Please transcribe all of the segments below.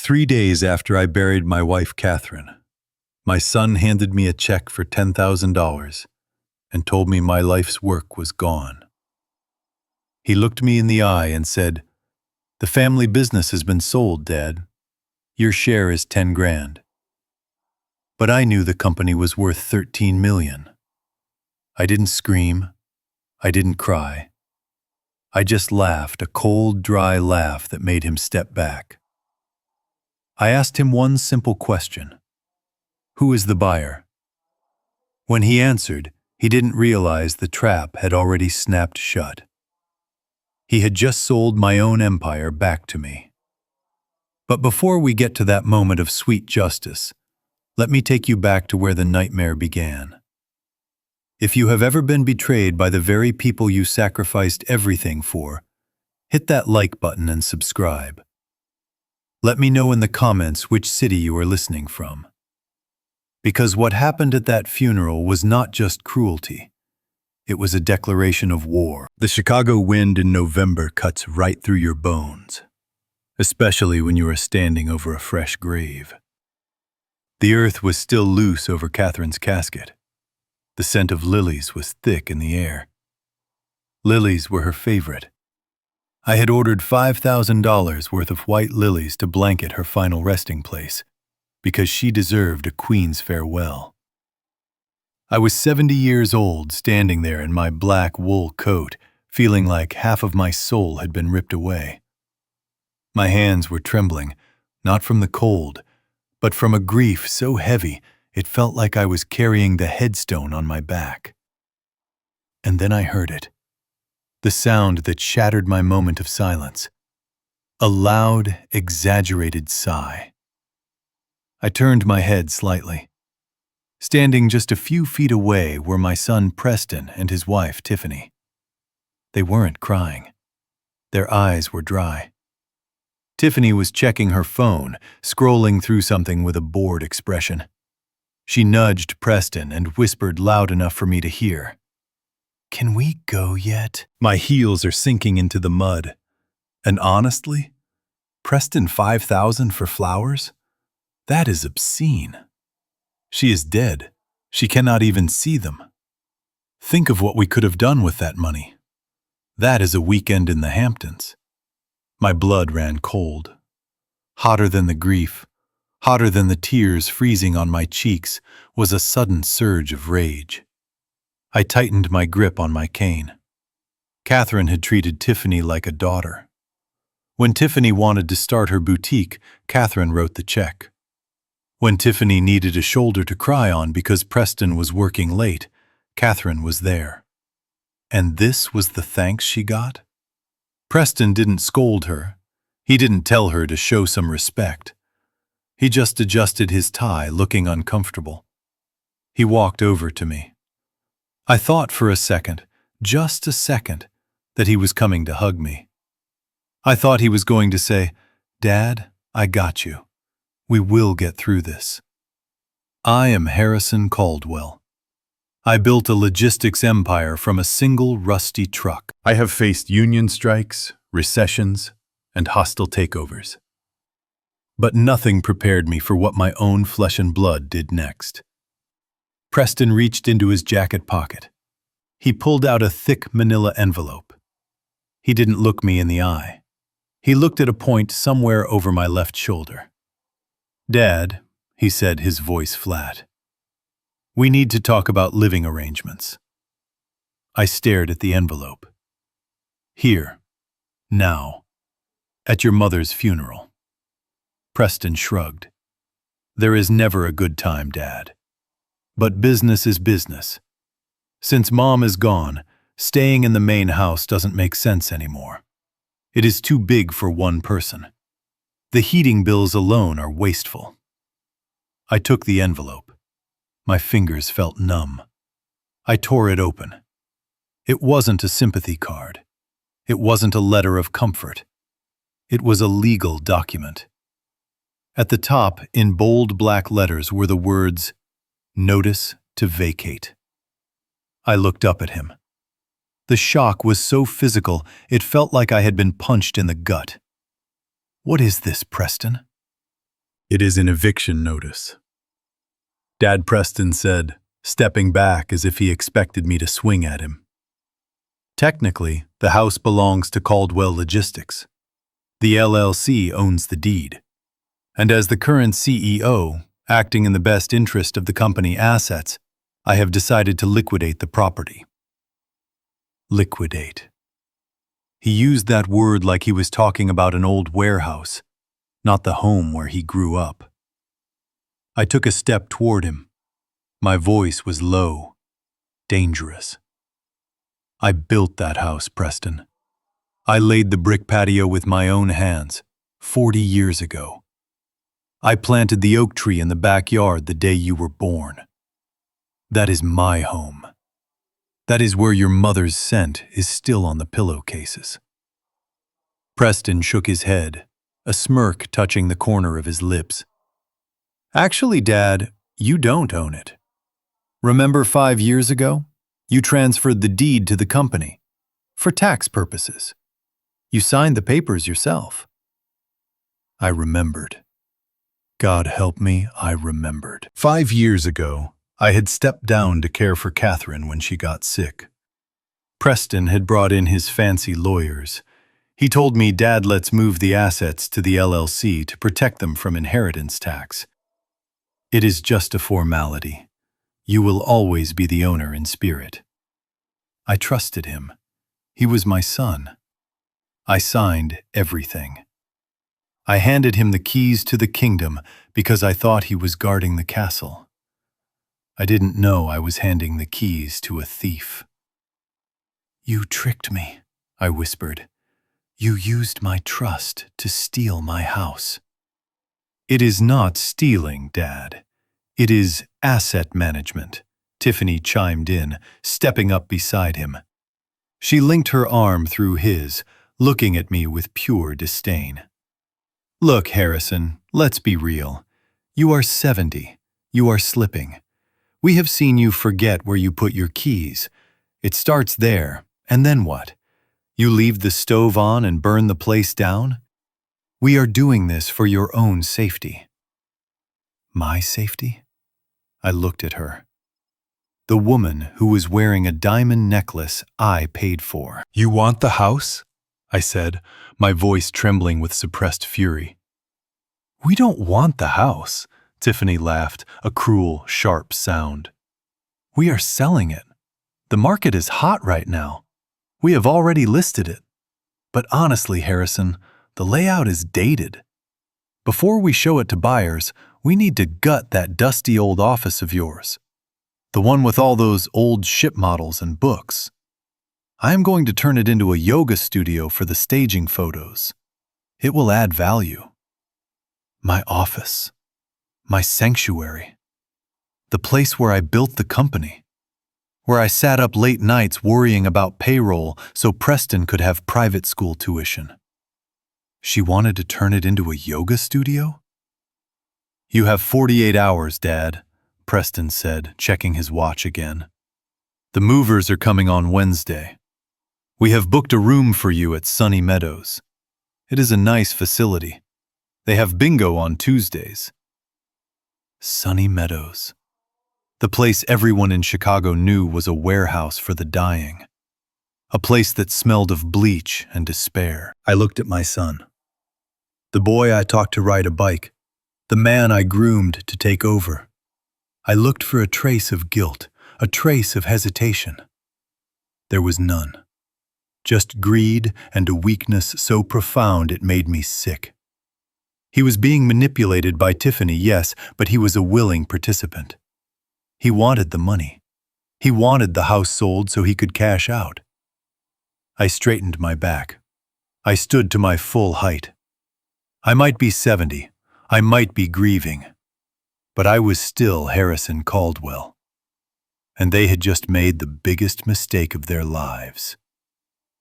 3 days after I buried my wife, Catherine, my son handed me a check for $10,000 and told me my life's work was gone. He looked me in the eye and said, "The family business has been sold, Dad. Your share is 10 grand. But I knew the company was worth 13 million. I didn't scream. I didn't cry. I just laughed, a cold, dry laugh that made him step back. I asked him one simple question. Who is the buyer? When he answered, he didn't realize the trap had already snapped shut. He had just sold my own empire back to me. But before we get to that moment of sweet justice, let me take you back to where the nightmare began. If you have ever been betrayed by the very people you sacrificed everything for, hit that like button and subscribe. Let me know in the comments which city you are listening from. Because what happened at that funeral was not just cruelty. It was a declaration of war. The Chicago wind in November cuts right through your bones, especially when you are standing over a fresh grave. The earth was still loose over Catherine's casket. The scent of lilies was thick in the air. Lilies were her favorite. I had ordered $5,000 worth of white lilies to blanket her final resting place, because she deserved a queen's farewell. I was 70 years old, standing there in my black wool coat, feeling like half of my soul had been ripped away. My hands were trembling, not from the cold, but from a grief so heavy it felt like I was carrying the headstone on my back. And then I heard it, the sound that shattered my moment of silence, a loud, exaggerated sigh. I turned my head slightly. Standing just a few feet away were my son Preston and his wife Tiffany. They weren't crying. Their eyes were dry. Tiffany was checking her phone, scrolling through something with a bored expression. She nudged Preston and whispered loud enough for me to hear. "Can we go yet?" My heels are sinking into the mud. And honestly, Preston, 5,000 for flowers? That is obscene. She is dead. She cannot even see them. Think of what we could have done with that money. That is a weekend in the Hamptons. My blood ran cold. Hotter than the grief, hotter than the tears freezing on my cheeks, was a sudden surge of rage. I tightened my grip on my cane. Catherine had treated Tiffany like a daughter. When Tiffany wanted to start her boutique, Catherine wrote the check. When Tiffany needed a shoulder to cry on because Preston was working late, Catherine was there. And this was the thanks she got? Preston didn't scold her. He didn't tell her to show some respect. He just adjusted his tie, looking uncomfortable. He walked over to me. I thought for a second, just a second, that he was coming to hug me. I thought he was going to say, "Dad, I got you. We will get through this." I am Harrison Caldwell. I built a logistics empire from a single rusty truck. I have faced union strikes, recessions, and hostile takeovers. But nothing prepared me for what my own flesh and blood did next. Preston reached into his jacket pocket. He pulled out a thick manila envelope. He didn't look me in the eye. He looked at a point somewhere over my left shoulder. "Dad," he said, his voice flat, "we need to talk about living arrangements." I stared at the envelope. "Here, now, at your mother's funeral." Preston shrugged. "There is never a good time, Dad. But business is business. Since Mom is gone, staying in the main house doesn't make sense anymore. It is too big for one person. The heating bills alone are wasteful." I took the envelope. My fingers felt numb. I tore it open. It wasn't a sympathy card. It wasn't a letter of comfort. It was a legal document. At the top, in bold black letters, were the words, "Notice to vacate." I looked up at him. The shock was so physical, it felt like I had been punched in the gut. "What is this, Preston?" It is an eviction notice. Dad Preston said, stepping back as if he expected me to swing at him. Technically, the house belongs to Caldwell Logistics. The LLC owns the deed. And as the current CEO, acting in the best interest of the company assets, I have decided to liquidate the property. Liquidate. He used that word like he was talking about an old warehouse, not the home where he grew up. I took a step toward him. My voice was low, dangerous. I built that house, Preston. I laid the brick patio with my own hands, 40 years ago. I planted the oak tree in the backyard the day you were born. That is my home. That is where your mother's scent is still on the pillowcases. Preston shook his head, a smirk touching the corner of his lips. Actually, Dad, you don't own it. Remember 5 years ago? You transferred the deed to the company. For tax purposes. You signed the papers yourself. I remembered. God help me, I remembered. 5 years ago, I had stepped down to care for Catherine when she got sick. Preston had brought in his fancy lawyers. He told me Dad lets move the assets to the LLC to protect them from inheritance tax. It is just a formality. You will always be the owner in spirit. I trusted him. He was my son. I signed everything. I handed him the keys to the kingdom because I thought he was guarding the castle. I didn't know I was handing the keys to a thief. You tricked me, I whispered. You used my trust to steal my house. It is not stealing, Dad. It is asset management, Tiffany chimed in, stepping up beside him. She linked her arm through his, looking at me with pure disdain. Look, Harrison, let's be real. You are 70. You are slipping. We have seen you forget where you put your keys. It starts there, and then what? You leave the stove on and burn the place down? We are doing this for your own safety. My safety? I looked at her. The woman who was wearing a diamond necklace I paid for. You want the house? I said, my voice trembling with suppressed fury. We don't want the house, Tiffany laughed, a cruel, sharp sound. We are selling it. The market is hot right now. We have already listed it. But honestly, Harrison, the layout is dated. Before we show it to buyers, we need to gut that dusty old office of yours. The one with all those old ship models and books. I am going to turn it into a yoga studio for the staging photos. It will add value. My office. My sanctuary. The place where I built the company. Where I sat up late nights worrying about payroll so Preston could have private school tuition. She wanted to turn it into a yoga studio? You have 48 hours, Dad, Preston said, checking his watch again. The movers are coming on Wednesday. We have booked a room for you at Sunny Meadows. It is a nice facility. They have bingo on Tuesdays. Sunny Meadows. The place everyone in Chicago knew was a warehouse for the dying. A place that smelled of bleach and despair. I looked at my son. The boy I taught to ride a bike. The man I groomed to take over. I looked for a trace of guilt, a trace of hesitation. There was none. Just greed and a weakness so profound it made me sick. He was being manipulated by Tiffany, yes, but he was a willing participant. He wanted the money. He wanted the house sold so he could cash out. I straightened my back. I stood to my full height. I might be 70. I might be grieving. But I was still Harrison Caldwell. And they had just made the biggest mistake of their lives.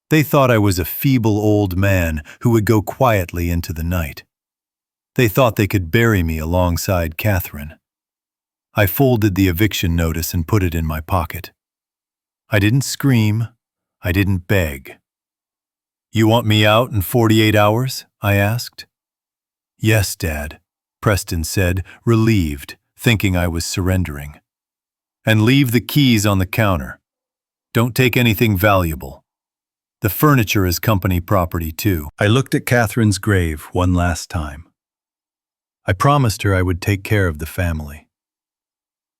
They thought I was a feeble old man who would go quietly into the night. They thought they could bury me alongside Catherine. I folded the eviction notice and put it in my pocket. I didn't scream. I didn't beg. You want me out in 48 hours? I asked. Yes, Dad. Preston said, relieved, thinking I was surrendering. And leave the keys on the counter. Don't take anything valuable. The furniture is company property, too. I looked at Catherine's grave one last time. I promised her I would take care of the family.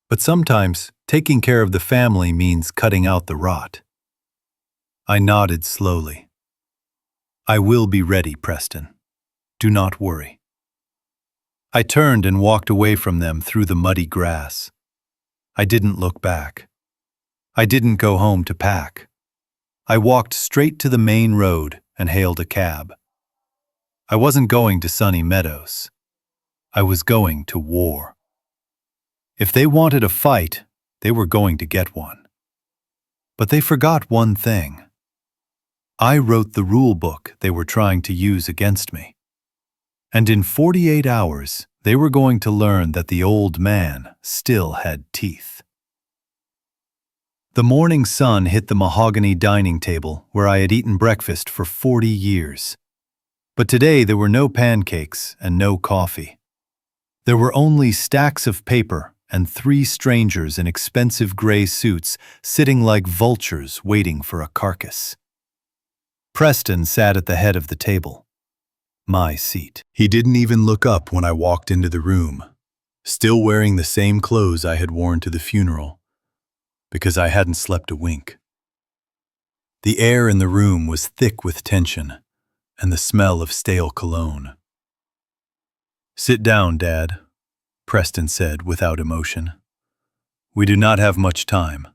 But sometimes, taking care of the family means cutting out the rot. I nodded slowly. I will be ready, Preston. Do not worry. I turned and walked away from them through the muddy grass. I didn't look back. I didn't go home to pack. I walked straight to the main road and hailed a cab. I wasn't going to Sunny Meadows. I was going to war. If they wanted a fight, they were going to get one. But they forgot one thing. I wrote the rule book they were trying to use against me. And in 48 hours, they were going to learn that the old man still had teeth. The morning sun hit the mahogany dining table where I had eaten breakfast for 40 years. But today there were no pancakes and no coffee. There were only stacks of paper and 3 strangers in expensive gray suits sitting like vultures waiting for a carcass. Preston sat at the head of the table. My seat. He didn't even look up when I walked into the room, still wearing the same clothes I had worn to the funeral, because I hadn't slept a wink. The air in the room was thick with tension and the smell of stale cologne. "Sit down, Dad," Preston said without emotion. "We do not have much time.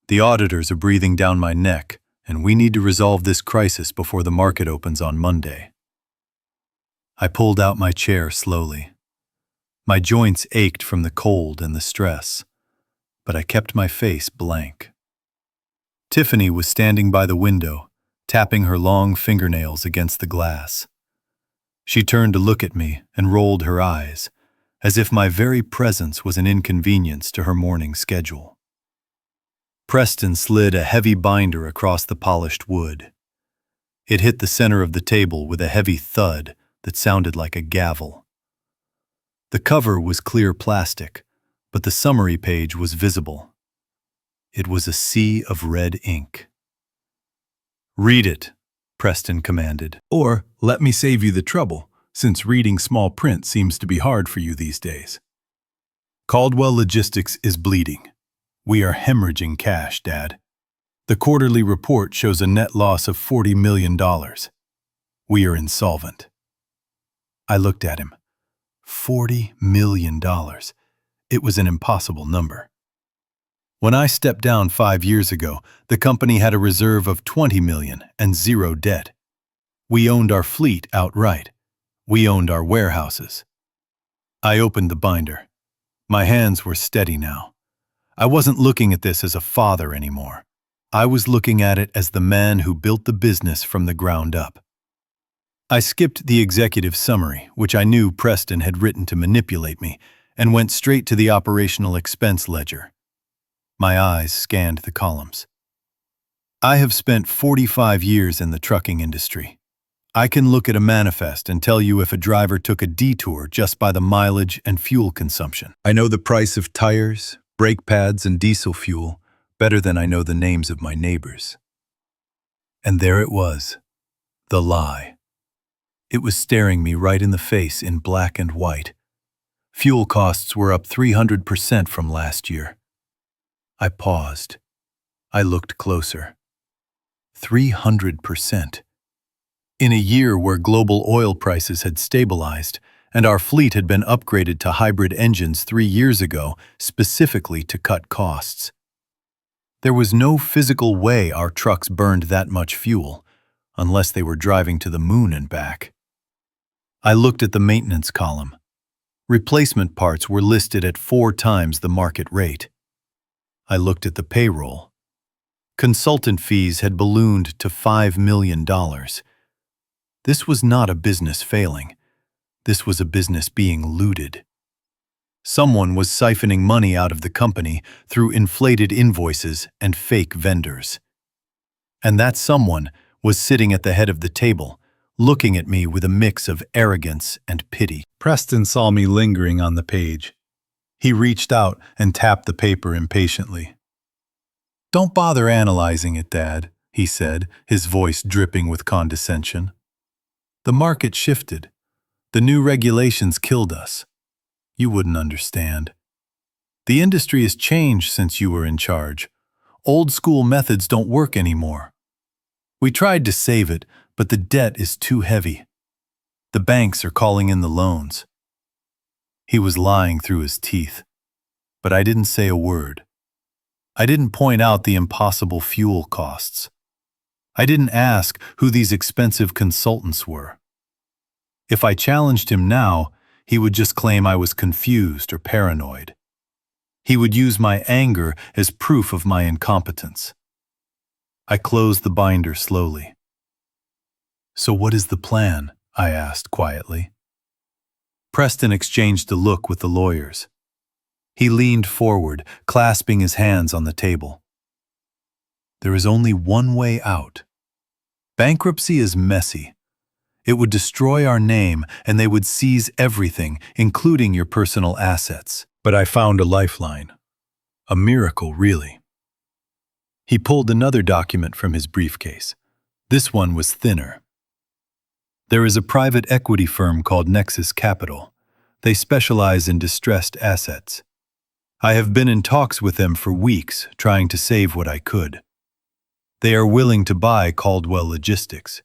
The auditors are breathing down my neck, and we need to resolve this crisis before the market opens on Monday." I pulled out my chair slowly. My joints ached from the cold and the stress, but I kept my face blank. Tiffany was standing by the window, tapping her long fingernails against the glass. She turned to look at me and rolled her eyes, as if my very presence was an inconvenience to her morning schedule. Preston slid a heavy binder across the polished wood. It hit the center of the table with a heavy thud that sounded like a gavel. The cover was clear plastic, but the summary page was visible. It was a sea of red ink. "Read it," Preston commanded. "Or let me save you the trouble, since reading small print seems to be hard for you these days. Caldwell Logistics is bleeding. We are hemorrhaging cash, Dad. The quarterly report shows a net loss of $40 million. We are insolvent." I looked at him. $40 million. It was an impossible number. When I stepped down 5 years ago, the company had a reserve of $20 million and 0 debt. We owned our fleet outright. We owned our warehouses. I opened the binder. My hands were steady now. I wasn't looking at this as a father anymore. I was looking at it as the man who built the business from the ground up. I skipped the executive summary, which I knew Preston had written to manipulate me, and went straight to the operational expense ledger. My eyes scanned the columns. I have spent 45 years in the trucking industry. I can look at a manifest and tell you if a driver took a detour just by the mileage and fuel consumption. I know the price of tires, brake pads, and diesel fuel better than I know the names of my neighbors. And there it was, the lie. It was staring me right in the face in black and white. Fuel costs were up 300% from last year. I paused. I looked closer. 300%. In a year where global oil prices had stabilized and our fleet had been upgraded to hybrid engines 3 years ago specifically to cut costs. There was no physical way our trucks burned that much fuel, unless they were driving to the moon and back. I looked at the maintenance column. Replacement parts were listed at 4 times the market rate. I looked at the payroll. Consultant fees had ballooned to $5 million. This was not a business failing. This was a business being looted. Someone was siphoning money out of the company through inflated invoices and fake vendors. And that someone was sitting at the head of the table, looking at me with a mix of arrogance and pity. Preston saw me lingering on the page. He reached out and tapped the paper impatiently. "Don't bother analyzing it, Dad," he said, his voice dripping with condescension. "The market shifted. The new regulations killed us. You wouldn't understand. The industry has changed since you were in charge. Old school methods don't work anymore. We tried to save it, but the debt is too heavy. The banks are calling in the loans." He was lying through his teeth, but I didn't say a word. I didn't point out the impossible fuel costs. I didn't ask who these expensive consultants were. If I challenged him now, he would just claim I was confused or paranoid. He would use my anger as proof of my incompetence. I closed the binder slowly. "So what is the plan?" I asked quietly. Preston exchanged a look with the lawyers. He leaned forward, clasping his hands on the table. "There is only one way out. Bankruptcy is messy. It would destroy our name, and they would seize everything, including your personal assets. But I found a lifeline. A miracle, really." He pulled another document from his briefcase. This one was thinner. "There is a private equity firm called Nexus Capital. They specialize in distressed assets. I have been in talks with them for weeks, trying to save what I could. They are willing to buy Caldwell Logistics.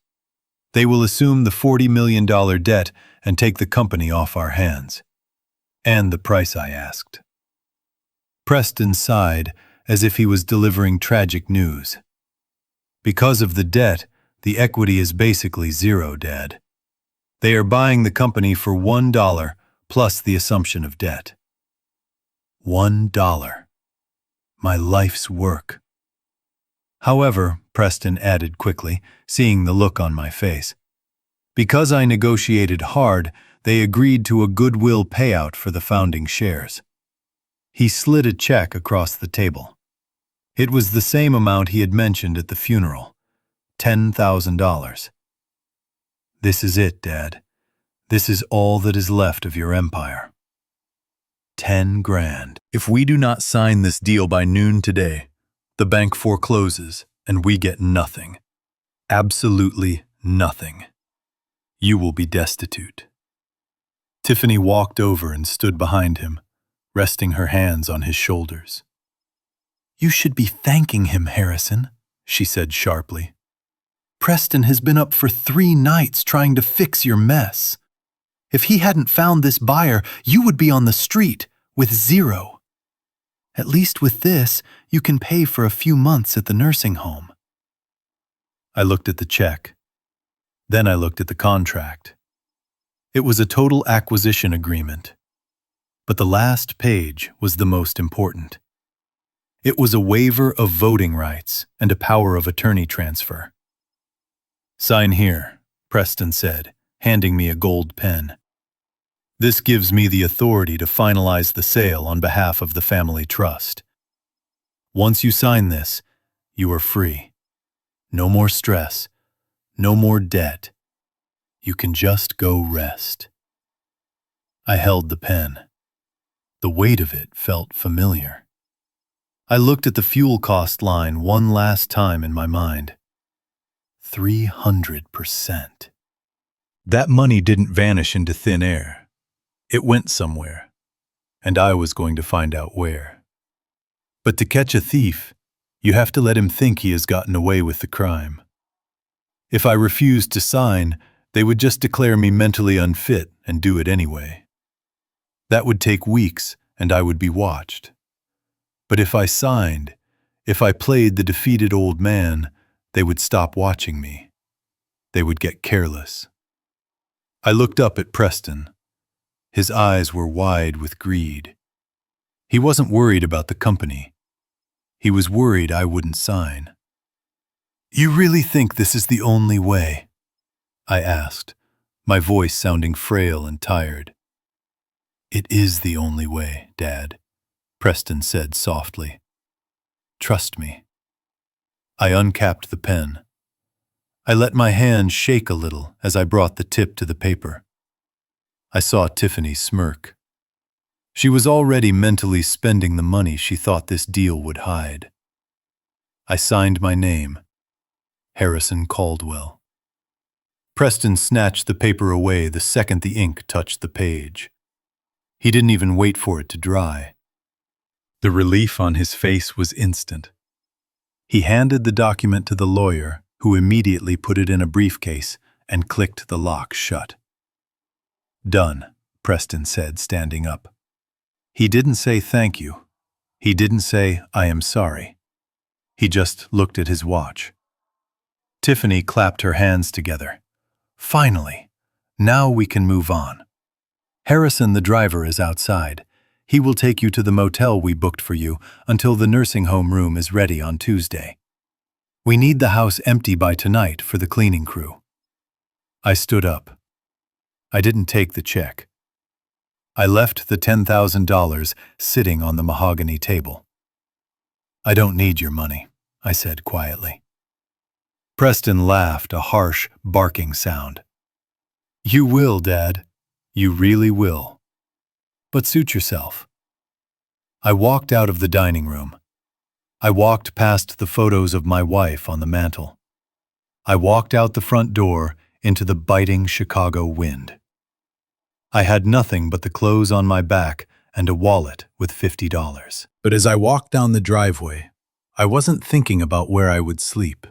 They will assume the $40 million debt and take the company off our hands." "And the price I asked." Preston sighed, as if he was delivering tragic news. "Because of the debt, the equity is basically zero, Dad. They are buying the company for $1 plus the assumption of debt." $1. My life's work. "However," Preston added quickly, seeing the look on my face, "because I negotiated hard, they agreed to a goodwill payout for the founding shares." He slid a check across the table. It was the same amount he had mentioned at the funeral, $10,000. "This is it, Dad. This is all that is left of your empire. 10 grand. If we do not sign this deal by noon today, the bank forecloses and we get nothing. Absolutely nothing. You will be destitute." Tiffany walked over and stood behind him, resting her hands on his shoulders. "You should be thanking him, Harrison," she said sharply. "Preston has been up for 3 nights trying to fix your mess. If he hadn't found this buyer, you would be on the street with zero. At least with this, you can pay for a few months at the nursing home." I looked at the check. Then I looked at the contract. It was a total acquisition agreement. But the last page was the most important. It was a waiver of voting rights and a power of attorney transfer. "Sign here," Preston said, handing me a gold pen. "This gives me the authority to finalize the sale on behalf of the family trust. Once you sign this, you are free. No more stress, no more debt. You can just go rest." I held the pen. The weight of it felt familiar. I looked at the fuel cost line one last time in my mind. 300%. That money didn't vanish into thin air. It went somewhere, and I was going to find out where. But to catch a thief, you have to let him think he has gotten away with the crime. If I refused to sign, they would just declare me mentally unfit and do it anyway. That would take weeks, and I would be watched. But if I signed, if I played the defeated old man, they would stop watching me. They would get careless. I looked up at Preston. His eyes were wide with greed. He wasn't worried about the company. He was worried I wouldn't sign. "You really think this is the only way?" I asked, my voice sounding frail and tired. "It is the only way, Dad," Preston said softly. "Trust me." I uncapped the pen. I let my hand shake a little as I brought the tip to the paper. I saw Tiffany smirk. She was already mentally spending the money she thought this deal would hide. I signed my name, Harrison Caldwell. Preston snatched the paper away the second the ink touched the page. He didn't even wait for it to dry. The relief on his face was instant. He handed the document to the lawyer, who immediately put it in a briefcase and clicked the lock shut. "Done," Preston said, standing up. He didn't say thank you. He didn't say, "I am sorry." He just looked at his watch. Tiffany clapped her hands together. "Finally! Now we can move on. Harrison, the driver, is outside. He will take you to the motel we booked for you until the nursing home room is ready on Tuesday. We need the house empty by tonight for the cleaning crew." I stood up. I didn't take the check. I left the $10,000 sitting on the mahogany table. "I don't need your money," I said quietly. Preston laughed, a harsh, barking sound. "You will, Dad. You really will. But suit yourself." I walked out of the dining room. I walked past the photos of my wife on the mantel. I walked out the front door into the biting Chicago wind. I had nothing but the clothes on my back and a wallet with $50. But as I walked down the driveway, I wasn't thinking about where I would sleep.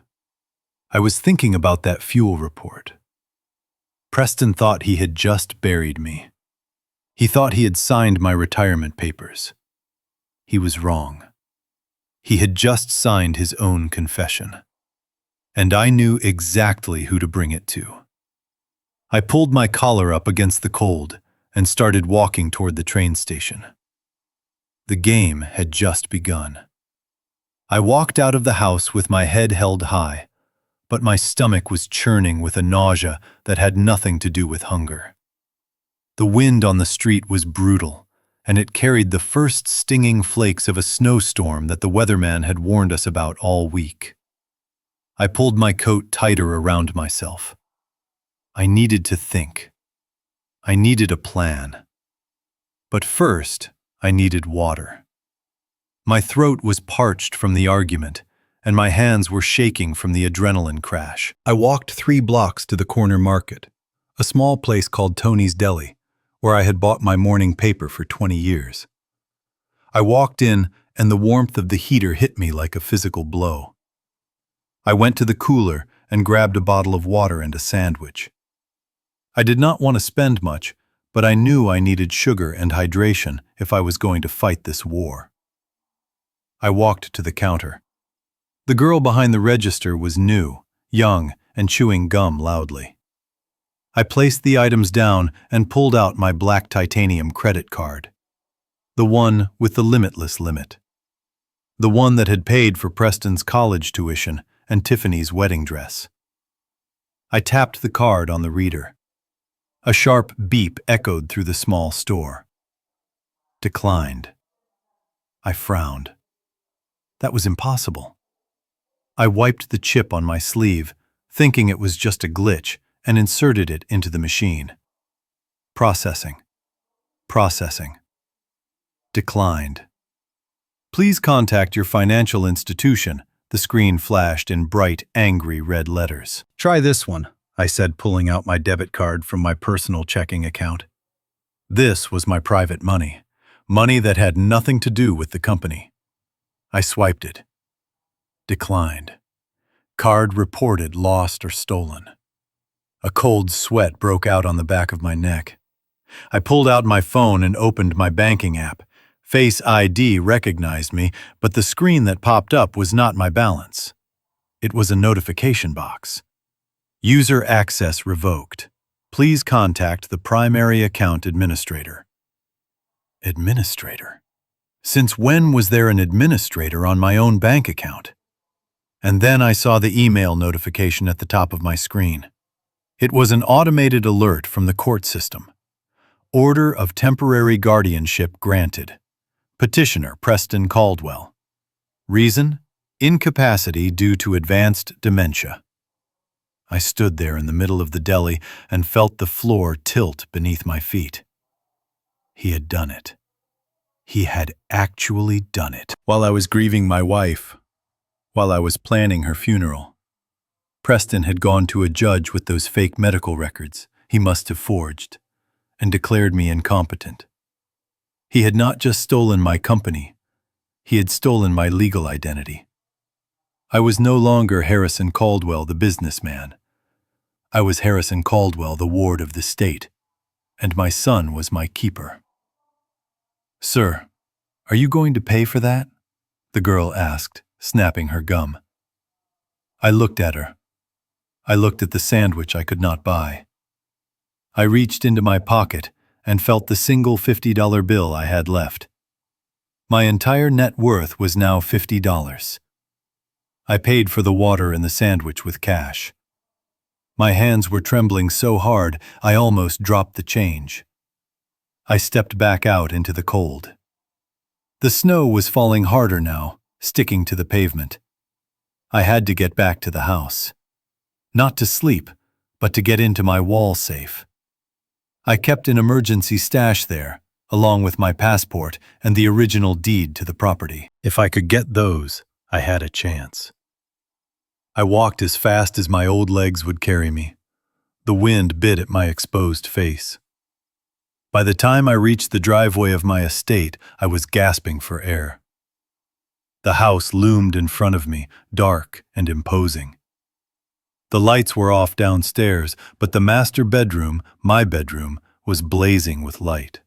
I was thinking about that fuel report. Preston thought he had just buried me. He thought he had signed my retirement papers. He was wrong. He had just signed his own confession. And I knew exactly who to bring it to. I pulled my collar up against the cold and started walking toward the train station. The game had just begun. I walked out of the house with my head held high, but my stomach was churning with a nausea that had nothing to do with hunger. The wind on the street was brutal, and it carried the first stinging flakes of a snowstorm that the weatherman had warned us about all week. I pulled my coat tighter around myself. I needed to think. I needed a plan. But first, I needed water. My throat was parched from the argument, and my hands were shaking from the adrenaline crash. I walked 3 blocks to the corner market, a small place called Tony's Deli, where I had bought my morning paper for 20 years. I walked in, and the warmth of the heater hit me like a physical blow. I went to the cooler and grabbed a bottle of water and a sandwich. I did not want to spend much, but I knew I needed sugar and hydration if I was going to fight this war. I walked to the counter. The girl behind the register was new, young, and chewing gum loudly. I placed the items down and pulled out my black titanium credit card. The one with the limitless limit. The one that had paid for Preston's college tuition and Tiffany's wedding dress. I tapped the card on the reader. A sharp beep echoed through the small store. Declined. I frowned. That was impossible. I wiped the chip on my sleeve, thinking it was just a glitch, and inserted it into the machine. Processing. Processing. Declined. Please contact your financial institution, the screen flashed in bright, angry red letters. Try this one, I said, pulling out my debit card from my personal checking account. This was my private money, money that had nothing to do with the company. I swiped it. Declined. Card reported lost or stolen. A cold sweat broke out on the back of my neck. I pulled out my phone and opened my banking app. Face ID recognized me, but the screen that popped up was not my balance. It was a notification box. User access revoked. Please contact the primary account administrator. Administrator? Since when was there an administrator on my own bank account? And then I saw the email notification at the top of my screen. It was an automated alert from the court system. Order of temporary guardianship granted. Petitioner Preston Caldwell. Reason? Incapacity due to advanced dementia. I stood there in the middle of the deli and felt the floor tilt beneath my feet. He had done it. He had actually done it. While I was grieving my wife, while I was planning her funeral, Preston had gone to a judge with those fake medical records he must have forged and declared me incompetent. He had not just stolen my company, he had stolen my legal identity. I was no longer Harrison Caldwell, the businessman. I was Harrison Caldwell, the ward of the state, and my son was my keeper. "Sir, are you going to pay for that?" the girl asked, snapping her gum. I looked at her. I looked at the sandwich I could not buy. I reached into my pocket and felt the single $50 bill I had left. My entire net worth was now $50. I paid for the water and the sandwich with cash. My hands were trembling so hard I almost dropped the change. I stepped back out into the cold. The snow was falling harder now, sticking to the pavement. I had to get back to the house. Not to sleep, but to get into my wall safe. I kept an emergency stash there, along with my passport and the original deed to the property. If I could get those, I had a chance. I walked as fast as my old legs would carry me. The wind bit at my exposed face. By the time I reached the driveway of my estate, I was gasping for air. The house loomed in front of me, dark and imposing. The lights were off downstairs, but the master bedroom, my bedroom, was blazing with light.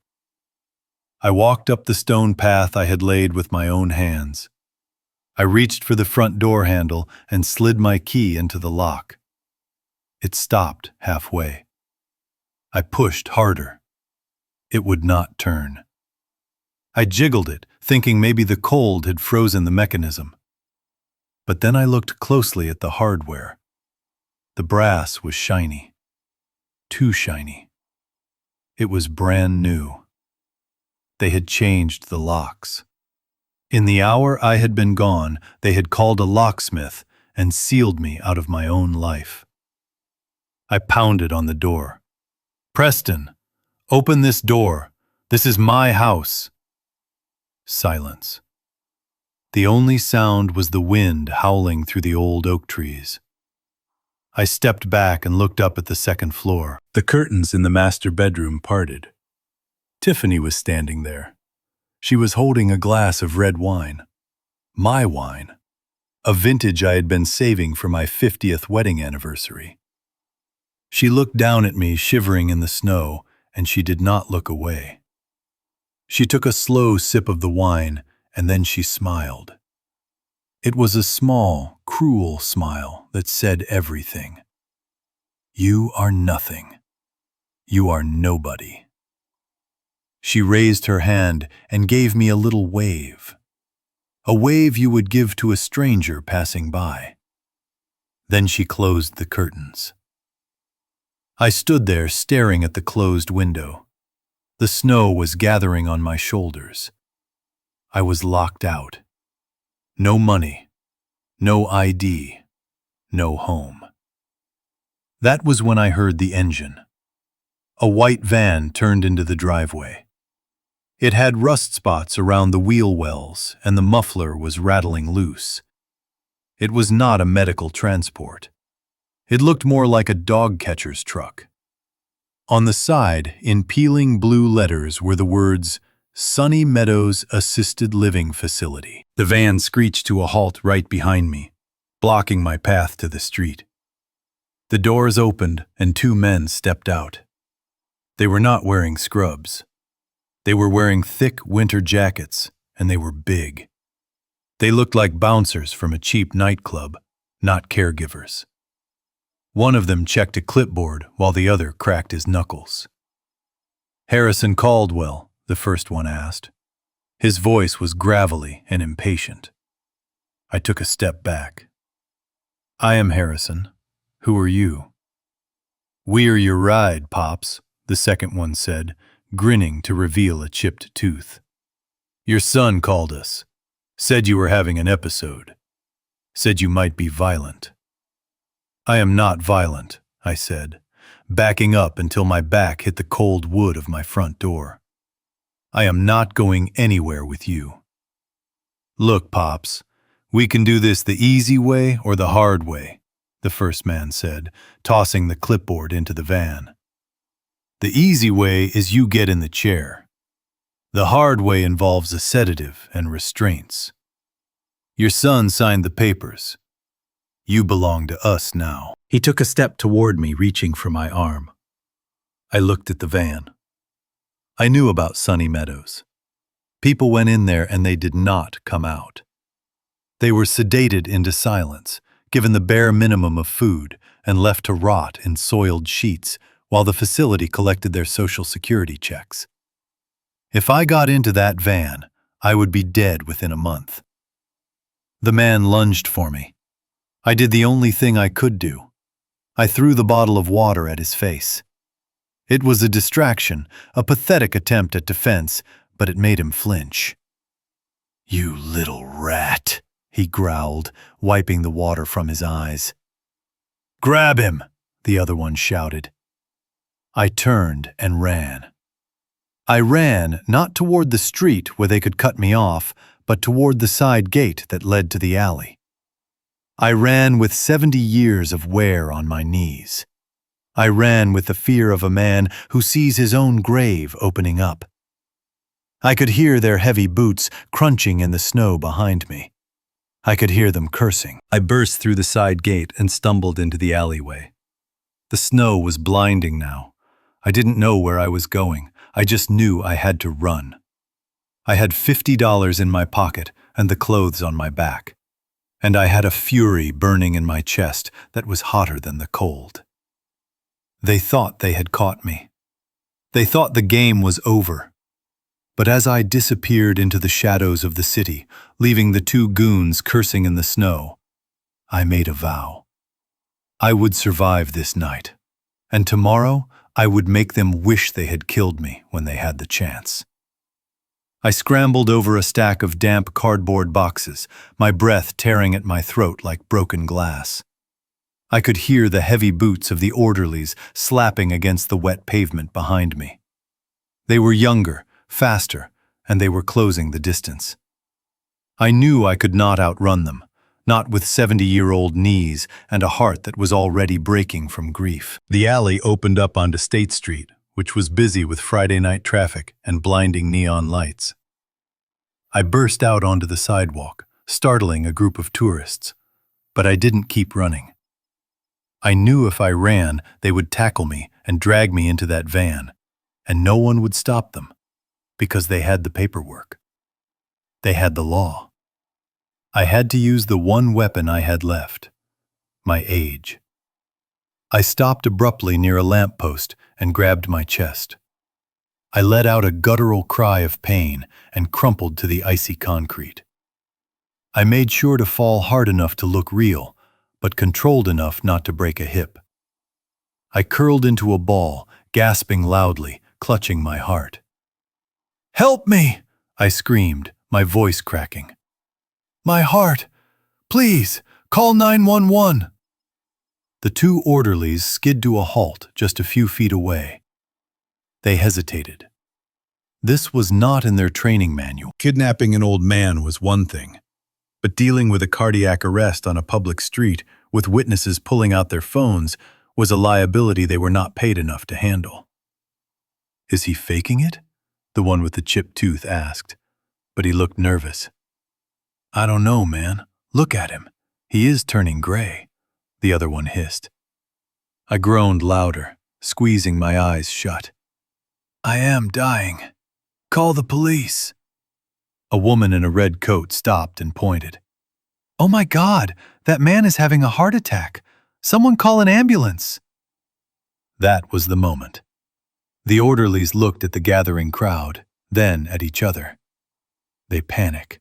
I walked up the stone path I had laid with my own hands. I reached for the front door handle and slid my key into the lock. It stopped halfway. I pushed harder. It would not turn. I jiggled it, thinking maybe the cold had frozen the mechanism. But then I looked closely at the hardware. The brass was shiny. Too shiny. It was brand new. They had changed the locks. In the hour I had been gone, they had called a locksmith and sealed me out of my own life. I pounded on the door. "Preston, open this door. This is my house." Silence. The only sound was the wind howling through the old oak trees. I stepped back and looked up at the second floor. The curtains in the master bedroom parted. Tiffany was standing there. She was holding a glass of red wine. My wine. A vintage I had been saving for my 50th wedding anniversary. She looked down at me, shivering in the snow, and she did not look away. She took a slow sip of the wine, and then she smiled. It was a small, cruel smile that said everything. "You are nothing. You are nobody." She raised her hand and gave me a little wave. A wave you would give to a stranger passing by. Then she closed the curtains. I stood there staring at the closed window. The snow was gathering on my shoulders. I was locked out. No money, no ID, no home. That was when I heard the engine. A white van turned into the driveway. It had rust spots around the wheel wells, and the muffler was rattling loose. It was not a medical transport. It looked more like a dog catcher's truck. On the side, in peeling blue letters, were the words, "Sunny Meadows Assisted Living Facility." The van screeched to a halt right behind me, blocking my path to the street. The doors opened and two men stepped out. They were not wearing scrubs. They were wearing thick winter jackets, and they were big. They looked like bouncers from a cheap nightclub, not caregivers. One of them checked a clipboard while the other cracked his knuckles. "Harrison Caldwell?" the first one asked. His voice was gravelly and impatient. I took a step back. "I am Harrison. Who are you?" "We're your ride, Pops," the second one said, grinning to reveal a chipped tooth. "Your son called us. Said you were having an episode. Said you might be violent." I am not violent, I said, backing up until my back hit the cold wood of my front door. I am not going anywhere with you. Look, Pops, we can do this the easy way or the hard way, the first man said, tossing the clipboard into the van. The easy way is you get in the chair. The hard way involves a sedative and restraints. Your son signed the papers. You belong to us now. He took a step toward me, reaching for my arm. I looked at the van. I knew about Sunny Meadows. People went in there and they did not come out. They were sedated into silence, given the bare minimum of food, and left to rot in soiled sheets while the facility collected their Social Security checks. If I got into that van, I would be dead within a month. The man lunged for me. I did the only thing I could do. I threw the bottle of water at his face. It was a distraction, a pathetic attempt at defense, but it made him flinch. "You little rat," he growled, wiping the water from his eyes. "Grab him," the other one shouted. I turned and ran. I ran not toward the street where they could cut me off, but toward the side gate that led to the alley. I ran with 70 years of wear on my knees. I ran with the fear of a man who sees his own grave opening up. I could hear their heavy boots crunching in the snow behind me. I could hear them cursing. I burst through the side gate and stumbled into the alleyway. The snow was blinding now. I didn't know where I was going. I just knew I had to run. I had $50 in my pocket and the clothes on my back. And I had a fury burning in my chest that was hotter than the cold. They thought they had caught me. They thought the game was over. But as I disappeared into the shadows of the city, leaving the two goons cursing in the snow, I made a vow. I would survive this night, and tomorrow I would make them wish they had killed me when they had the chance. I scrambled over a stack of damp cardboard boxes, my breath tearing at my throat like broken glass. I could hear the heavy boots of the orderlies slapping against the wet pavement behind me. They were younger, faster, and they were closing the distance. I knew I could not outrun them, not with 70-year-old knees and a heart that was already breaking from grief. The alley opened up onto State Street, which was busy with Friday night traffic and blinding neon lights. I burst out onto the sidewalk, startling a group of tourists, but I didn't keep running. I knew if I ran, they would tackle me and drag me into that van, and no one would stop them, because they had the paperwork. They had the law. I had to use the one weapon I had left, my age. I stopped abruptly near a lamppost and grabbed my chest. I let out a guttural cry of pain and crumpled to the icy concrete. I made sure to fall hard enough to look real, but controlled enough not to break a hip. I curled into a ball, gasping loudly, clutching my heart. "Help me!" I screamed, my voice cracking. "My heart! Please, call 911!" The two orderlies skid to a halt just a few feet away. They hesitated. This was not in their training manual. Kidnapping an old man was one thing, but dealing with a cardiac arrest on a public street with witnesses pulling out their phones was a liability they were not paid enough to handle. "Is he faking it?" the one with the chipped tooth asked, but he looked nervous. "I don't know, man. Look at him. He is turning gray," the other one hissed. I groaned louder, squeezing my eyes shut. "I am dying. Call the police." A woman in a red coat stopped and pointed. "Oh my God, that man is having a heart attack. Someone call an ambulance." That was the moment. The orderlies looked at the gathering crowd, then at each other. They panic.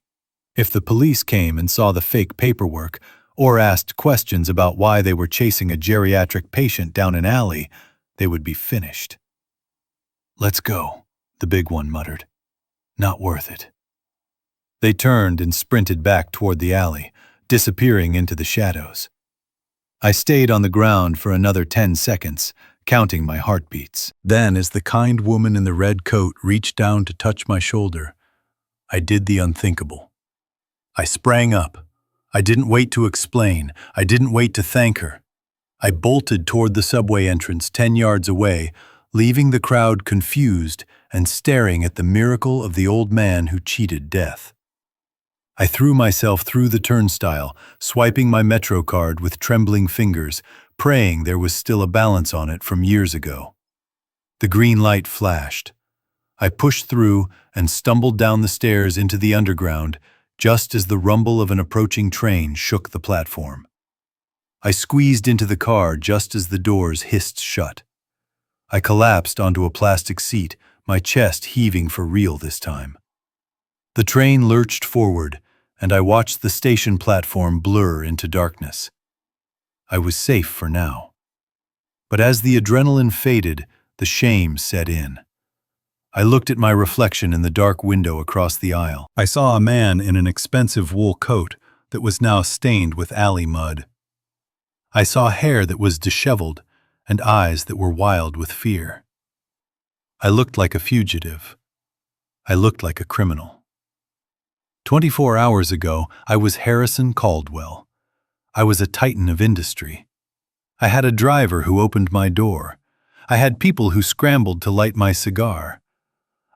If the police came and saw the fake paperwork, or asked questions about why they were chasing a geriatric patient down an alley, they would be finished. "Let's go," the big one muttered. "Not worth it." They turned and sprinted back toward the alley, disappearing into the shadows. I stayed on the ground for another 10 seconds, counting my heartbeats. Then, as the kind woman in the red coat reached down to touch my shoulder, I did the unthinkable. I sprang up. I didn't wait to explain. I didn't wait to thank her. I bolted toward the subway entrance 10 yards away, leaving the crowd confused and staring at the miracle of the old man who cheated death. I threw myself through the turnstile, swiping my Metro card with trembling fingers, praying there was still a balance on it from years ago. The green light flashed. I pushed through and stumbled down the stairs into the underground, just as the rumble of an approaching train shook the platform. I squeezed into the car just as the doors hissed shut. I collapsed onto a plastic seat, my chest heaving for real this time. The train lurched forward, and I watched the station platform blur into darkness. I was safe for now. But as the adrenaline faded, the shame set in. I looked at my reflection in the dark window across the aisle. I saw a man in an expensive wool coat that was now stained with alley mud. I saw hair that was disheveled and eyes that were wild with fear. I looked like a fugitive. I looked like a criminal. 24 hours ago, I was Harrison Caldwell. I was a titan of industry. I had a driver who opened my door. I had people who scrambled to light my cigar.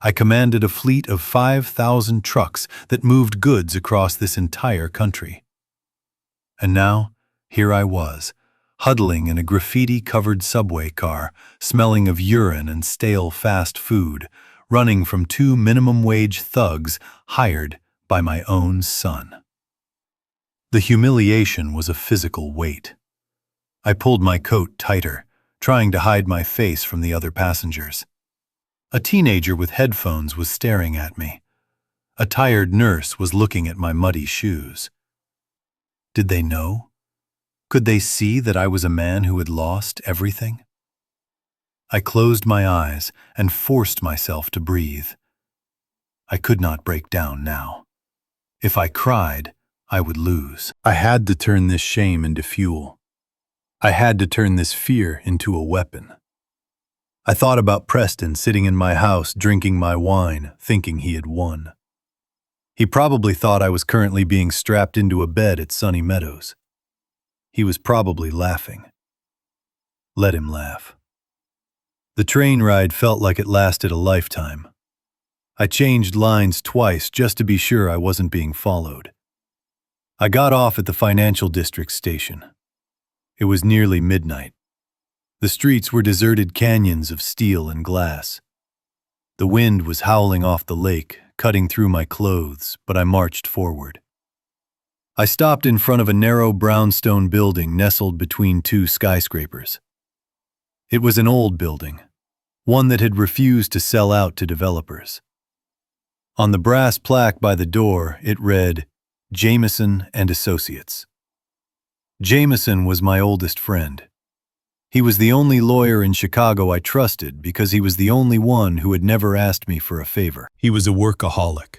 I commanded a fleet of 5,000 trucks that moved goods across this entire country. And now, here I was, huddling in a graffiti-covered subway car, smelling of urine and stale fast food, running from 2 minimum-wage thugs hired by my own son. The humiliation was a physical weight. I pulled my coat tighter, trying to hide my face from the other passengers. A teenager with headphones was staring at me. A tired nurse was looking at my muddy shoes. Did they know? Could they see that I was a man who had lost everything? I closed my eyes and forced myself to breathe. I could not break down now. If I cried, I would lose. I had to turn this shame into fuel. I had to turn this fear into a weapon. I thought about Preston sitting in my house drinking my wine, thinking he had won. He probably thought I was currently being strapped into a bed at Sunny Meadows. He was probably laughing. Let him laugh. The train ride felt like it lasted a lifetime. I changed lines twice just to be sure I wasn't being followed. I got off at the Financial District station. It was nearly midnight. The streets were deserted canyons of steel and glass. The wind was howling off the lake, cutting through my clothes, but I marched forward. I stopped in front of a narrow brownstone building nestled between 2 skyscrapers. It was an old building, one that had refused to sell out to developers. On the brass plaque by the door, it read, Jameson and Associates. Jameson was my oldest friend. He was the only lawyer in Chicago I trusted because he was the only one who had never asked me for a favor. He was a workaholic,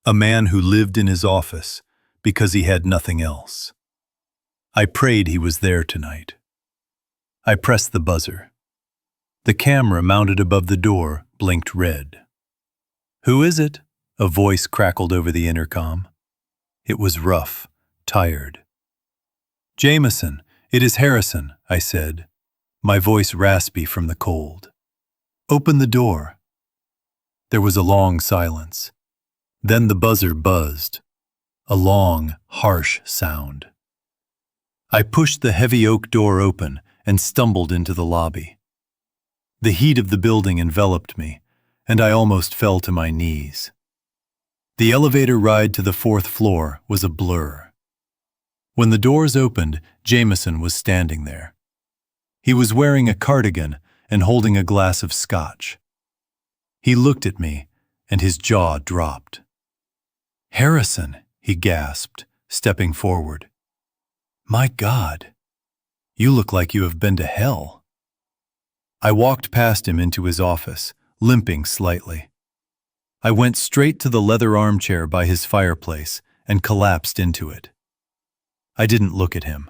a man who lived in his office because he had nothing else. I prayed he was there tonight. I pressed the buzzer. The camera mounted above the door blinked red. "Who is it?" a voice crackled over the intercom. It was rough, tired. "Jameson, it is Harrison," I said, my voice raspy from the cold. "Open the door." There was a long silence. Then the buzzer buzzed. A long, harsh sound. I pushed the heavy oak door open and stumbled into the lobby. The heat of the building enveloped me, and I almost fell to my knees. The elevator ride to the 4th floor was a blur. When the doors opened, Jameson was standing there. He was wearing a cardigan and holding a glass of scotch. He looked at me, and his jaw dropped. "Harrison," he gasped, stepping forward. "My God, you look like you have been to hell." I walked past him into his office, limping slightly. I went straight to the leather armchair by his fireplace and collapsed into it. I didn't look at him.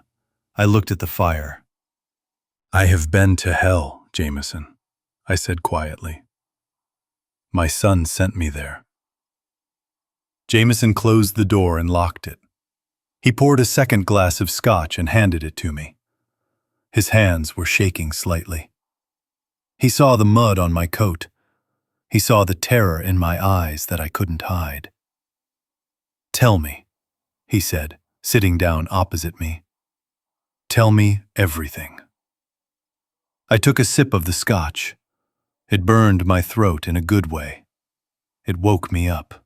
I looked at the fire. "I have been to hell, Jameson," I said quietly. "My son sent me there." Jameson closed the door and locked it. He poured a second glass of scotch and handed it to me. His hands were shaking slightly. He saw the mud on my coat. He saw the terror in my eyes that I couldn't hide. "Tell me," he said, sitting down opposite me. "Tell me everything." I took a sip of the scotch. It burned my throat in a good way. It woke me up.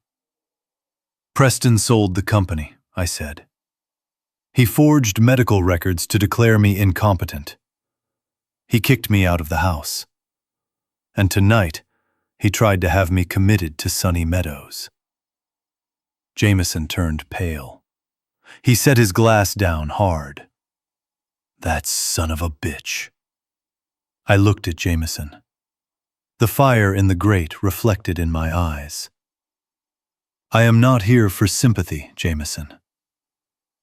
"Preston sold the company," I said. "He forged medical records to declare me incompetent. He kicked me out of the house. And tonight, he tried to have me committed to Sunny Meadows." Jameson turned pale. He set his glass down hard. "That son of a bitch." I looked at Jameson. The fire in the grate reflected in my eyes. "I am not here for sympathy, Jameson.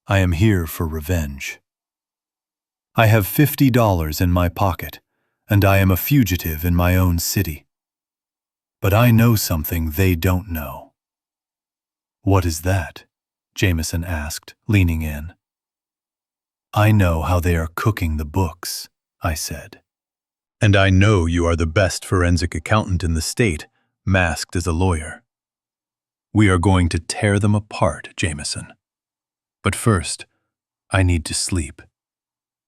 I am here for revenge. I have $50 in my pocket, and I am a fugitive in my own city. But I know something they don't know." "What is that?" Jameson asked, leaning in. "I know how they are cooking the books," I said. "And I know you are the best forensic accountant in the state, masked as a lawyer. We are going to tear them apart, Jameson. But first, I need to sleep.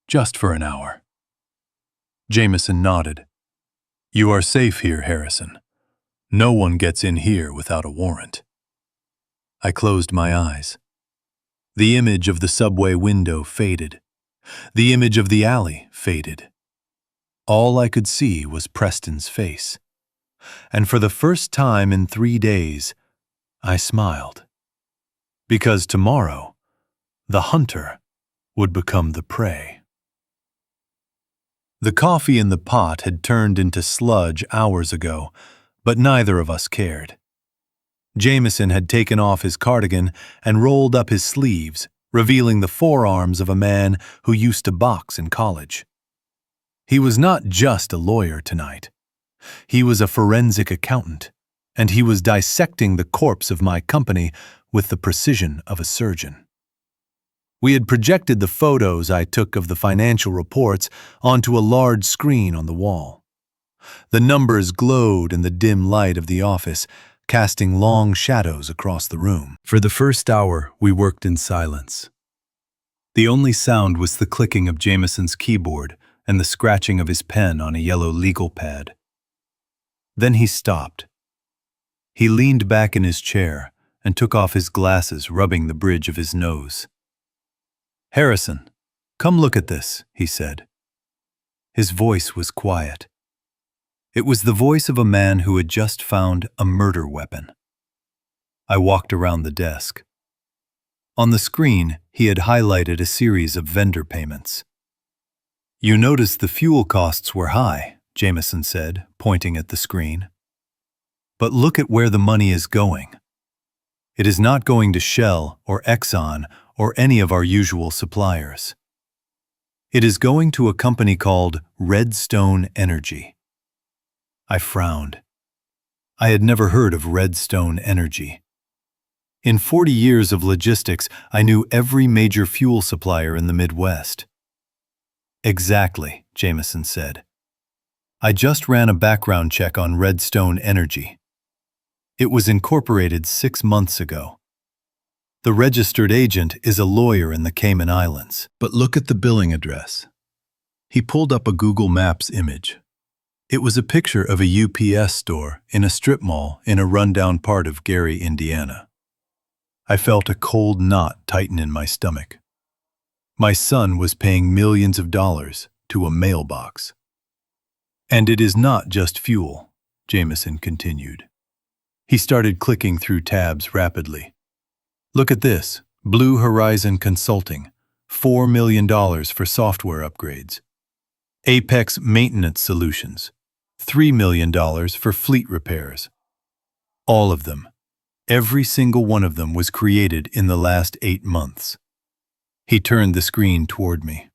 Just for an hour." Jameson nodded. "You are safe here, Harrison. No one gets in here without a warrant." I closed my eyes. The image of the subway window faded. The image of the alley faded. All I could see was Preston's face. And for the first time in 3 days, I smiled. Because tomorrow, the hunter would become the prey. The coffee in the pot had turned into sludge hours ago, but neither of us cared. Jameson had taken off his cardigan and rolled up his sleeves, revealing the forearms of a man who used to box in college. He was not just a lawyer tonight. He was a forensic accountant, and he was dissecting the corpse of my company with the precision of a surgeon. We had projected the photos I took of the financial reports onto a large screen on the wall. The numbers glowed in the dim light of the office, casting long shadows across the room. For the first hour, we worked in silence. The only sound was the clicking of Jameson's keyboard and the scratching of his pen on a yellow legal pad. Then he stopped. He leaned back in his chair and took off his glasses, rubbing the bridge of his nose. "Harrison, come look at this," he said. His voice was quiet. It was the voice of a man who had just found a murder weapon. I walked around the desk. On the screen, he had highlighted a series of vendor payments. "You noticed the fuel costs were high," Jameson said, pointing at the screen. "But look at where the money is going. It is not going to Shell or Exxon or any of our usual suppliers. It is going to a company called Redstone Energy." I frowned. I had never heard of Redstone Energy. In 40 years of logistics, I knew every major fuel supplier in the Midwest. "Exactly," Jameson said. "I just ran a background check on Redstone Energy. It was incorporated 6 months ago. The registered agent is a lawyer in the Cayman Islands. But look at the billing address." He pulled up a Google Maps image. It was a picture of a UPS store in a strip mall in a rundown part of Gary, Indiana. I felt a cold knot tighten in my stomach. My son was paying millions of dollars to a mailbox. "And it is not just fuel," Jameson continued. He started clicking through tabs rapidly. "Look at this, Blue Horizon Consulting, $4 million for software upgrades. Apex Maintenance Solutions, $3 million for fleet repairs. All of them, every single one of them was created in the last 8 months. He turned the screen toward me.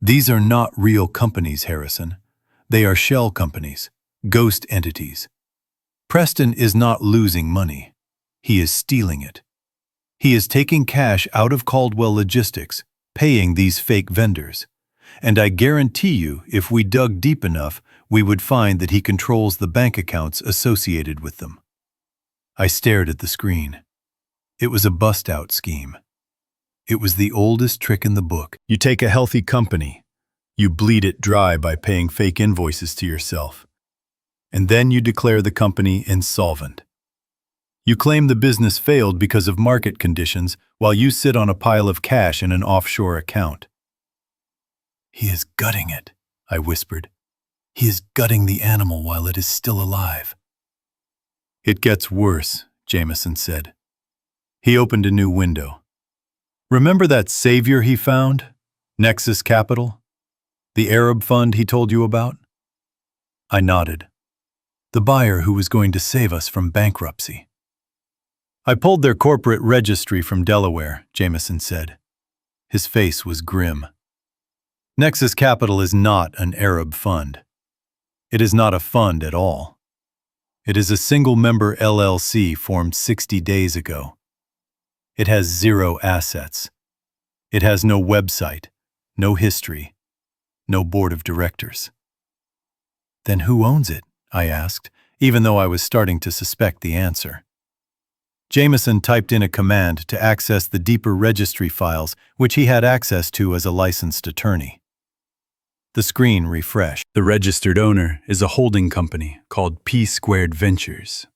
These are not real companies, Harrison. They are shell companies, ghost entities. Preston is not losing money. He is stealing it. He is taking cash out of Caldwell Logistics, paying these fake vendors. And I guarantee you, if we dug deep enough, we would find that he controls the bank accounts associated with them. I stared at the screen. It was a bust-out scheme. It was the oldest trick in the book. You take a healthy company, you bleed it dry by paying fake invoices to yourself, and then you declare the company insolvent. You claim the business failed because of market conditions while you sit on a pile of cash in an offshore account. He is gutting it, I whispered. He is gutting the animal while it is still alive. It gets worse, Jameson said. He opened a new window. Remember that savior he found? Nexus Capital? The Arab fund he told you about? I nodded. The buyer who was going to save us from bankruptcy. I pulled their corporate registry from Delaware, Jameson said. His face was grim. Nexus Capital is not an Arab fund. It is not a fund at all. It is a single-member LLC formed 60 days ago. It has 0 assets. It has no website, no history, no board of directors. Then who owns it? I asked, even though I was starting to suspect the answer. Jameson typed in a command to access the deeper registry files, which he had access to as a licensed attorney. The screen refreshed. The registered owner is a holding company called P Squared Ventures.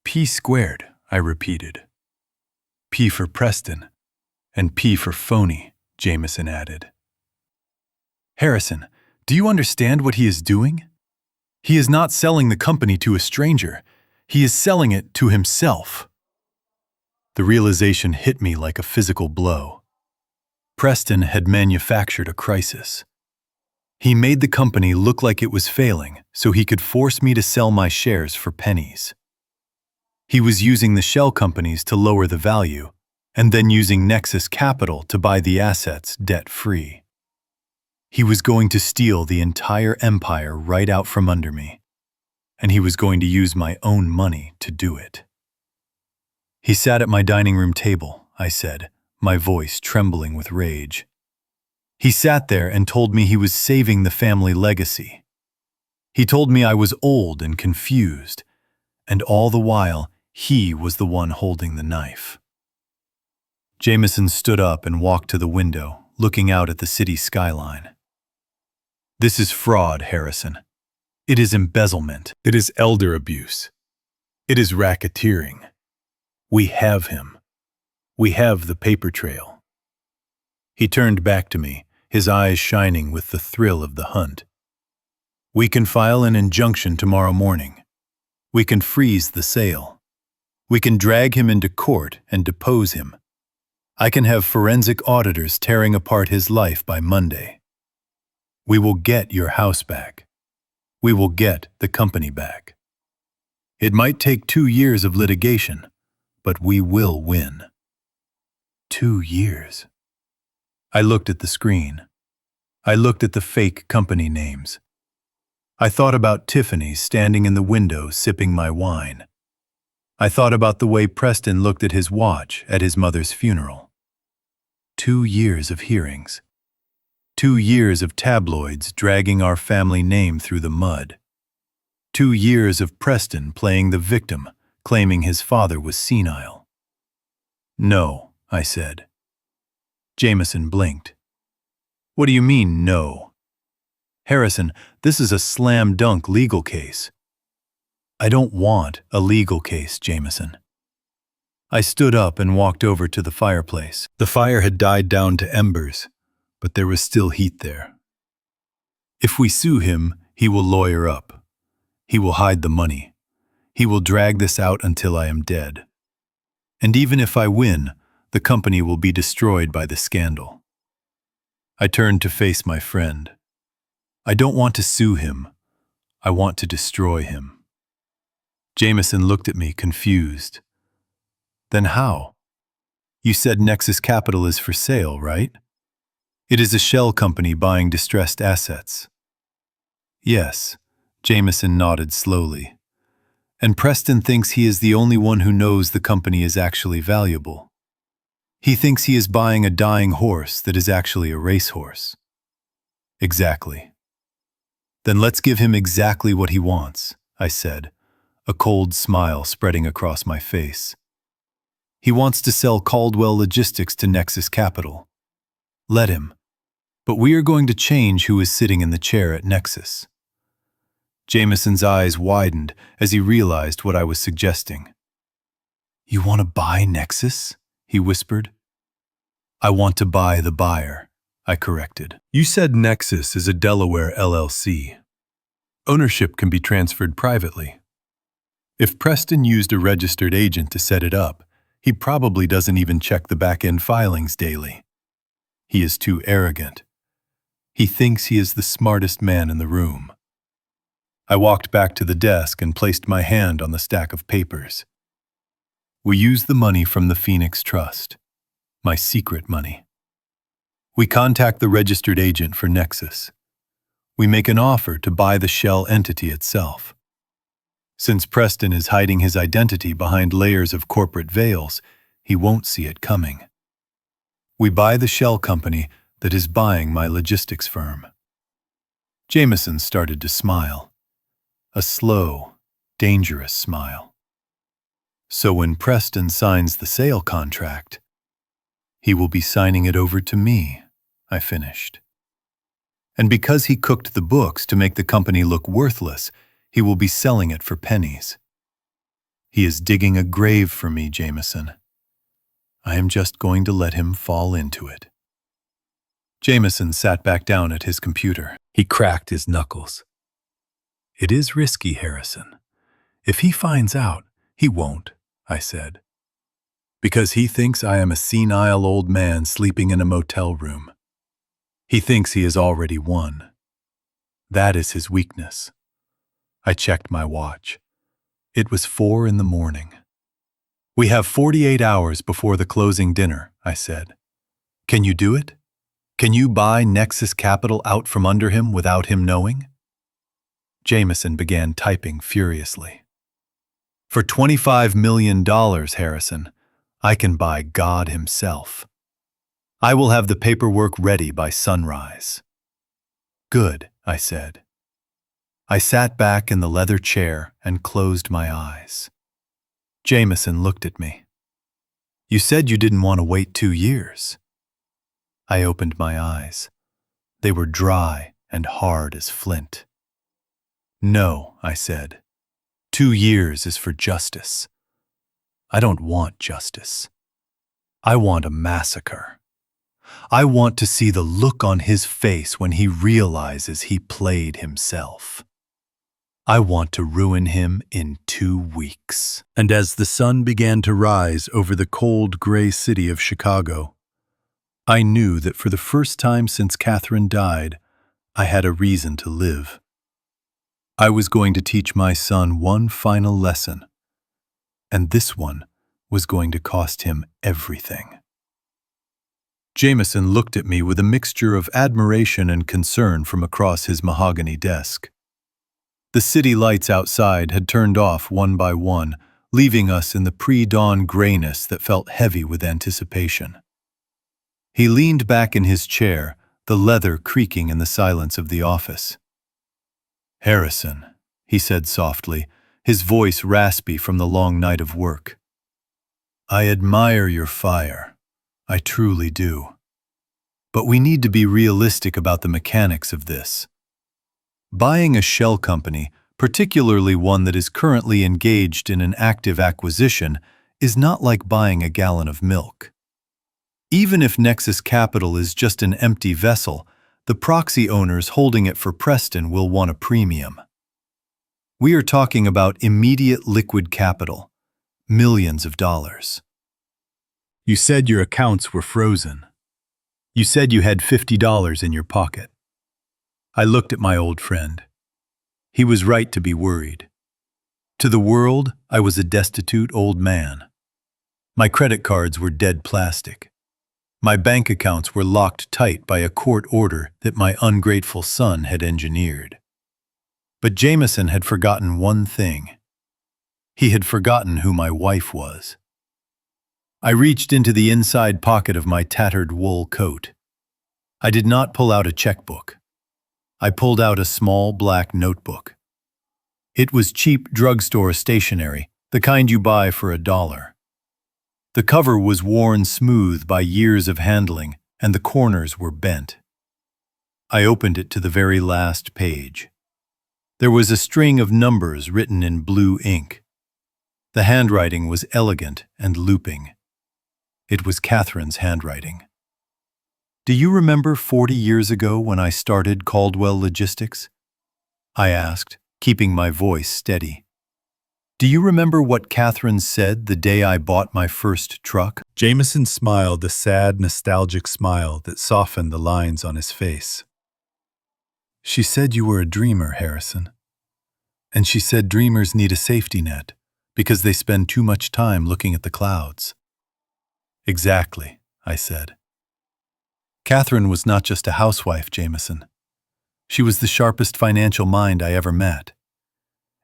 P Squared, I repeated. P for Preston, and P for phony, Jameson added. Harrison, do you understand what he is doing? He is not selling the company to a stranger. He is selling it to himself. The realization hit me like a physical blow. Preston had manufactured a crisis. He made the company look like it was failing so he could force me to sell my shares for pennies. He was using the shell companies to lower the value, and then using Nexus Capital to buy the assets debt-free. He was going to steal the entire empire right out from under me, and he was going to use my own money to do it. He sat at my dining room table, I said, my voice trembling with rage. He sat there and told me he was saving the family legacy. He told me I was old and confused, and all the while, he was the one holding the knife. Jameson stood up and walked to the window, looking out at the city skyline. This is fraud, Harrison. It is embezzlement. It is elder abuse. It is racketeering. We have him. We have the paper trail. He turned back to me, his eyes shining with the thrill of the hunt. We can file an injunction tomorrow morning. We can freeze the sale. We can drag him into court and depose him. I can have forensic auditors tearing apart his life by Monday. We will get your house back. We will get the company back. It might take 2 years of litigation, but we will win. 2 years. I looked at the screen. I looked at the fake company names. I thought about Tiffany standing in the window sipping my wine. I thought about the way Preston looked at his watch at his mother's funeral. 2 years of hearings. 2 years of tabloids dragging our family name through the mud. 2 years of Preston playing the victim, claiming his father was senile. No, I said. Jameson blinked. What do you mean, no? Harrison, this is a slam-dunk legal case. I don't want a legal case, Jameson. I stood up and walked over to the fireplace. The fire had died down to embers, but there was still heat there. If we sue him, he will lawyer up. He will hide the money. He will drag this out until I am dead. And even if I win, the company will be destroyed by the scandal. I turned to face my friend. I don't want to sue him. I want to destroy him. Jameson looked at me, confused. Then how? You said Nexus Capital is for sale, right? It is a shell company buying distressed assets. Yes, Jameson nodded slowly. And Preston thinks he is the only one who knows the company is actually valuable. He thinks he is buying a dying horse that is actually a racehorse. Exactly. Then let's give him exactly what he wants, I said, a cold smile spreading across my face. He wants to sell Caldwell Logistics to Nexus Capital. Let him. But we are going to change who is sitting in the chair at Nexus. Jameson's eyes widened as he realized what I was suggesting. You want to buy Nexus? He whispered. I want to buy the buyer, I corrected. You said Nexus is a Delaware LLC. Ownership can be transferred privately. If Preston used a registered agent to set it up, he probably doesn't even check the back-end filings daily. He is too arrogant. He thinks he is the smartest man in the room. I walked back to the desk and placed my hand on the stack of papers. We use the money from the Phoenix Trust, my secret money. We contact the registered agent for Nexus. We make an offer to buy the shell entity itself. Since Preston is hiding his identity behind layers of corporate veils, he won't see it coming. We buy the shell company that is buying my logistics firm. Jameson started to smile. A slow, dangerous smile. So when Preston signs the sale contract, he will be signing it over to me, I finished. And because he cooked the books to make the company look worthless, he will be selling it for pennies. He is digging a grave for me, Jameson. I am just going to let him fall into it. Jameson sat back down at his computer. He cracked his knuckles. It is risky, Harrison. If he finds out, he won't, I said. Because he thinks I am a senile old man sleeping in a motel room. He thinks he has already won. That is his weakness. I checked my watch. It was 4 a.m. We have 48 hours before the closing dinner, I said. Can you do it? Can you buy Nexus Capital out from under him without him knowing? Jameson began typing furiously. For $25 million, Harrison, I can buy God himself. I will have the paperwork ready by sunrise. Good, I said. I sat back in the leather chair and closed my eyes. Jameson looked at me. You said you didn't want to wait 2 years. I opened my eyes. They were dry and hard as flint. No, I said. 2 years is for justice. I don't want justice. I want a massacre. I want to see the look on his face when he realizes he played himself. I want to ruin him in 2 weeks. And as the sun began to rise over the cold, gray city of Chicago, I knew that for the first time since Catherine died, I had a reason to live. I was going to teach my son one final lesson, and this one was going to cost him everything. Jameson looked at me with a mixture of admiration and concern from across his mahogany desk. The city lights outside had turned off one by one, leaving us in the pre-dawn grayness that felt heavy with anticipation. He leaned back in his chair, the leather creaking in the silence of the office. Harrison, he said softly, his voice raspy from the long night of work. I admire your fire. I truly do. But we need to be realistic about the mechanics of this. Buying a shell company, particularly one that is currently engaged in an active acquisition, is not like buying a gallon of milk. Even if Nexus Capital is just an empty vessel, the proxy owners holding it for Preston will want a premium. We are talking about immediate liquid capital, millions of dollars. You said your accounts were frozen. You said you had $50 in your pocket. I looked at my old friend. He was right to be worried. To the world, I was a destitute old man. My credit cards were dead plastic. My bank accounts were locked tight by a court order that my ungrateful son had engineered. But Jameson had forgotten one thing. He had forgotten who my wife was. I reached into the inside pocket of my tattered wool coat. I did not pull out a checkbook. I pulled out a small black notebook. It was cheap drugstore stationery, the kind you buy for $1. The cover was worn smooth by years of handling, and the corners were bent. I opened it to the very last page. There was a string of numbers written in blue ink. The handwriting was elegant and looping. It was Catherine's handwriting. "Do you remember 40 years ago when I started Caldwell Logistics?" I asked, keeping my voice steady. "Do you remember what Catherine said the day I bought my first truck?" Jameson smiled a sad, nostalgic smile that softened the lines on his face. "She said you were a dreamer, Harrison. And she said dreamers need a safety net because they spend too much time looking at the clouds." "Exactly," I said. Catherine was not just a housewife, Jameson. She was the sharpest financial mind I ever met.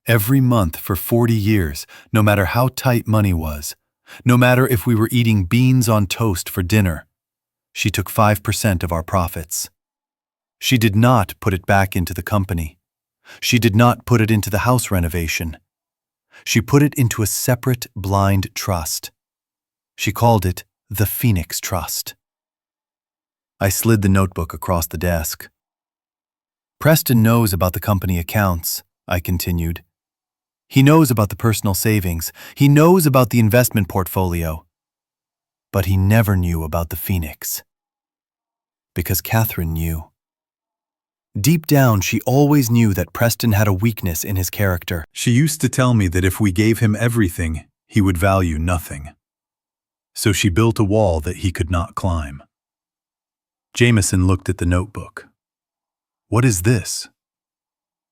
Every month for 40 years, no matter how tight money was, no matter if we were eating beans on toast for dinner, she took 5% of our profits. She did not put it back into the company. She did not put it into the house renovation. She put it into a separate blind trust. She called it the Phoenix Trust. I slid the notebook across the desk. "Preston knows about the company accounts," I continued. "He knows about the personal savings. He knows about the investment portfolio. But he never knew about the Phoenix. Because Catherine knew. Deep down, she always knew that Preston had a weakness in his character. She used to tell me that if we gave him everything, he would value nothing. So she built a wall that he could not climb." Jameson looked at the notebook. "What is this?"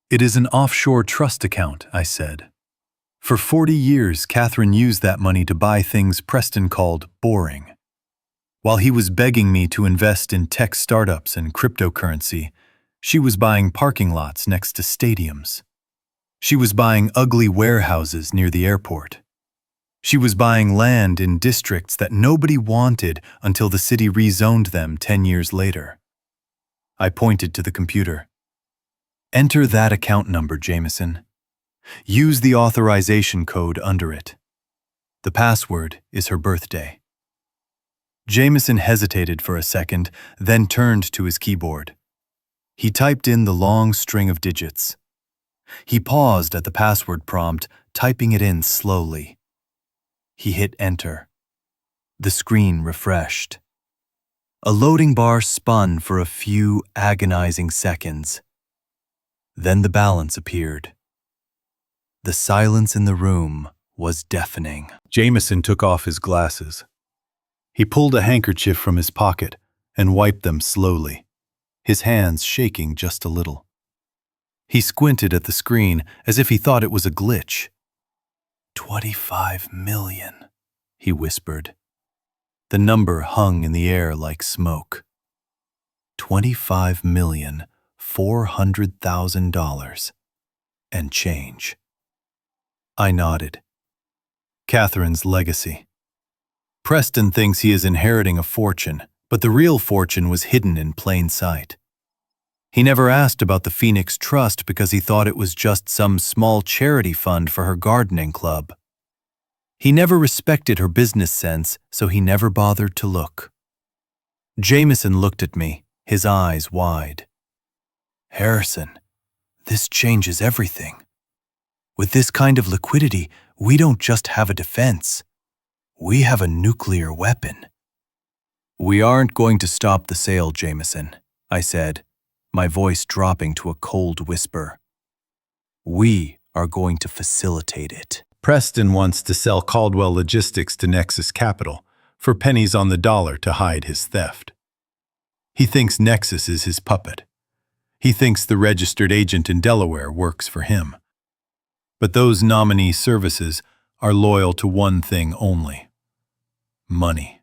"It is an offshore trust account," I said. "For 40 years, Catherine used that money to buy things Preston called boring. While he was begging me to invest in tech startups and cryptocurrency, she was buying parking lots next to stadiums. She was buying ugly warehouses near the airport. She was buying land in districts that nobody wanted until the city rezoned them 10 years later." I pointed to the computer. "Enter that account number, Jameson. Use the authorization code under it. The password is her birthday." Jameson hesitated for a second, then turned to his keyboard. He typed in the long string of digits. He paused at the password prompt, typing it in slowly. He hit enter. The screen refreshed. A loading bar spun for a few agonizing seconds. Then the balance appeared. The silence in the room was deafening. Jameson took off his glasses. He pulled a handkerchief from his pocket and wiped them slowly, his hands shaking just a little. He squinted at the screen as if he thought it was a glitch. 25 million, he whispered. The number hung in the air like smoke. $25,400,000 and change. I nodded. Catherine's legacy. Preston thinks he is inheriting a fortune, but the real fortune was hidden in plain sight. He never asked about the Phoenix Trust because he thought it was just some small charity fund for her gardening club. He never respected her business sense, so he never bothered to look. Jameson looked at me, his eyes wide. "Harrison, this changes everything. With this kind of liquidity, we don't just have a defense. We have a nuclear weapon." "We aren't going to stop the sale, Jameson," I said, my voice dropping to a cold whisper. "We are going to facilitate it." Preston wants to sell Caldwell Logistics to Nexus Capital for pennies on the dollar to hide his theft. He thinks Nexus is his puppet. He thinks the registered agent in Delaware works for him. But those nominee services are loyal to one thing only: money.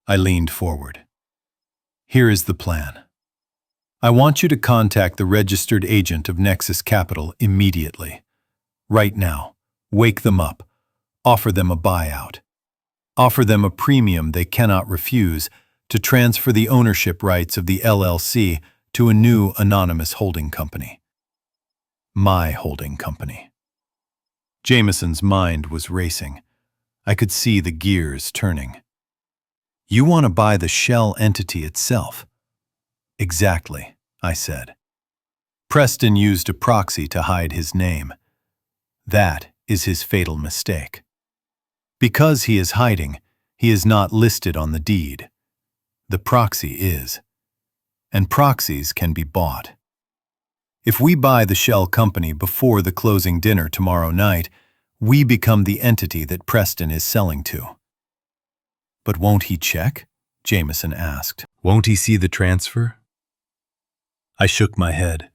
I leaned forward. Here is the plan. I want you to contact the registered agent of Nexus Capital immediately. Right now. Wake them up. Offer them a buyout. Offer them a premium they cannot refuse to transfer the ownership rights of the LLC to a new anonymous holding company. My holding company. Jameson's mind was racing. I could see the gears turning. You want to buy the shell entity itself? Exactly, I said. Preston used a proxy to hide his name. That is his fatal mistake. Because he is hiding, he is not listed on the deed. The proxy is. And proxies can be bought. If we buy the shell company before the closing dinner tomorrow night, we become the entity that Preston is selling to. But won't he check? Jameson asked. Won't he see the transfer? I shook my head.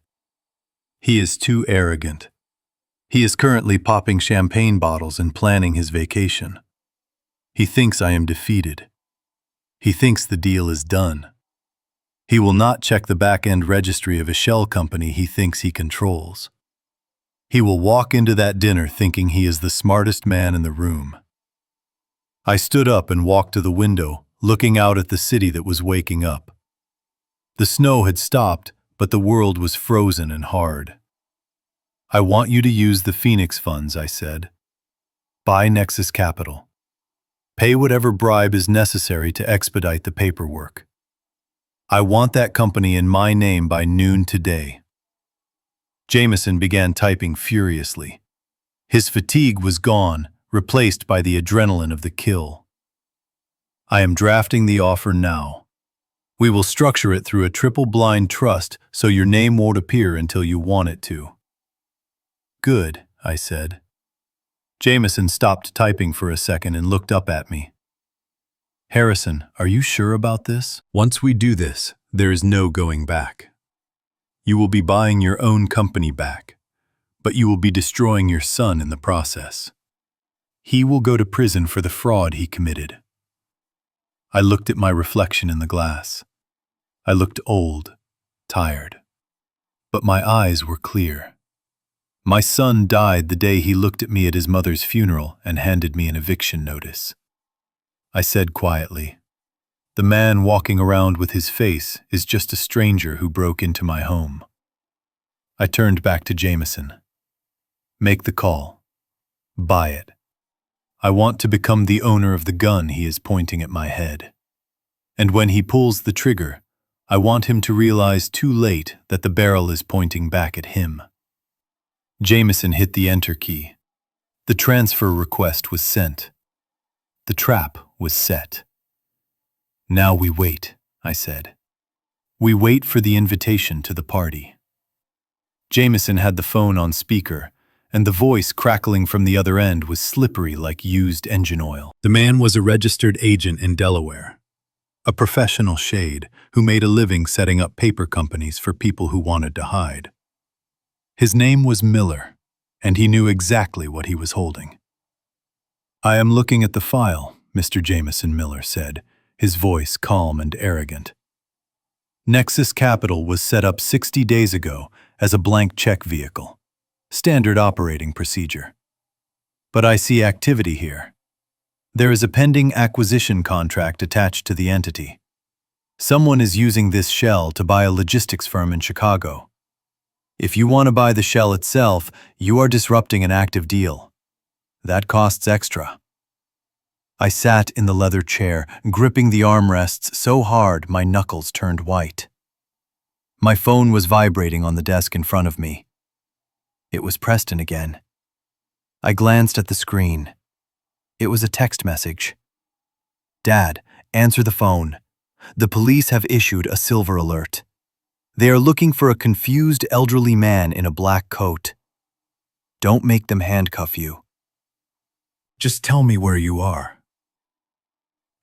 He is too arrogant. He is currently popping champagne bottles and planning his vacation. He thinks I am defeated. He thinks the deal is done. He will not check the back-end registry of a shell company he thinks he controls. He will walk into that dinner thinking he is the smartest man in the room. I stood up and walked to the window, looking out at the city that was waking up. The snow had stopped, but the world was frozen and hard. I want you to use the Phoenix funds, I said. Buy Nexus Capital. Pay whatever bribe is necessary to expedite the paperwork. I want that company in my name by noon today. Jameson began typing furiously. His fatigue was gone, replaced by the adrenaline of the kill. I am drafting the offer now. We will structure it through a triple-blind trust so your name won't appear until you want it to. Good, I said. Jameson stopped typing for a second and looked up at me. Harrison, are you sure about this? Once we do this, there is no going back. You will be buying your own company back, but you will be destroying your son in the process. He will go to prison for the fraud he committed. I looked at my reflection in the glass. I looked old, tired, but my eyes were clear. My son died the day he looked at me at his mother's funeral and handed me an eviction notice. I said quietly, "The man walking around with his face is just a stranger who broke into my home." I turned back to Jameson. Make the call. Buy it. I want to become the owner of the gun he is pointing at my head. And when he pulls the trigger, I want him to realize too late that the barrel is pointing back at him. Jameson hit the enter key. The transfer request was sent. The trap was set. Now we wait, I said. We wait for the invitation to the party. Jameson had the phone on speaker, and the voice crackling from the other end was slippery like used engine oil. The man was a registered agent in Delaware, a professional shade who made a living setting up paper companies for people who wanted to hide. His name was Miller, and he knew exactly what he was holding. I am looking at the file, Mr. Jameson, Miller said, his voice calm and arrogant. Nexus Capital was set up 60 days ago as a blank check vehicle. Standard operating procedure. But I see activity here. There is a pending acquisition contract attached to the entity. Someone is using this shell to buy a logistics firm in Chicago. If you want to buy the shell itself, you are disrupting an active deal. That costs extra. I sat in the leather chair, gripping the armrests so hard my knuckles turned white. My phone was vibrating on the desk in front of me. It was Preston again. I glanced at the screen. It was a text message. Dad, answer the phone. The police have issued a silver alert. They are looking for a confused elderly man in a black coat. Don't make them handcuff you. Just tell me where you are.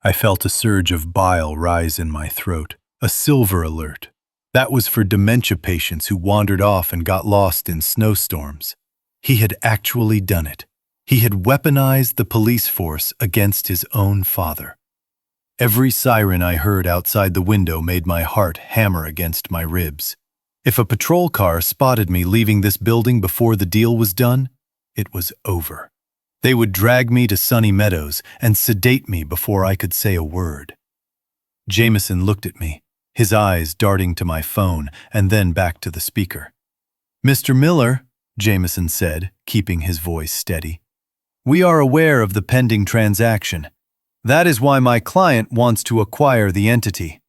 I felt a surge of bile rise in my throat. A silver alert. That was for dementia patients who wandered off and got lost in snowstorms. He had actually done it. He had weaponized the police force against his own father. Every siren I heard outside the window made my heart hammer against my ribs. If a patrol car spotted me leaving this building before the deal was done, it was over. They would drag me to Sunny Meadows and sedate me before I could say a word. Jameson looked at me, his eyes darting to my phone and then back to the speaker. "Mr. Miller," Jameson said, keeping his voice steady, "we are aware of the pending transaction. That is why my client wants to acquire the entity.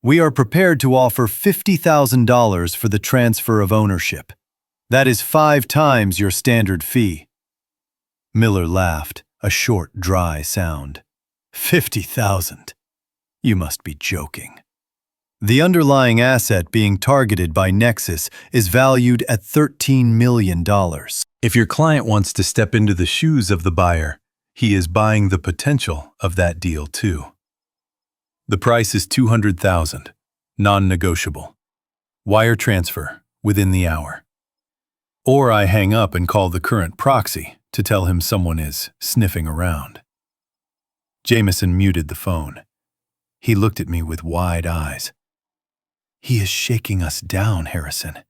We are prepared to offer $50,000 for the transfer of ownership. That is 5 times your standard fee." Miller laughed, a short, dry sound. "50,000? You must be joking. The underlying asset being targeted by Nexus is valued at $13 million. If your client wants to step into the shoes of the buyer, he is buying the potential of that deal too. The price is $200,000, non-negotiable. Wire transfer within the hour. Or I hang up and call the current proxy to tell him someone is sniffing around." Jameson muted the phone. He looked at me with wide eyes. "He is shaking us down, Harrison.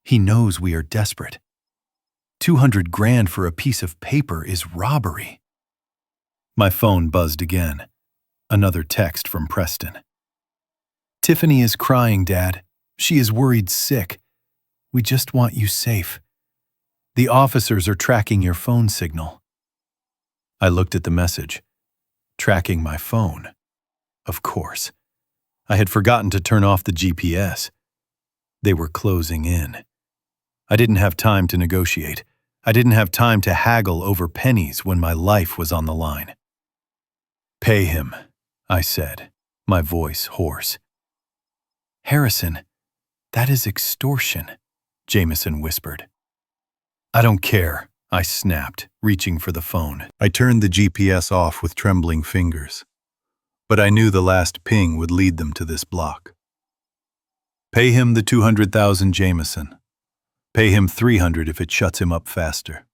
He knows we are desperate. 200 grand for a piece of paper is robbery." My phone buzzed again. Another text from Preston. "Tiffany is crying, Dad. She is worried sick. We just want you safe. The officers are tracking your phone signal." I looked at the message. Tracking my phone. Of course. I had forgotten to turn off the GPS. They were closing in. I didn't have time to negotiate. I didn't have time to haggle over pennies when my life was on the line. "Pay him," I said, my voice hoarse. "Harrison, that is extortion," Jameson whispered. "I don't care," I snapped, reaching for the phone. I turned the GPS off with trembling fingers, but I knew the last ping would lead them to this block. "Pay him the 200,000, Jameson. Pay him 300 if it shuts him up faster.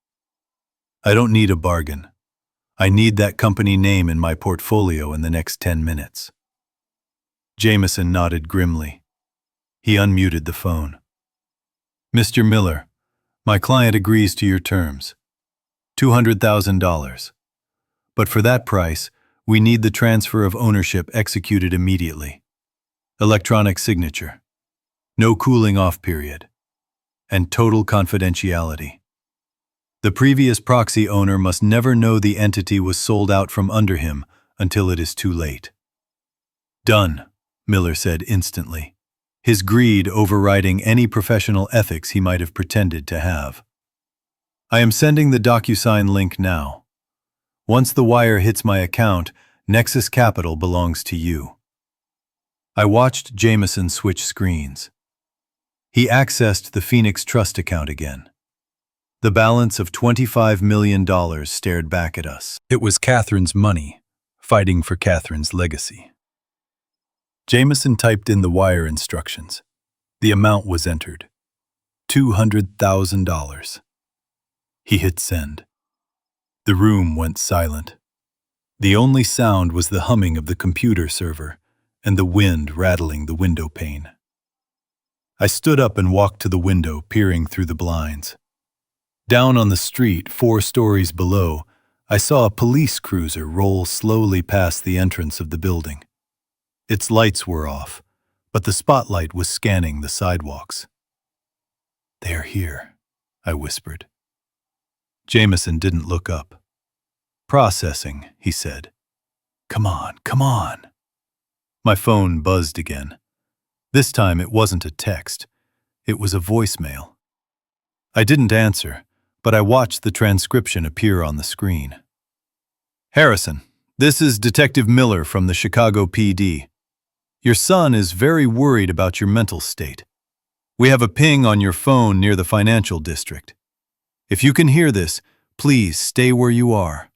I don't need a bargain. I need that company name in my portfolio in the next 10 minutes. Jameson nodded grimly. He unmuted the phone. "Mr. Miller, my client agrees to your terms. $200,000. But for that price, we need the transfer of ownership executed immediately. Electronic signature. No cooling off period. And total confidentiality. The previous proxy owner must never know the entity was sold out from under him until it is too late." "Done," Miller said instantly, his greed overriding any professional ethics he might have pretended to have. "I am sending the DocuSign link now. Once the wire hits my account, Nexus Capital belongs to you." I watched Jameson switch screens. He accessed the Phoenix Trust account again. The balance of $25 million stared back at us. It was Catherine's money, fighting for Catherine's legacy. Jameson typed in the wire instructions. The amount was entered. $200,000. He hit send. The room went silent. The only sound was the humming of the computer server and the wind rattling the window pane. I stood up and walked to the window, peering through the blinds. Down on the street, 4 stories below, I saw a police cruiser roll slowly past the entrance of the building. Its lights were off, but the spotlight was scanning the sidewalks. "They are here," I whispered. Jameson didn't look up. "Processing," he said. "Come on, come on." My phone buzzed again. This time it wasn't a text. It was a voicemail. I didn't answer, but I watched the transcription appear on the screen. "Harrison, this is Detective Miller from the Chicago PD. Your son is very worried about your mental state. We have a ping on your phone near the financial district. If you can hear this, please stay where you are.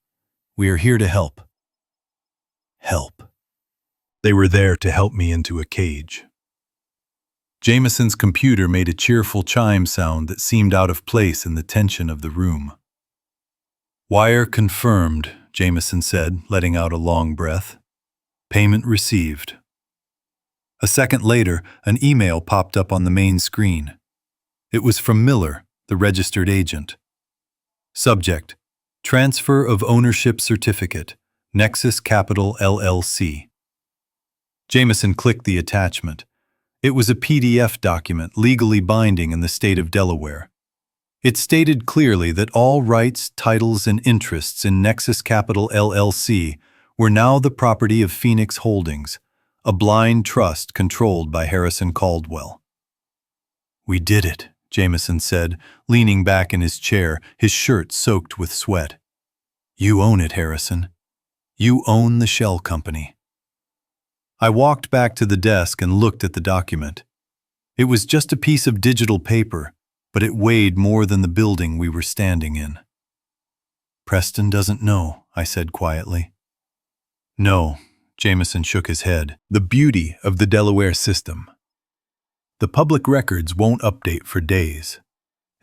We are here to help." Help. They were there to help me into a cage. Jameson's computer made a cheerful chime sound that seemed out of place in the tension of the room. "Wire confirmed," Jameson said, letting out a long breath. Payment received. A second later, an email popped up on the main screen. It was from Miller, the registered agent. Subject: Transfer of Ownership Certificate, Nexus Capital LLC. Jameson clicked the attachment. It was a PDF document legally binding in the state of Delaware. It stated clearly that all rights, titles, and interests in Nexus Capital LLC were now the property of Phoenix Holdings, a blind trust controlled by Harrison Caldwell. "We did it," Jameson said, leaning back in his chair, his shirt soaked with sweat. "You own it, Harrison. You own the shell company." I walked back to the desk and looked at the document. It was just a piece of digital paper, but it weighed more than the building we were standing in. "Preston doesn't know," I said quietly. "No," Jameson shook his head. "The beauty of the Delaware system. The public records won't update for days.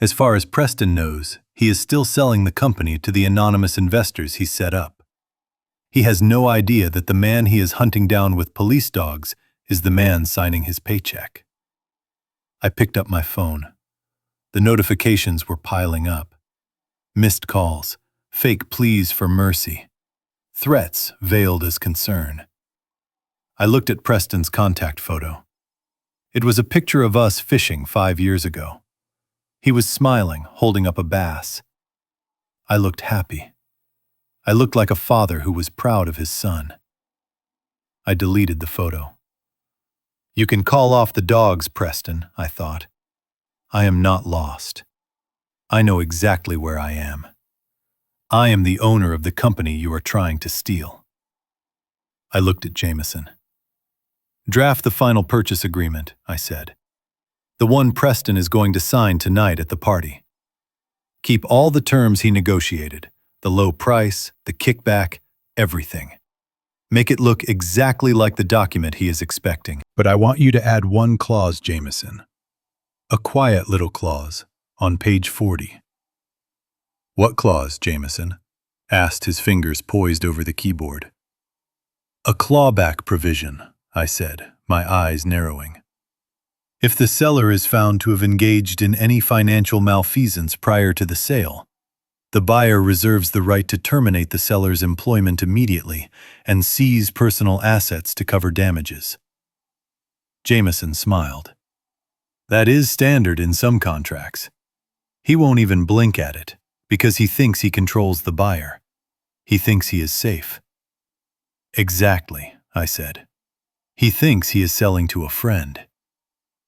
As far as Preston knows, he is still selling the company to the anonymous investors he set up. He has no idea that the man he is hunting down with police dogs is the man signing his paycheck." I picked up my phone. The notifications were piling up. Missed calls, fake pleas for mercy, threats veiled as concern. I looked at Preston's contact photo. It was a picture of us fishing 5 years ago. He was smiling, holding up a bass. I looked happy. I looked like a father who was proud of his son. I deleted the photo. "You can call off the dogs, Preston," I thought. "I am not lost. I know exactly where I am. I am the owner of the company you are trying to steal." I looked at Jameson. "Draft the final purchase agreement," I said. "The one Preston is going to sign tonight at the party. Keep all the terms he negotiated, the low price, the kickback, everything. Make it look exactly like the document he is expecting. But I want you to add one clause, Jameson. A quiet little clause on page 40. "What clause, Jameson?" asked, his fingers poised over the keyboard. "A clawback provision," I said, my eyes narrowing. "If the seller is found to have engaged in any financial malfeasance prior to the sale, the buyer reserves the right to terminate the seller's employment immediately and seize personal assets to cover damages." Jameson smiled. "That is standard in some contracts. He won't even blink at it, because he thinks he controls the buyer. He thinks he is safe." "Exactly," I said. "He thinks he is selling to a friend.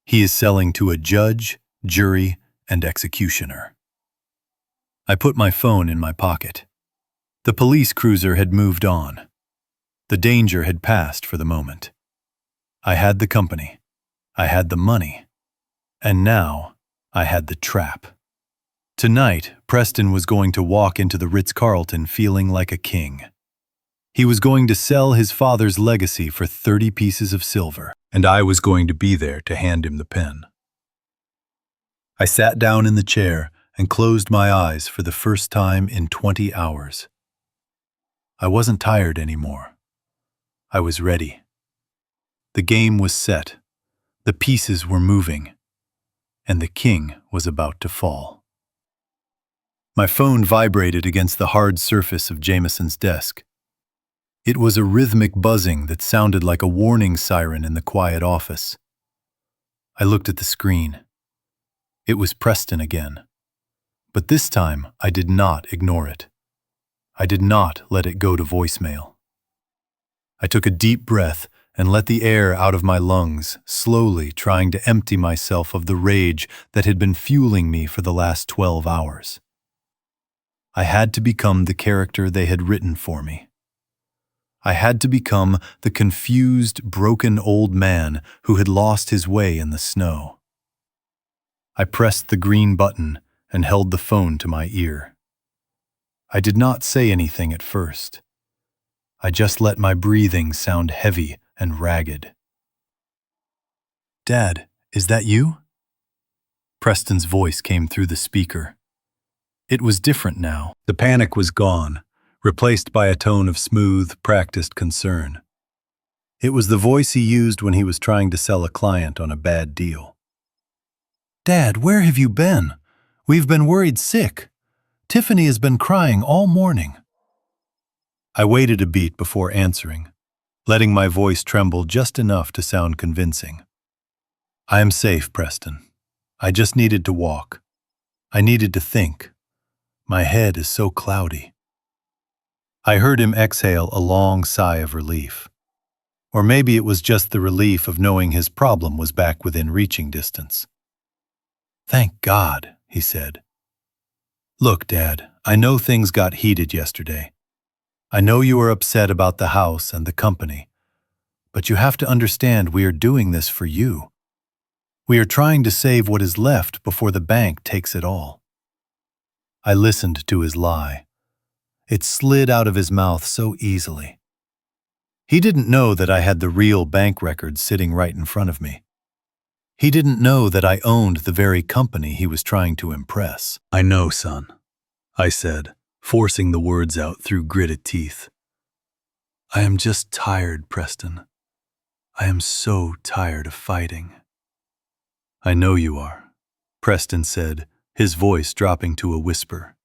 He is selling to a judge, jury, and executioner." I put my phone in my pocket. The police cruiser had moved on. The danger had passed for the moment. I had the company. I had the money. And now I had the trap. Tonight, Preston was going to walk into the Ritz-Carlton feeling like a king. He was going to sell his father's legacy for 30 pieces of silver, and I was going to be there to hand him the pen. I sat down in the chair and closed my eyes for the first time in 20 hours. I wasn't tired anymore. I was ready. The game was set. The pieces were moving. And the king was about to fall. My phone vibrated against the hard surface of Jameson's desk. It was a rhythmic buzzing that sounded like a warning siren in the quiet office. I looked at the screen. It was Preston again. But this time, I did not ignore it. I did not let it go to voicemail. I took a deep breath and let the air out of my lungs, slowly trying to empty myself of the rage that had been fueling me for the last 12 hours. I had to become the character they had written for me. I had to become the confused, broken old man who had lost his way in the snow. I pressed the green button and held the phone to my ear. I did not say anything at first. I just let my breathing sound heavy and ragged. "Dad, is that you?" Preston's voice came through the speaker. It was different now. The panic was gone, replaced by a tone of smooth, practiced concern. It was the voice he used when he was trying to sell a client on a bad deal. "Dad, where have you been? We've been worried sick. Tiffany has been crying all morning." I waited a beat before answering, letting my voice tremble just enough to sound convincing. "I am safe, Preston. I just needed to walk. I needed to think. My head is so cloudy." I heard him exhale a long sigh of relief. Or maybe it was just the relief of knowing his problem was back within reaching distance. "Thank God," he said. "Look, Dad, I know things got heated yesterday. I know you are upset about the house and the company. But you have to understand we are doing this for you. We are trying to save what is left before the bank takes it all." I listened to his lie. It slid out of his mouth so easily. He didn't know that I had the real bank records sitting right in front of me. He didn't know that I owned the very company he was trying to impress. "I know, son," I said, forcing the words out through gritted teeth. "I am just tired, Preston. I am so tired of fighting." "I know you are," Preston said, his voice dropping to a whisper.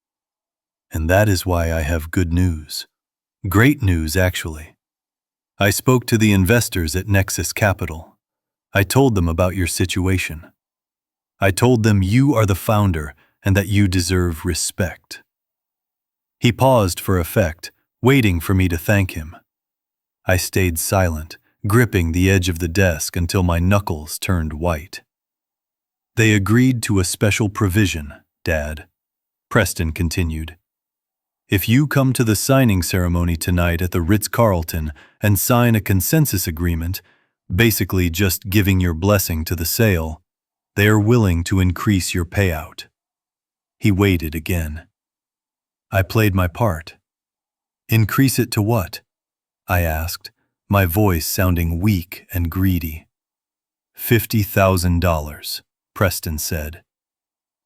"And that is why I have good news. Great news, actually. I spoke to the investors at Nexus Capital. I told them about your situation. I told them you are the founder and that you deserve respect." He paused for effect, waiting for me to thank him. I stayed silent, gripping the edge of the desk until my knuckles turned white. "They agreed to a special provision, Dad," Preston continued. "If you come to the signing ceremony tonight at the Ritz-Carlton and sign a consensus agreement, basically just giving your blessing to the sale, they are willing to increase your payout." He waited again. I played my part. "Increase it to what?" I asked, my voice sounding weak and greedy. $50,000, Preston said.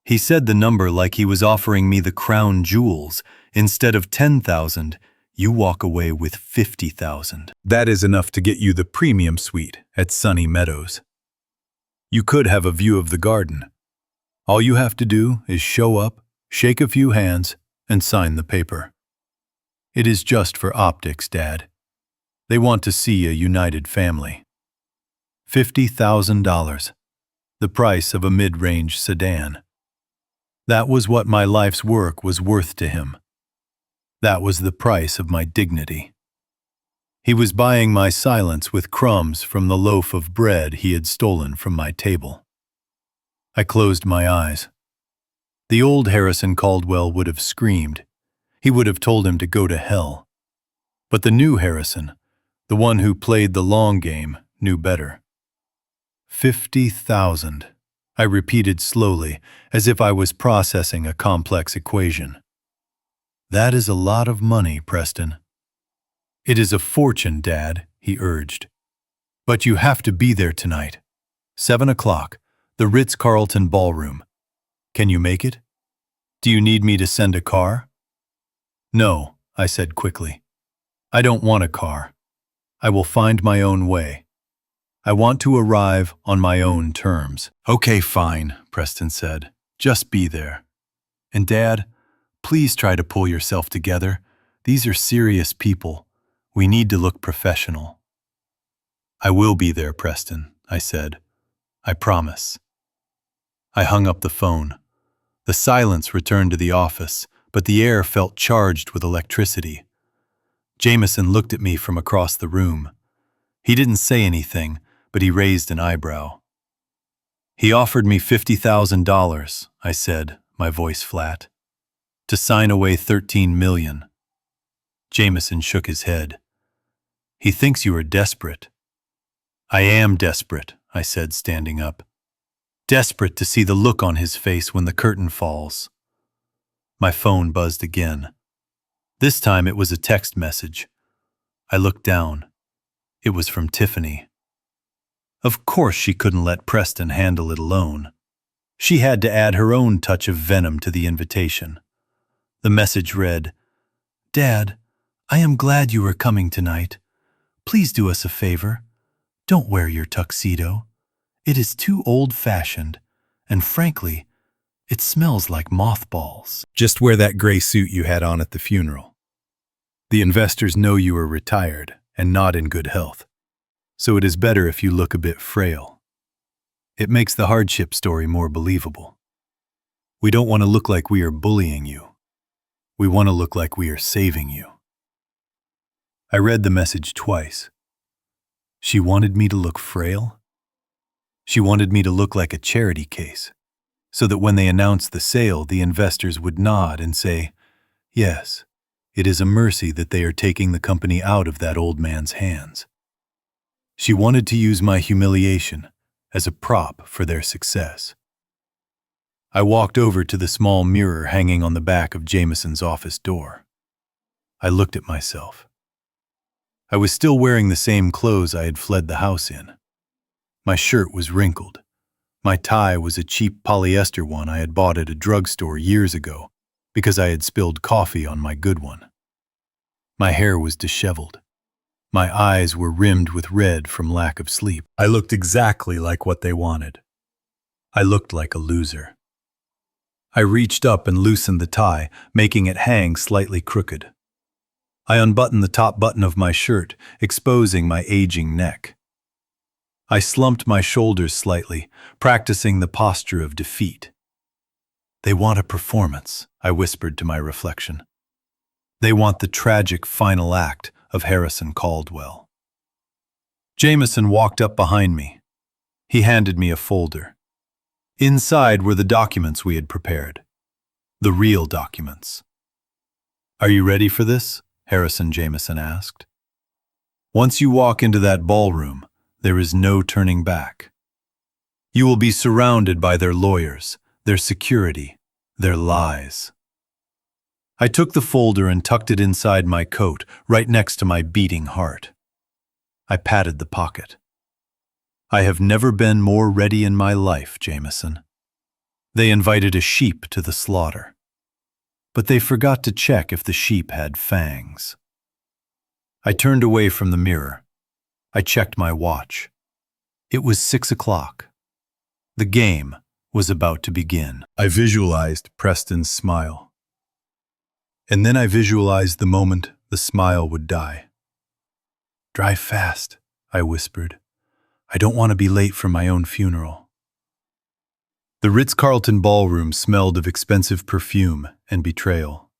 He said the number like he was offering me the crown jewels. Instead of 10,000, you walk away with 50,000. That is enough to get you the premium suite at Sunny Meadows. You could have a view of the garden. All you have to do is show up, shake a few hands, and sign the paper. It is just for optics, Dad. They want to see a united family. $50,000, the price of a mid-range sedan. That was what my life's work was worth to him. That was the price of my dignity. He was buying my silence with crumbs from the loaf of bread he had stolen from my table. I closed my eyes. The old Harrison Caldwell would have screamed. He would have told him to go to hell. But the new Harrison, the one who played the long game, knew better. 50,000, I repeated slowly, as if I was processing a complex equation. That is a lot of money, Preston. It is a fortune, Dad, he urged. But you have to be there tonight. 7 o'clock, the Ritz-Carlton ballroom. Can you make it? Do you need me to send a car? No, I said quickly. I don't want a car. I will find my own way. I want to arrive on my own terms. Okay, fine, Preston said. Just be there. And Dad, please try to pull yourself together. These are serious people. We need to look professional. I will be there, Preston, I said. I promise. I hung up the phone. The silence returned to the office, but the air felt charged with electricity. Jameson looked at me from across the room. He didn't say anything, but he raised an eyebrow. He offered me $50,000, I said, my voice flat, to sign away $13 million. Jameson shook his head. He thinks you are desperate. I am desperate, I said, standing up. Desperate to see the look on his face when the curtain falls. My phone buzzed again. This time it was a text message. I looked down. It was from Tiffany. Of course she couldn't let Preston handle it alone. She had to add her own touch of venom to the invitation. The message read, Dad, I am glad you are coming tonight. Please do us a favor. Don't wear your tuxedo. It is too old-fashioned, and frankly, it smells like mothballs. Just wear that gray suit you had on at the funeral. The investors know you are retired and not in good health, so it is better if you look a bit frail. It makes the hardship story more believable. We don't want to look like we are bullying you. We want to look like we are saving you. I read the message twice. She wanted me to look frail. She wanted me to look like a charity case, so that when they announced the sale, the investors would nod and say, "Yes, it is a mercy that they are taking the company out of that old man's hands." She wanted to use my humiliation as a prop for their success. I walked over to the small mirror hanging on the back of Jameson's office door. I looked at myself. I was still wearing the same clothes I had fled the house in. My shirt was wrinkled. My tie was a cheap polyester one I had bought at a drugstore years ago because I had spilled coffee on my good one. My hair was disheveled. My eyes were rimmed with red from lack of sleep. I looked exactly like what they wanted. I looked like a loser. I reached up and loosened the tie, making it hang slightly crooked. I unbuttoned the top button of my shirt, exposing my aging neck. I slumped my shoulders slightly, practicing the posture of defeat. They want a performance, I whispered to my reflection. They want the tragic final act of Harrison Caldwell. Jameson walked up behind me. He handed me a folder. Inside were the documents we had prepared. The real documents. "Are you ready for this?" Harrison Jameson asked. "Once you walk into that ballroom, there is no turning back. You will be surrounded by their lawyers, their security, their lies." I took the folder and tucked it inside my coat, right next to my beating heart. I patted the pocket. I have never been more ready in my life, Jameson. They invited a sheep to the slaughter, but they forgot to check if the sheep had fangs. I turned away from the mirror. I checked my watch. It was 6 o'clock. The game was about to begin. I visualized Preston's smile. And then I visualized the moment the smile would die. "Drive fast," I whispered. "I don't want to be late for my own funeral." The Ritz-Carlton ballroom smelled of expensive perfume and betrayal.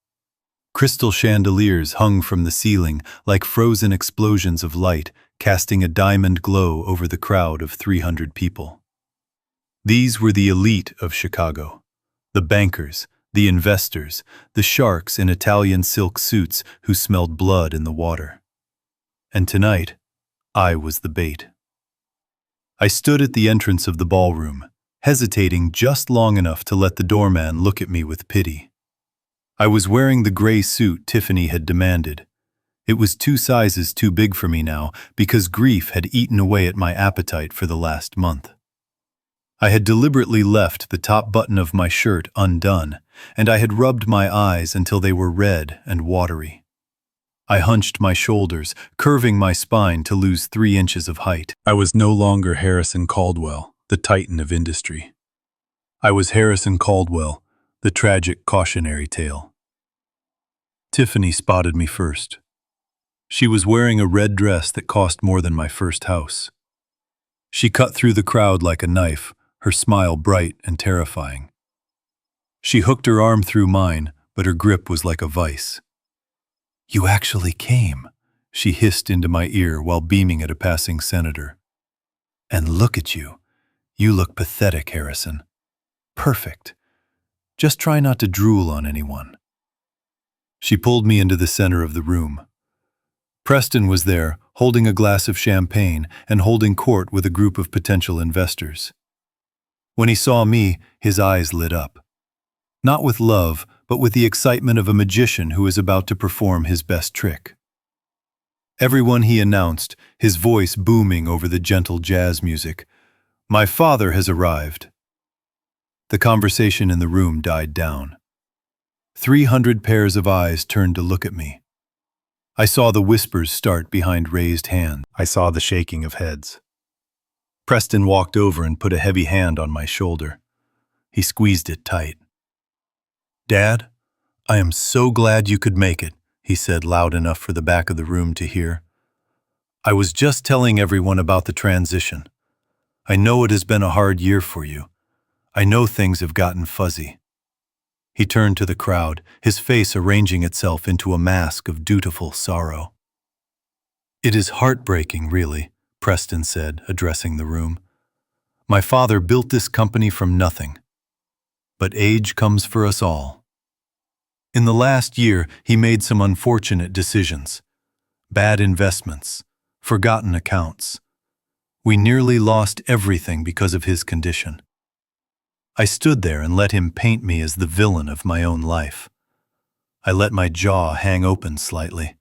Crystal chandeliers hung from the ceiling like frozen explosions of light, casting a diamond glow over the crowd of 300 people. These were the elite of Chicago, the bankers, the investors, the sharks in Italian silk suits who smelled blood in the water. And tonight, I was the bait. I stood at the entrance of the ballroom, hesitating just long enough to let the doorman look at me with pity. I was wearing the gray suit Tiffany had demanded. It was 2 sizes too big for me now because grief had eaten away at my appetite for the last month. I had deliberately left the top button of my shirt undone, and I had rubbed my eyes until they were red and watery. I hunched my shoulders, curving my spine to lose 3 inches of height. I was no longer Harrison Caldwell, the titan of industry. I was Harrison Caldwell, the tragic cautionary tale. Tiffany spotted me first. She was wearing a red dress that cost more than my first house. She cut through the crowd like a knife, her smile bright and terrifying. She hooked her arm through mine, but her grip was like a vice. "You actually came," she hissed into my ear while beaming at a passing senator. "And look at you. You look pathetic, Harrison. Perfect. Just try not to drool on anyone." She pulled me into the center of the room. Preston was there, holding a glass of champagne and holding court with a group of potential investors. When he saw me, his eyes lit up. Not with love, but with the excitement of a magician who is about to perform his best trick. Everyone he announced, his voice booming over the gentle jazz music. "My father has arrived." The conversation in the room died down. 300 pairs of eyes turned to look at me. I saw the whispers start behind raised hands. I saw the shaking of heads. Preston walked over and put a heavy hand on my shoulder. He squeezed it tight. "Dad, I am so glad you could make it," he said loud enough for the back of the room to hear. "I was just telling everyone about the transition. I know it has been a hard year for you. I know things have gotten fuzzy." He turned to the crowd, his face arranging itself into a mask of dutiful sorrow. "It is heartbreaking, really," Preston said, addressing the room. "My father built this company from nothing. But age comes for us all. In the last year, he made some unfortunate decisions. Bad investments, forgotten accounts. We nearly lost everything because of his condition. I stood there and let him paint me as the villain of my own life. I let my jaw hang open slightly.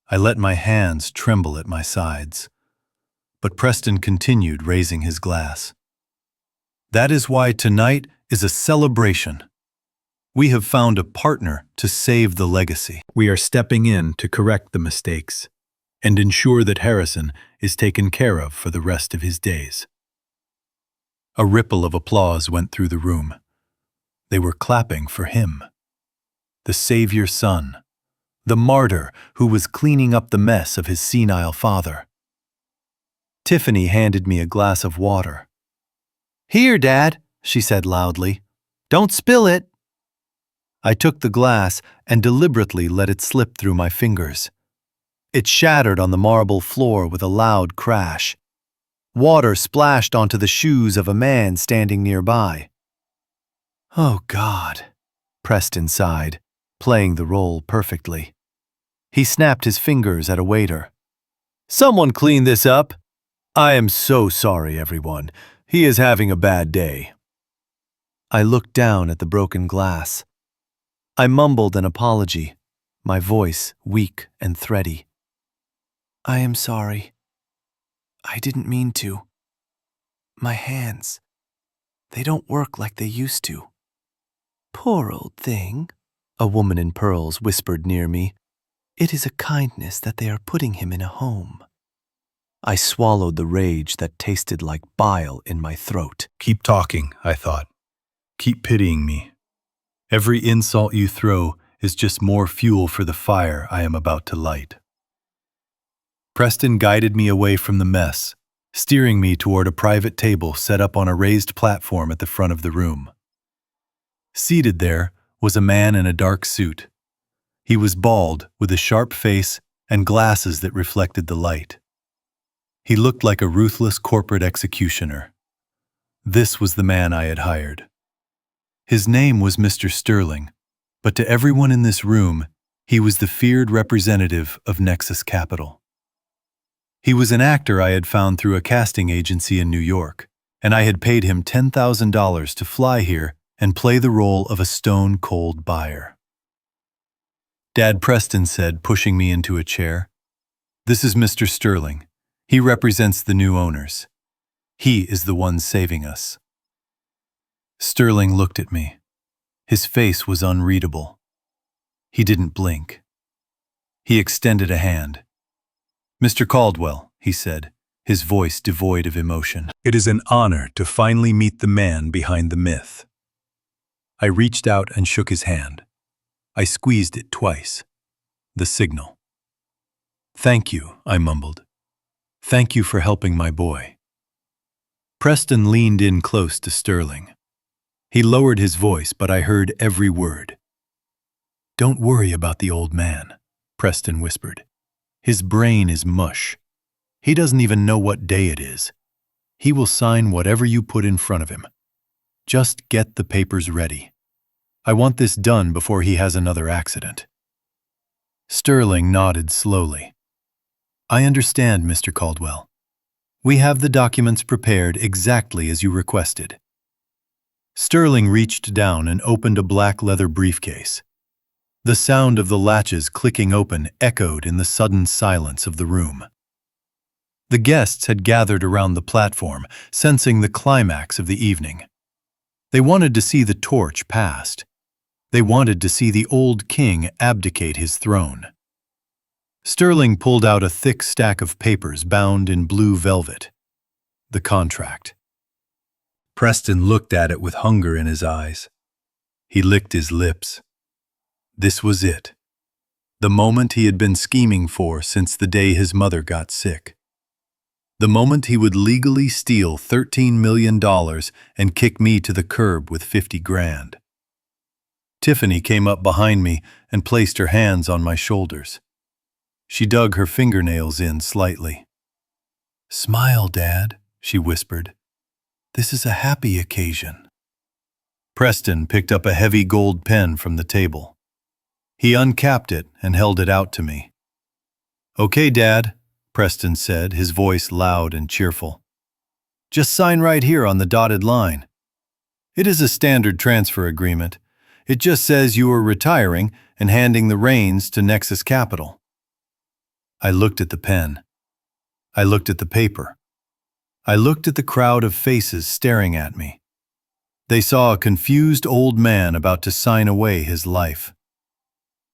I let my hands tremble at my sides. But Preston continued, raising his glass. "That is why tonight is a celebration. We have found a partner to save the legacy. We are stepping in to correct the mistakes and ensure that Harrison is taken care of for the rest of his days." A ripple of applause went through the room. They were clapping for him. The savior son, the martyr who was cleaning up the mess of his senile father. Tiffany handed me a glass of water. "Here, Dad," she said loudly. "Don't spill it." I took the glass and deliberately let it slip through my fingers. It shattered on the marble floor with a loud crash. Water splashed onto the shoes of a man standing nearby. "Oh, God," Preston sighed, playing the role perfectly. He snapped his fingers at a waiter. "Someone clean this up. I am so sorry, everyone. He is having a bad day." I looked down at the broken glass. I mumbled an apology, my voice weak and thready. "I am sorry. I didn't mean to. My hands, they don't work like they used to." "Poor old thing," a woman in pearls whispered near me. "It is a kindness that they are putting him in a home." I swallowed the rage that tasted like bile in my throat. "Keep talking," I thought. "Keep pitying me. Every insult you throw is just more fuel for the fire I am about to light." Preston guided me away from the mess, steering me toward a private table set up on a raised platform at the front of the room. Seated there was a man in a dark suit. He was bald, with a sharp face and glasses that reflected the light. He looked like a ruthless corporate executioner. This was the man I had hired. His name was Mr. Sterling, but to everyone in this room, he was the feared representative of Nexus Capital. He was an actor I had found through a casting agency in New York, and I had paid him $10,000 to fly here and play the role of a stone-cold buyer. Dad, Preston said, pushing me into a chair. "This is Mr. Sterling. He represents the new owners. He is the one saving us." Sterling looked at me. His face was unreadable. He didn't blink. He extended a hand. "Mr. Caldwell," he said, his voice devoid of emotion. "It is an honor to finally meet the man behind the myth." I reached out and shook his hand. I squeezed it twice. The signal. "Thank you," I mumbled. "Thank you for helping my boy." Preston leaned in close to Sterling. He lowered his voice, but I heard every word. "Don't worry about the old man," Preston whispered. "His brain is mush. He doesn't even know what day it is. He will sign whatever you put in front of him. Just get the papers ready. I want this done before he has another accident." Sterling nodded slowly. "I understand, Mr. Caldwell. We have the documents prepared exactly as you requested." Sterling reached down and opened a black leather briefcase. The sound of the latches clicking open echoed in the sudden silence of the room. The guests had gathered around the platform, sensing the climax of the evening. They wanted to see the torch passed. They wanted to see the old king abdicate his throne. Sterling pulled out a thick stack of papers bound in blue velvet. The contract. Preston looked at it with hunger in his eyes. He licked his lips. This was it. The moment he had been scheming for since the day his mother got sick. The moment he would legally steal $13 million and kick me to the curb with 50 grand. Tiffany came up behind me and placed her hands on my shoulders. She dug her fingernails in slightly. "Smile, Dad," she whispered. "This is a happy occasion." Preston picked up a heavy gold pen from the table. He uncapped it and held it out to me. "Okay, Dad," Preston said, his voice loud and cheerful. "Just sign right here on the dotted line. It is a standard transfer agreement. It just says you are retiring and handing the reins to Nexus Capital." I looked at the pen. I looked at the paper. I looked at the crowd of faces staring at me. They saw a confused old man about to sign away his life.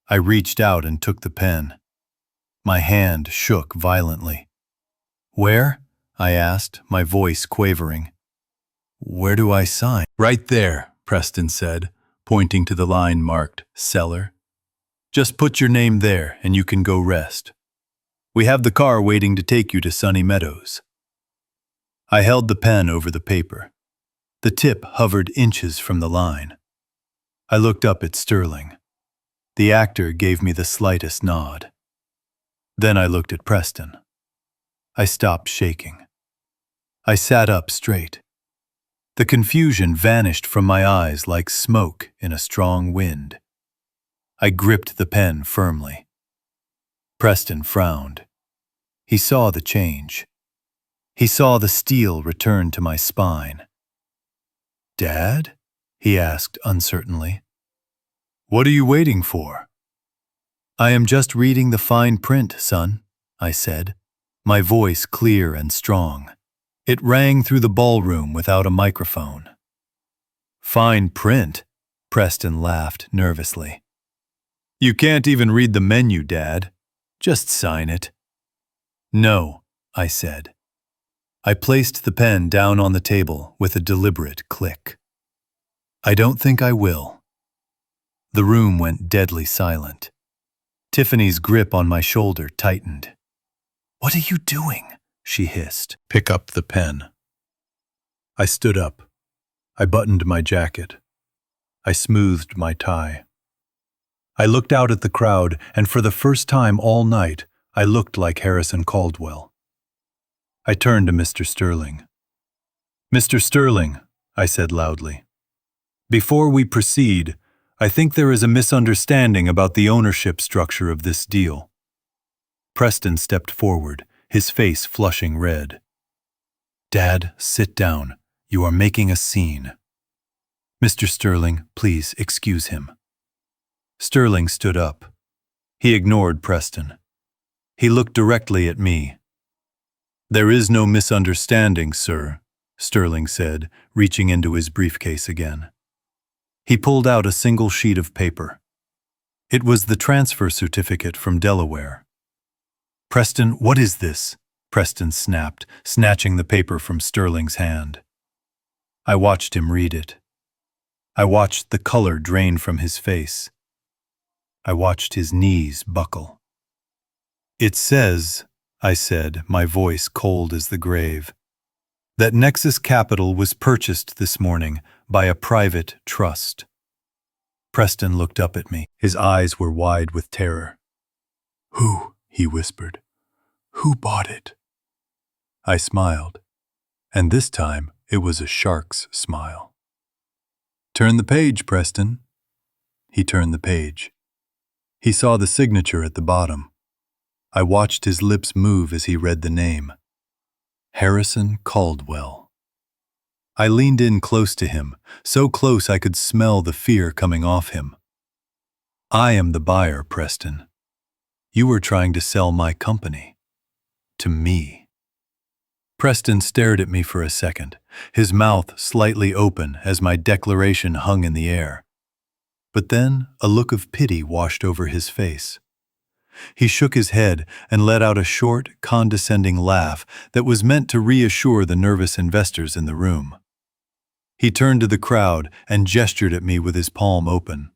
I reached out and took the pen. My hand shook violently. "Where?" I asked, my voice quavering. "Where do I sign?" "Right there," Preston said, pointing to the line marked Seller. "Just put your name there and you can go rest. We have the car waiting to take you to Sunny Meadows." I held the pen over the paper. The tip hovered inches from the line. I looked up at Sterling. The actor gave me the slightest nod. Then I looked at Preston. I stopped shaking. I sat up straight. The confusion vanished from my eyes like smoke in a strong wind. I gripped the pen firmly. Preston frowned. He saw the change. He saw the steel return to my spine. "Dad?" he asked uncertainly. "What are you waiting for?" "I am just reading the fine print, son," I said, my voice clear and strong. It rang through the ballroom without a microphone. "Fine print?" Preston laughed nervously. "You can't even read the menu, Dad. Just sign it." "No," I said. I placed the pen down on the table with a deliberate click. "I don't think I will." The room went deadly silent. Tiffany's grip on my shoulder tightened. "What are you doing?" she hissed. "Pick up the pen." I stood up. I buttoned my jacket. I smoothed my tie. I looked out at the crowd, and for the first time all night, I looked like Harrison Caldwell. I turned to Mr. Sterling. "Mr. Sterling," I said loudly, "before we proceed, I think there is a misunderstanding about the ownership structure of this deal." Preston stepped forward, his face flushing red. "Dad, sit down. You are making a scene." "Mr. Sterling, please excuse him." Sterling stood up. He ignored Preston. He looked directly at me. "There is no misunderstanding, sir," Sterling said, reaching into his briefcase again. He pulled out a single sheet of paper. It was the transfer certificate from Delaware. "Preston, what is this?" Preston snapped, snatching the paper from Sterling's hand. I watched him read it. I watched the color drain from his face. I watched his knees buckle. "It says," I said, my voice cold as the grave, "that Nexus Capital was purchased this morning by a private trust." Preston looked up at me. His eyes were wide with terror. "Who?" he whispered. "Who bought it?" I smiled, and this time it was a shark's smile. "Turn the page, Preston." He turned the page. He saw the signature at the bottom. I watched his lips move as he read the name. Harrison Caldwell. I leaned in close to him, so close I could smell the fear coming off him. "I am the buyer, Preston. You were trying to sell my company. To me." Preston stared at me for a second, his mouth slightly open as my declaration hung in the air. But then a look of pity washed over his face. He shook his head and let out a short, condescending laugh that was meant to reassure the nervous investors in the room. He turned to the crowd and gestured at me with his palm open.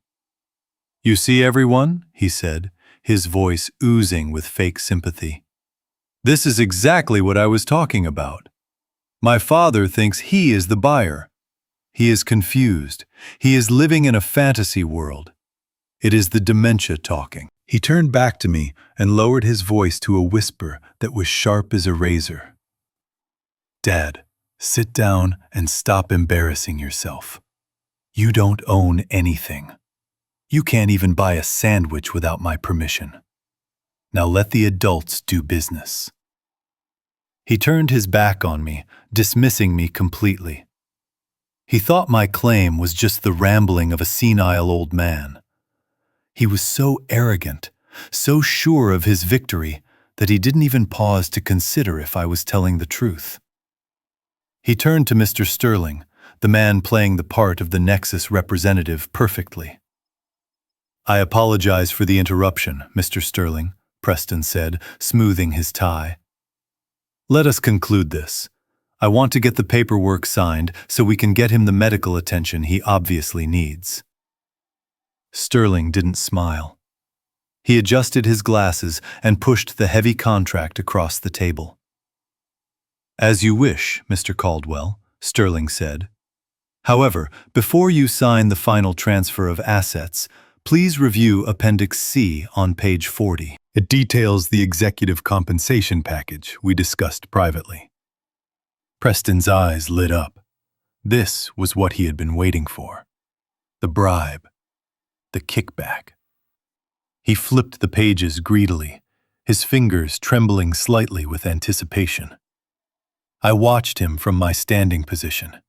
"You see, everyone," he said, his voice oozing with fake sympathy. "This is exactly what I was talking about. My father thinks he is the buyer. He is confused. He is living in a fantasy world. It is the dementia talking." He turned back to me and lowered his voice to a whisper that was sharp as a razor. "Dad, sit down and stop embarrassing yourself. You don't own anything. You can't even buy a sandwich without my permission. Now let the adults do business." He turned his back on me, dismissing me completely. He thought my claim was just the rambling of a senile old man. He was so arrogant, so sure of his victory, that he didn't even pause to consider if I was telling the truth. He turned to Mr. Sterling, the man playing the part of the Nexus representative perfectly. "I apologize for the interruption, Mr. Sterling," Preston said, smoothing his tie. "Let us conclude this. I want to get the paperwork signed so we can get him the medical attention he obviously needs." Sterling didn't smile. He adjusted his glasses and pushed the heavy contract across the table. "As you wish, Mr. Caldwell," Sterling said. "However, before you sign the final transfer of assets, please review Appendix C on page 40. It details the executive compensation package we discussed privately." Preston's eyes lit up. This was what he had been waiting for. The bribe. The kickback. He flipped the pages greedily, his fingers trembling slightly with anticipation. I watched him from my standing position.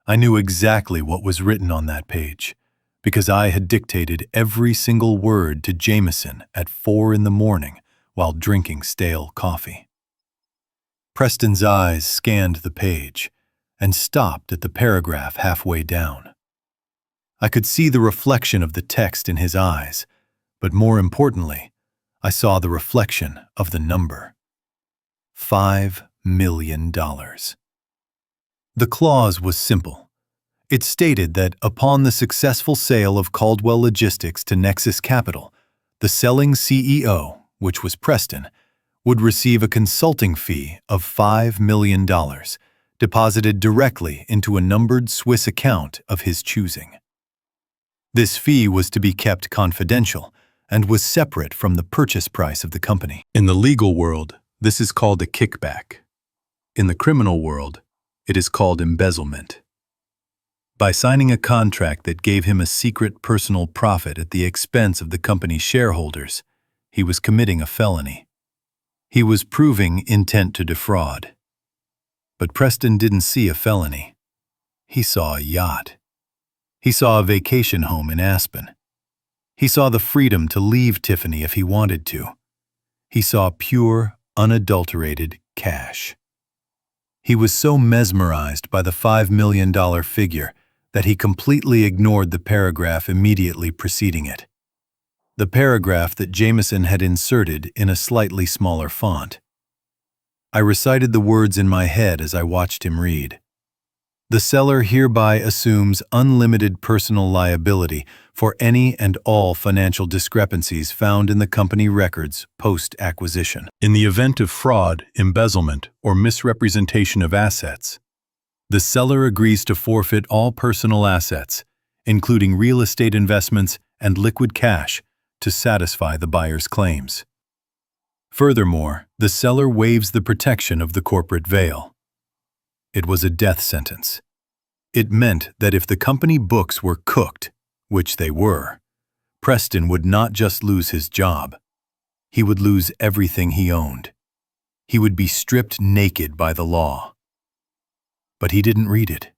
I knew exactly what was written on that page, because I had dictated every single word to Jameson at 4 a.m. while drinking stale coffee. Preston's eyes scanned the page and stopped at the paragraph halfway down. I could see the reflection of the text in his eyes, but more importantly, I saw the reflection of the number. $5 million. The clause was simple. It stated that upon the successful sale of Caldwell Logistics to Nexus Capital, the selling CEO, which was Preston, would receive a consulting fee of $5 million, deposited directly into a numbered Swiss account of his choosing. This fee was to be kept confidential and was separate from the purchase price of the company. In the legal world, this is called a kickback. In the criminal world, it is called embezzlement. By signing a contract that gave him a secret personal profit at the expense of the company's shareholders, he was committing a felony. He was proving intent to defraud. But Preston didn't see a felony. He saw a yacht. He saw a vacation home in Aspen. He saw the freedom to leave Tiffany if he wanted to. He saw pure, unadulterated cash. He was so mesmerized by the $5 million figure that he completely ignored the paragraph immediately preceding it. The paragraph that Jameson had inserted in a slightly smaller font. I recited the words in my head as I watched him read. The seller hereby assumes unlimited personal liability for any and all financial discrepancies found in the company records post-acquisition. In the event of fraud, embezzlement, or misrepresentation of assets, the seller agrees to forfeit all personal assets, including real estate investments and liquid cash, to satisfy the buyer's claims. Furthermore, the seller waives the protection of the corporate veil. It was a death sentence. It meant that if the company books were cooked, which they were, Preston would not just lose his job. He would lose everything he owned. He would be stripped naked by the law. But he didn't read it.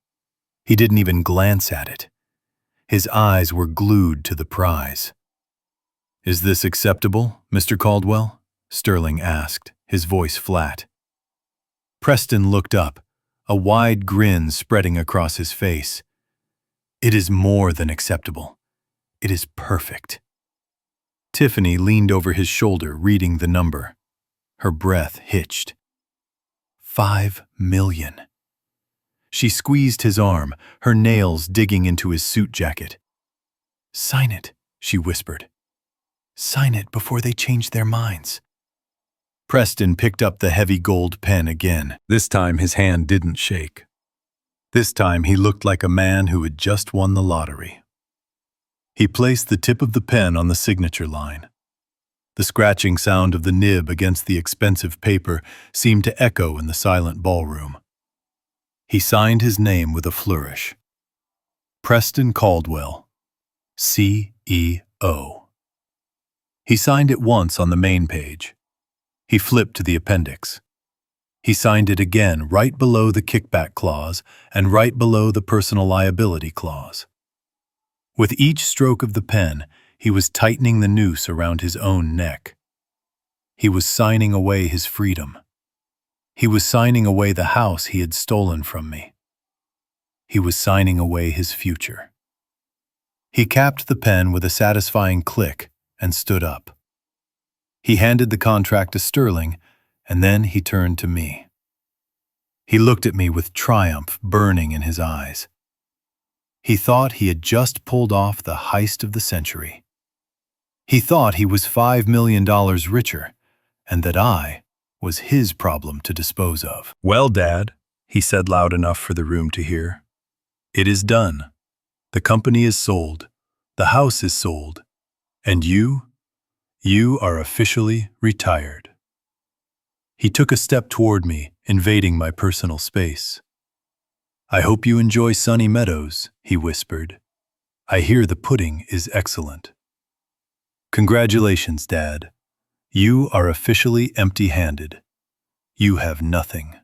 He didn't even glance at it. His eyes were glued to the prize. "Is this acceptable, Mr. Caldwell?" Sterling asked, his voice flat. Preston looked up, a wide grin spreading across his face. "It is more than acceptable. It is perfect." Tiffany leaned over his shoulder, reading the number. Her breath hitched. 5 million. She squeezed his arm, her nails digging into his suit jacket. "Sign it," she whispered. "Sign it before they change their minds." Preston picked up the heavy gold pen again. This time his hand didn't shake. This time he looked like a man who had just won the lottery. He placed the tip of the pen on the signature line. The scratching sound of the nib against the expensive paper seemed to echo in the silent ballroom. He signed his name with a flourish. Preston Caldwell, CEO. He signed it once on the main page. He flipped to the appendix. He signed it again right below the kickback clause and right below the personal liability clause. With each stroke of the pen, he was tightening the noose around his own neck. He was signing away his freedom. He was signing away the house he had stolen from me. He was signing away his future. He capped the pen with a satisfying click and stood up. He handed the contract to Sterling, and then he turned to me. He looked at me with triumph burning in his eyes. He thought he had just pulled off the heist of the century. He thought he was $5 million richer, and that I was his problem to dispose of. "Well, Dad," he said loud enough for the room to hear, "it is done. The company is sold. The house is sold. And you are officially retired." He took a step toward me, invading my personal space. "I hope you enjoy Sunny Meadows," he whispered. "I hear the pudding is excellent." "Congratulations, Dad. You are officially empty-handed. You have nothing."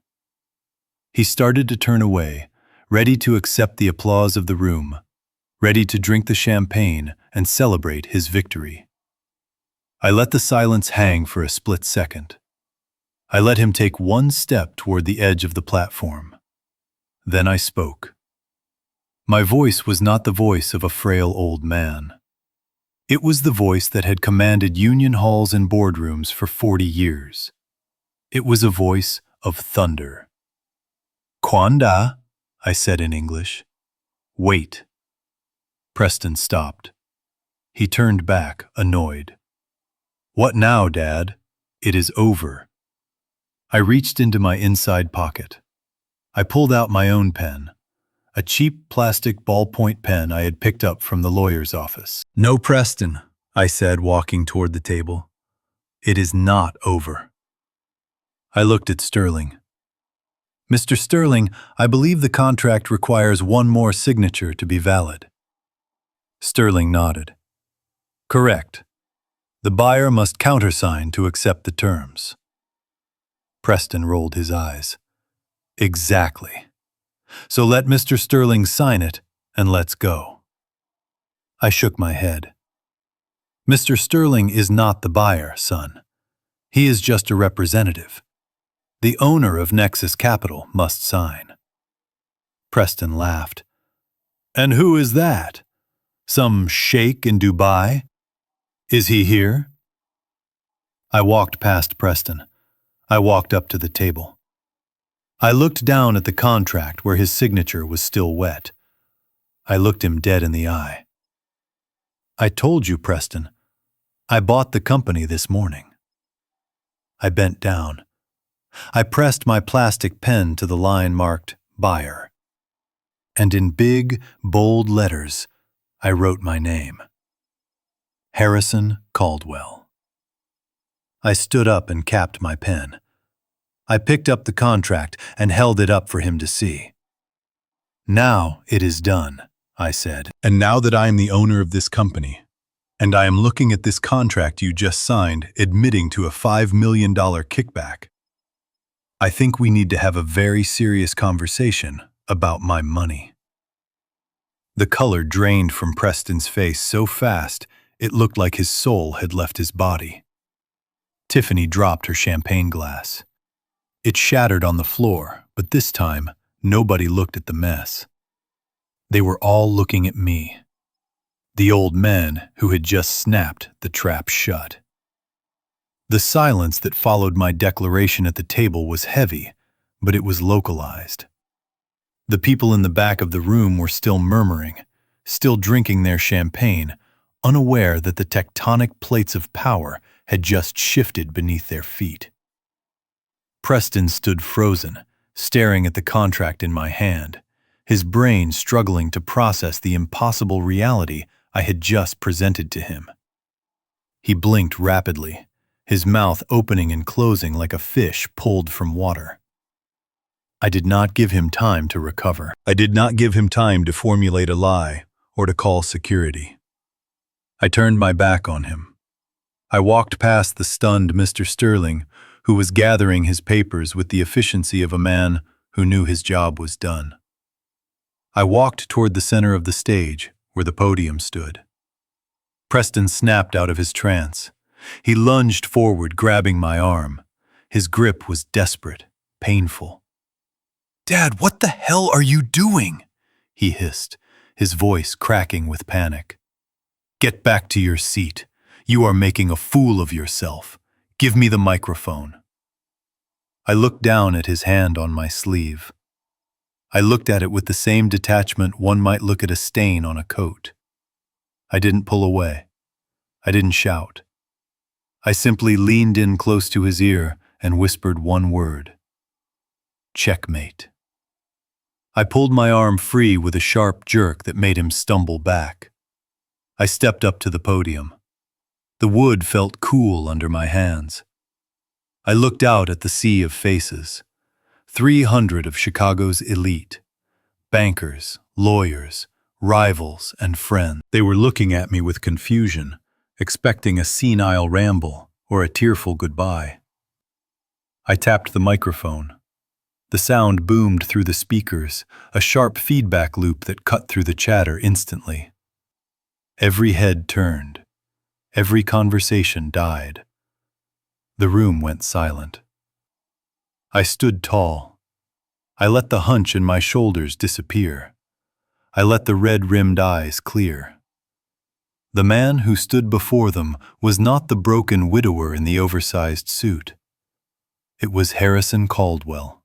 He started to turn away, ready to accept the applause of the room, ready to drink the champagne and celebrate his victory. I let the silence hang for a split second. I let him take one step toward the edge of the platform. Then I spoke. My voice was not the voice of a frail old man. It was the voice that had commanded union halls and boardrooms for 40 years. It was a voice of thunder. "Kwanda," I said in English. "Wait." Preston stopped. He turned back, annoyed. "What now, Dad? It is over." I reached into my inside pocket. I pulled out my own pen, a cheap plastic ballpoint pen I had picked up from the lawyer's office. "No, Preston," I said, walking toward the table. "It is not over." I looked at Sterling. "Mr. Sterling, I believe the contract requires one more signature to be valid." Sterling nodded. "Correct. The buyer must countersign to accept the terms." Preston rolled his eyes. "Exactly. So let Mr. Sterling sign it, and let's go." I shook my head. "Mr. Sterling is not the buyer, son. He is just a representative. The owner of Nexus Capital must sign." Preston laughed. "And who is that? Some sheikh in Dubai? Is he here?" I walked past Preston. I walked up to the table. I looked down at the contract where his signature was still wet. I looked him dead in the eye. "I told you, Preston. I bought the company this morning." I bent down. I pressed my plastic pen to the line marked Buyer. And in big, bold letters, I wrote my name. Harrison Caldwell. I stood up and capped my pen. I picked up the contract and held it up for him to see. "Now it is done," I said. "And now that I am the owner of this company, and I am looking at this contract you just signed admitting to a $5 million kickback, I think we need to have a very serious conversation about my money." The color drained from Preston's face so fast it looked like his soul had left his body. Tiffany dropped her champagne glass. It shattered on the floor, but this time, nobody looked at the mess. They were all looking at me. the old man who had just snapped the trap shut. The silence that followed my declaration at the table was heavy, but it was localized. The people in the back of the room were still murmuring, still drinking their champagne, unaware that the tectonic plates of power had just shifted beneath their feet. Preston stood frozen, staring at the contract in my hand, his brain struggling to process the impossible reality I had just presented to him. He blinked rapidly, his mouth opening and closing like a fish pulled from water. I did not give him time to recover. I did not give him time to formulate a lie or to call security. I turned my back on him. I walked past the stunned Mr. Sterling, who was gathering his papers with the efficiency of a man who knew his job was done. I walked toward the center of the stage, where the podium stood. Preston snapped out of his trance. He lunged forward, grabbing my arm. His grip was desperate, painful. "Dad, what the hell are you doing?" he hissed, his voice cracking with panic. "Get back to your seat. You are making a fool of yourself. Give me the microphone." I looked down at his hand on my sleeve. I looked at it with the same detachment one might look at a stain on a coat. I didn't pull away. I didn't shout. I simply leaned in close to his ear and whispered one word: "Checkmate." I pulled my arm free with a sharp jerk that made him stumble back. I stepped up to the podium. The wood felt cool under my hands. I looked out at the sea of faces. 300 of Chicago's elite. Bankers, lawyers, rivals, and friends. They were looking at me with confusion, expecting a senile ramble or a tearful goodbye. I tapped the microphone. The sound boomed through the speakers, a sharp feedback loop that cut through the chatter instantly. Every head turned. Every conversation died. The room went silent. I stood tall. I let the hunch in my shoulders disappear. I let the red-rimmed eyes clear. The man who stood before them was not the broken widower in the oversized suit. It was Harrison Caldwell,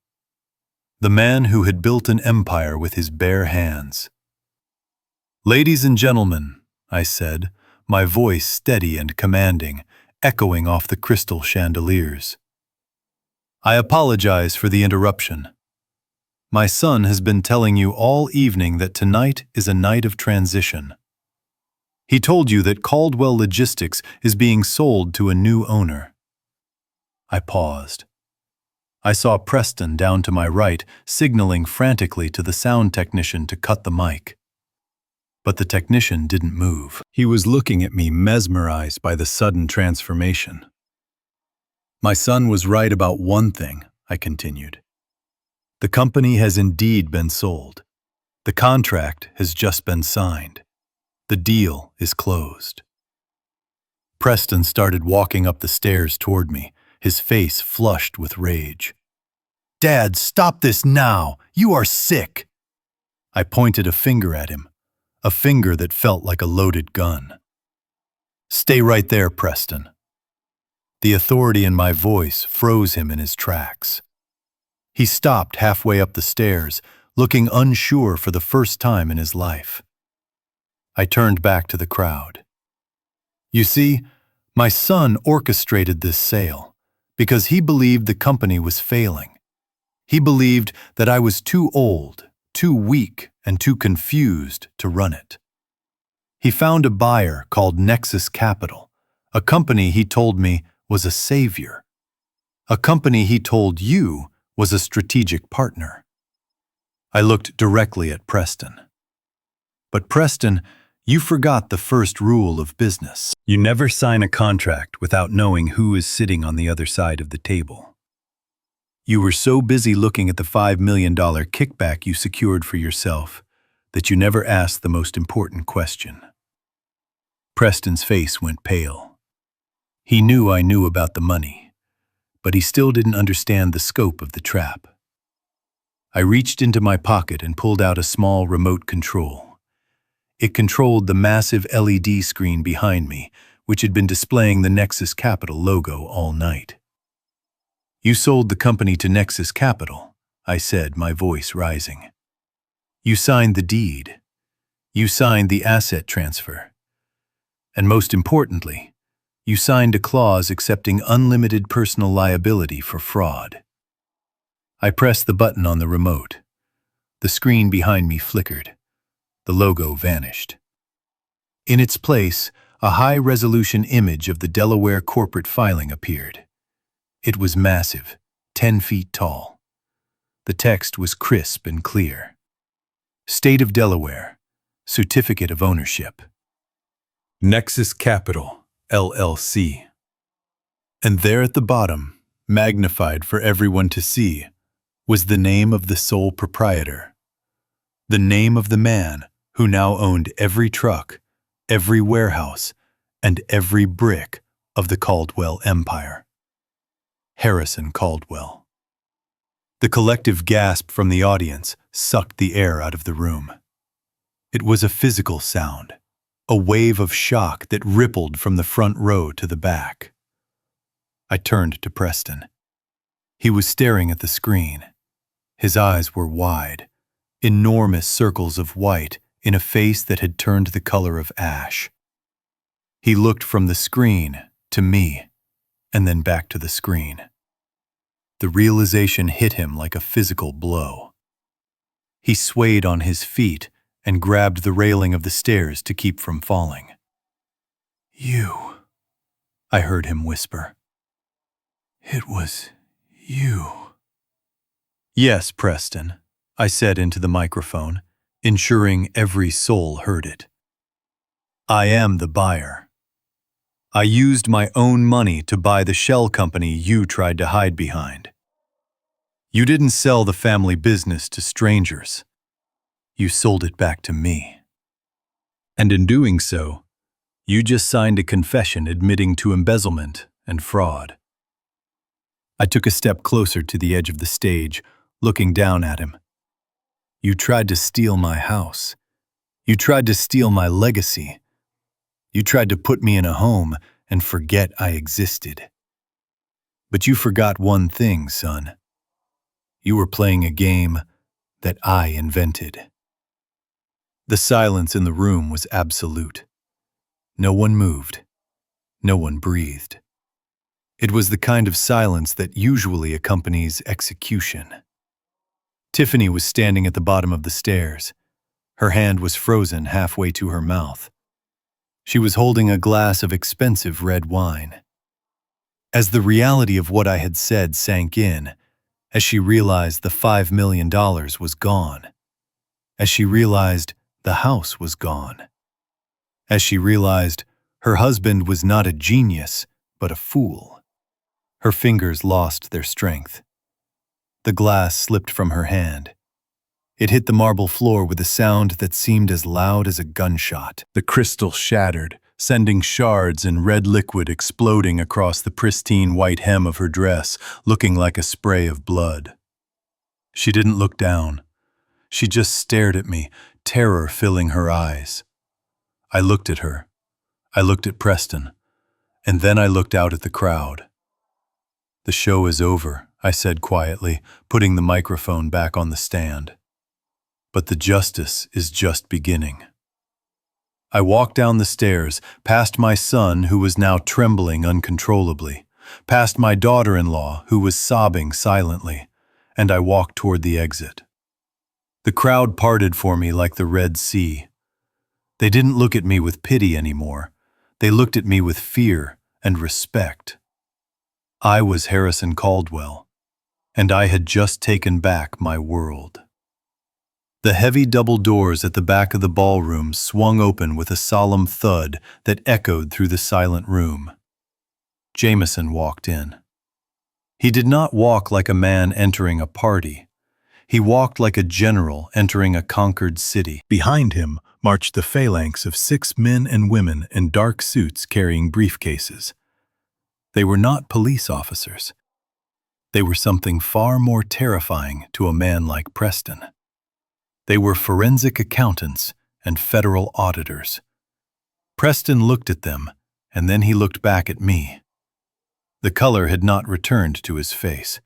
the man who had built an empire with his bare hands. "Ladies and gentlemen," I said, my voice steady and commanding, echoing off the crystal chandeliers. "I apologize for the interruption. My son has been telling you all evening that tonight is a night of transition. He told you that Caldwell Logistics is being sold to a new owner." I paused. I saw Preston down to my right, signaling frantically to the sound technician to cut the mic. But the technician didn't move. He was looking at me, mesmerized by the sudden transformation. "My son was right about one thing," I continued. "The company has indeed been sold. The contract has just been signed. The deal is closed." Preston started walking up the stairs toward me, his face flushed with rage. "Dad, stop this now! You are sick!" I pointed a finger at him, a finger that felt like a loaded gun. "Stay right there, Preston." The authority in my voice froze him in his tracks. He stopped halfway up the stairs, looking unsure for the first time in his life. I turned back to the crowd. "You see, my son orchestrated this sale because he believed the company was failing. He believed that I was too old, too weak, and too confused to run it. He found a buyer called Nexus Capital, a company he told me was a savior, a company he told you was a strategic partner." I looked directly at Preston. "But Preston, you forgot the first rule of business. You never sign a contract without knowing who is sitting on the other side of the table. You were so busy looking at the $5 million kickback you secured for yourself that you never asked the most important question." Preston's face went pale. He knew I knew about the money, but he still didn't understand the scope of the trap. I reached into my pocket and pulled out a small remote control. It controlled the massive LED screen behind me, which had been displaying the Nexus Capital logo all night. "You sold the company to Nexus Capital," I said, my voice rising. "You signed the deed. You signed the asset transfer. And most importantly, you signed a clause accepting unlimited personal liability for fraud." I pressed the button on the remote. The screen behind me flickered. The logo vanished. In its place, a high-resolution image of the Delaware corporate filing appeared. It was massive, 10 feet tall. The text was crisp and clear. State of Delaware, Certificate of Ownership. Nexus Capital, LLC. And there at the bottom, magnified for everyone to see, was the name of the sole proprietor. The name of the man who now owned every truck, every warehouse, and every brick of the Caldwell empire. Harrison Caldwell. The collective gasp from the audience sucked the air out of the room. It was a physical sound, a wave of shock that rippled from the front row to the back. I turned to Preston. He was staring at the screen. His eyes were wide, enormous circles of white in a face that had turned the color of ash. He looked from the screen to me, and then back to the screen. The realization hit him like a physical blow. He swayed on his feet and grabbed the railing of the stairs to keep from falling. "You," I heard him whisper. "It was you." "Yes, Preston," I said into the microphone, ensuring every soul heard it. "I am the buyer. I used my own money to buy the shell company you tried to hide behind. You didn't sell the family business to strangers. You sold it back to me. And in doing so, you just signed a confession admitting to embezzlement and fraud." I took a step closer to the edge of the stage, looking down at him. "You tried to steal my house. You tried to steal my legacy. You tried to put me in a home and forget I existed. But you forgot one thing, son. You were playing a game that I invented." The silence in the room was absolute. No one moved. No one breathed. It was the kind of silence that usually accompanies execution. Tiffany was standing at the bottom of the stairs. Her hand was frozen halfway to her mouth. She was holding a glass of expensive red wine. As the reality of what I had said sank in, as she realized the $5 million was gone, as she realized the house was gone, as she realized her husband was not a genius, but a fool, her fingers lost their strength. The glass slipped from her hand. It hit the marble floor with a sound that seemed as loud as a gunshot. The crystal shattered, sending shards and red liquid exploding across the pristine white hem of her dress, looking like a spray of blood. She didn't look down. She just stared at me, terror filling her eyes. I looked at her. I looked at Preston. And then I looked out at the crowd. "The show is over," I said quietly, putting the microphone back on the stand. "But the justice is just beginning." I walked down the stairs, past my son who was now trembling uncontrollably, past my daughter-in-law who was sobbing silently, and I walked toward the exit. The crowd parted for me like the Red Sea. They didn't look at me with pity anymore. They looked at me with fear and respect. I was Harrison Caldwell, and I had just taken back my world. The heavy double doors at the back of the ballroom swung open with a solemn thud that echoed through the silent room. Jameson walked in. He did not walk like a man entering a party. He walked like a general entering a conquered city. Behind him marched the phalanx of 6 men and women in dark suits carrying briefcases. They were not police officers. They were something far more terrifying to a man like Preston. They were forensic accountants and federal auditors. Preston looked at them, and then he looked back at me. The color had not returned to his face.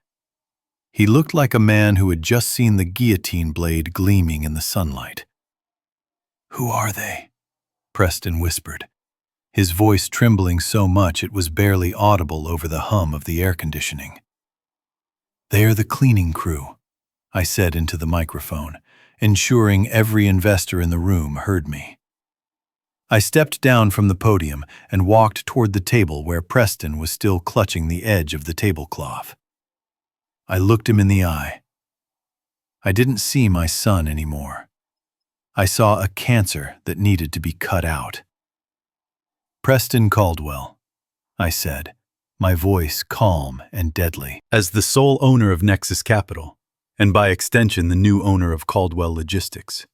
He looked like a man who had just seen the guillotine blade gleaming in the sunlight. "Who are they?" Preston whispered, his voice trembling so much it was barely audible over the hum of the air conditioning. "They are the cleaning crew," I said into the microphone, ensuring every investor in the room heard me. I stepped down from the podium and walked toward the table where Preston was still clutching the edge of the tablecloth. I looked him in the eye. I didn't see my son anymore. I saw a cancer that needed to be cut out. "Preston Caldwell," I said, my voice calm and deadly. "As the sole owner of Nexus Capital, and by extension the new owner of Caldwell Logistics,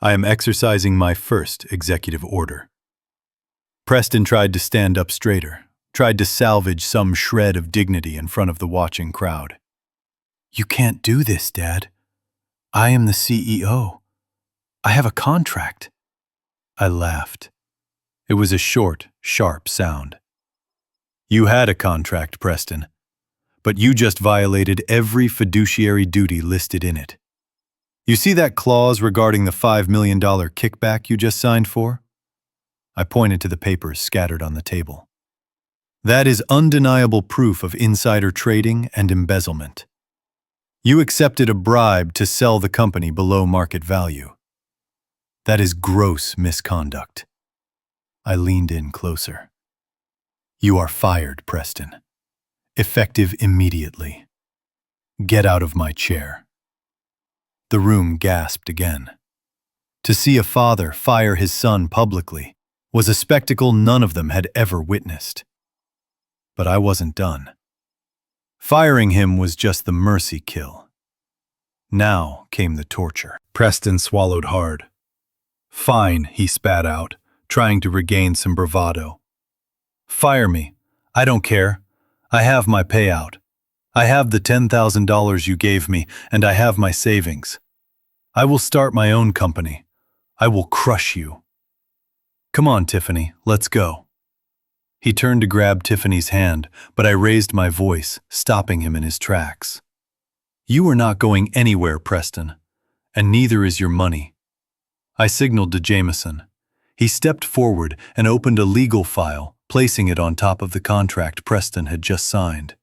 I am exercising my first executive order." Preston tried to stand up straighter, tried to salvage some shred of dignity in front of the watching crowd. "You can't do this, Dad. I am the CEO. I have a contract." I laughed. It was a short, sharp sound. "You had a contract, Preston, but you just violated every fiduciary duty listed in it. You see that clause regarding the $5 million kickback you just signed for?" I pointed to the papers scattered on the table. "That is undeniable proof of insider trading and embezzlement. You accepted a bribe to sell the company below market value. That is gross misconduct." I leaned in closer. "You are fired, Preston. Effective immediately. Get out of my chair." The room gasped again. To see a father fire his son publicly was a spectacle none of them had ever witnessed. But I wasn't done. Firing him was just the mercy kill. Now came the torture. Preston swallowed hard. "Fine," he spat out, trying to regain some bravado. "Fire me. I don't care. I have my payout. I have the $10,000 you gave me, and I have my savings. I will start my own company. I will crush you. Come on, Tiffany, let's go." He turned to grab Tiffany's hand, but I raised my voice, stopping him in his tracks. "You are not going anywhere, Preston, and neither is your money." I signaled to Jameson. He stepped forward and opened a legal file, placing it on top of the contract Preston had just signed.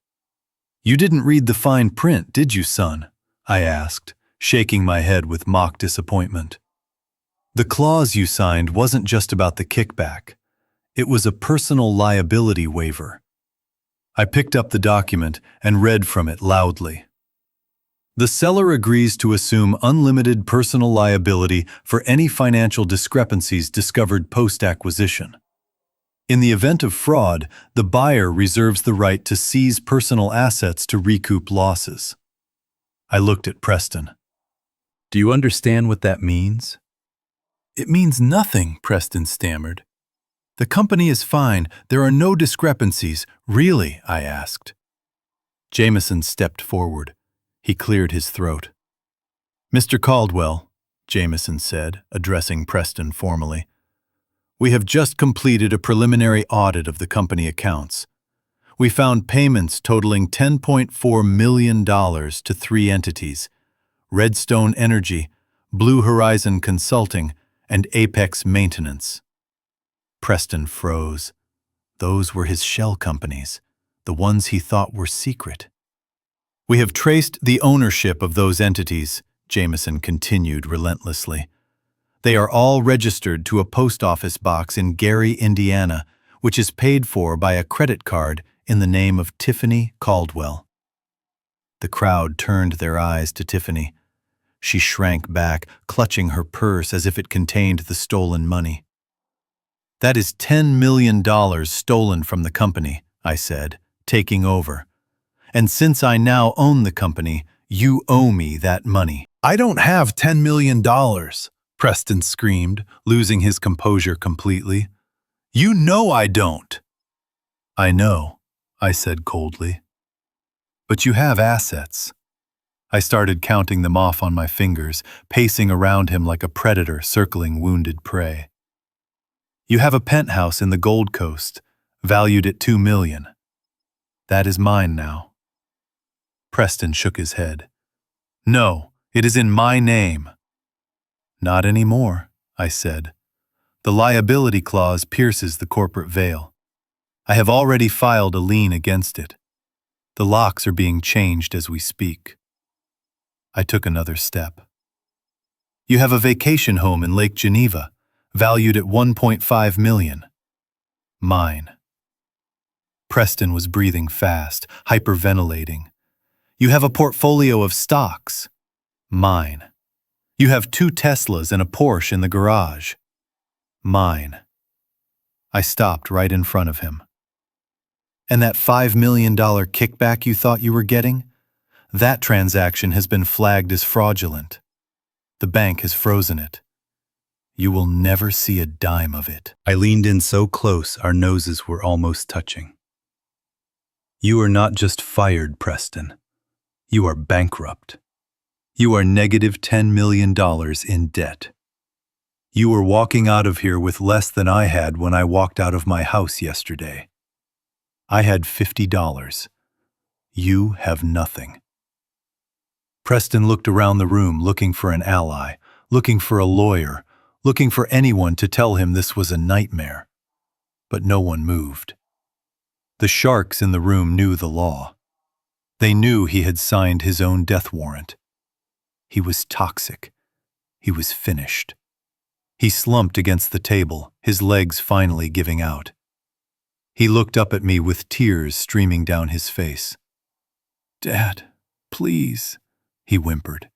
"You didn't read the fine print, did you, son?" I asked, shaking my head with mock disappointment. "The clause you signed wasn't just about the kickback. It was a personal liability waiver." I picked up the document and read from it loudly. "The seller agrees to assume unlimited personal liability for any financial discrepancies discovered post-acquisition. In the event of fraud, the buyer reserves the right to seize personal assets to recoup losses." I looked at Preston. "Do you understand what that means?" "It means nothing," Preston stammered. "The company is fine. There are no discrepancies. Really?" I asked. Jameson stepped forward. He cleared his throat. "Mr. Caldwell," Jameson said, addressing Preston formally, "we have just completed a preliminary audit of the company accounts. We found payments totaling $10.4 million to 3 entities: Redstone Energy, Blue Horizon Consulting, and Apex Maintenance." Preston froze. Those were his shell companies, the ones he thought were secret. "We have traced the ownership of those entities," Jameson continued relentlessly. "They are all registered to a post office box in Gary, Indiana, which is paid for by a credit card in the name of Tiffany Caldwell." The crowd turned their eyes to Tiffany. She shrank back, clutching her purse as if it contained the stolen money. "That is $10 million stolen from the company," I said, taking over. "And since I now own the company, you owe me that money." "I don't have $10 million, Preston screamed, losing his composure completely. "You know I don't." "I know," I said coldly. "But you have assets." I started counting them off on my fingers, pacing around him like a predator circling wounded prey. You have a penthouse in the Gold Coast, valued at $2 million. That is mine now. Preston shook his head. No, it is in my name. Not anymore, I said. The liability clause pierces the corporate veil. I have already filed a lien against it. The locks are being changed as we speak. I took another step. You have a vacation home in Lake Geneva, valued at $1.5 million. Mine. Preston was breathing fast, hyperventilating. You have a portfolio of stocks. Mine. You have 2 Teslas and a Porsche in the garage. Mine. I stopped right in front of him. And that $5 million kickback you thought you were getting? That transaction has been flagged as fraudulent. The bank has frozen it. You will never see a dime of it. I leaned in so close our noses were almost touching. You are not just fired, Preston. You are bankrupt. You are negative $10 million in debt. You are walking out of here with less than I had when I walked out of my house yesterday. I had $50. You have nothing. Preston looked around the room looking for an ally, looking for a lawyer, looking for anyone to tell him this was a nightmare. But no one moved. The sharks in the room knew the law. They knew he had signed his own death warrant. He was toxic. He was finished. He slumped against the table, his legs finally giving out. He looked up at me with tears streaming down his face. "Dad, please," he whimpered.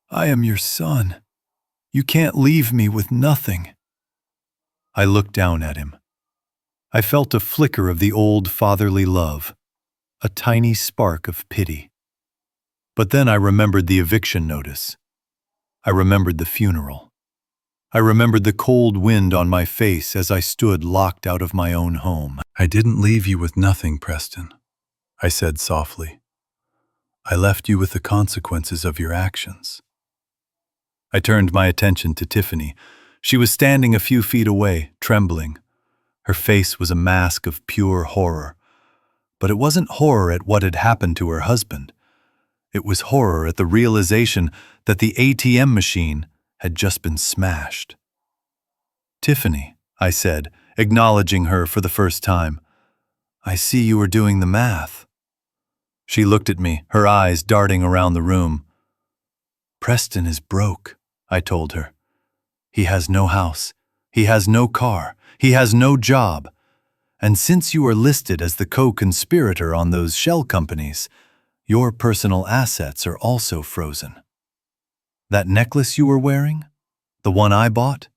"I am your son. You can't leave me with nothing." I looked down at him. I felt a flicker of the old fatherly love, a tiny spark of pity. But then I remembered the eviction notice. I remembered the funeral. I remembered the cold wind on my face as I stood locked out of my own home. "I didn't leave you with nothing, Preston," I said softly. "I left you with the consequences of your actions." I turned my attention to Tiffany. She was standing a few feet away, trembling. Her face was a mask of pure horror. But it wasn't horror at what had happened to her husband. It was horror at the realization that the ATM machine had just been smashed. "Tiffany," I said, acknowledging her for the first time, "I see you are doing the math." She looked at me, her eyes darting around the room. "Preston is broke," I told her. "He has no house. He has no car. He has no job. And since you are listed as the co-conspirator on those shell companies, your personal assets are also frozen. That necklace you were wearing? The one I bought?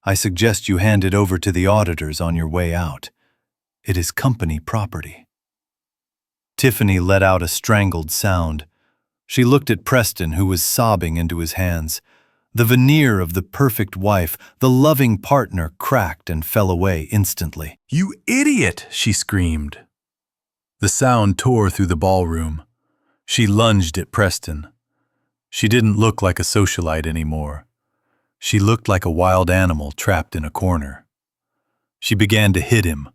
I suggest you hand it over to the auditors on your way out. It is company property." Tiffany let out a strangled sound. She looked at Preston, who was sobbing into his hands. The veneer of the perfect wife, the loving partner, cracked and fell away instantly. "You idiot!" she screamed. The sound tore through the ballroom. She lunged at Preston. She didn't look like a socialite anymore. She looked like a wild animal trapped in a corner. She began to hit him,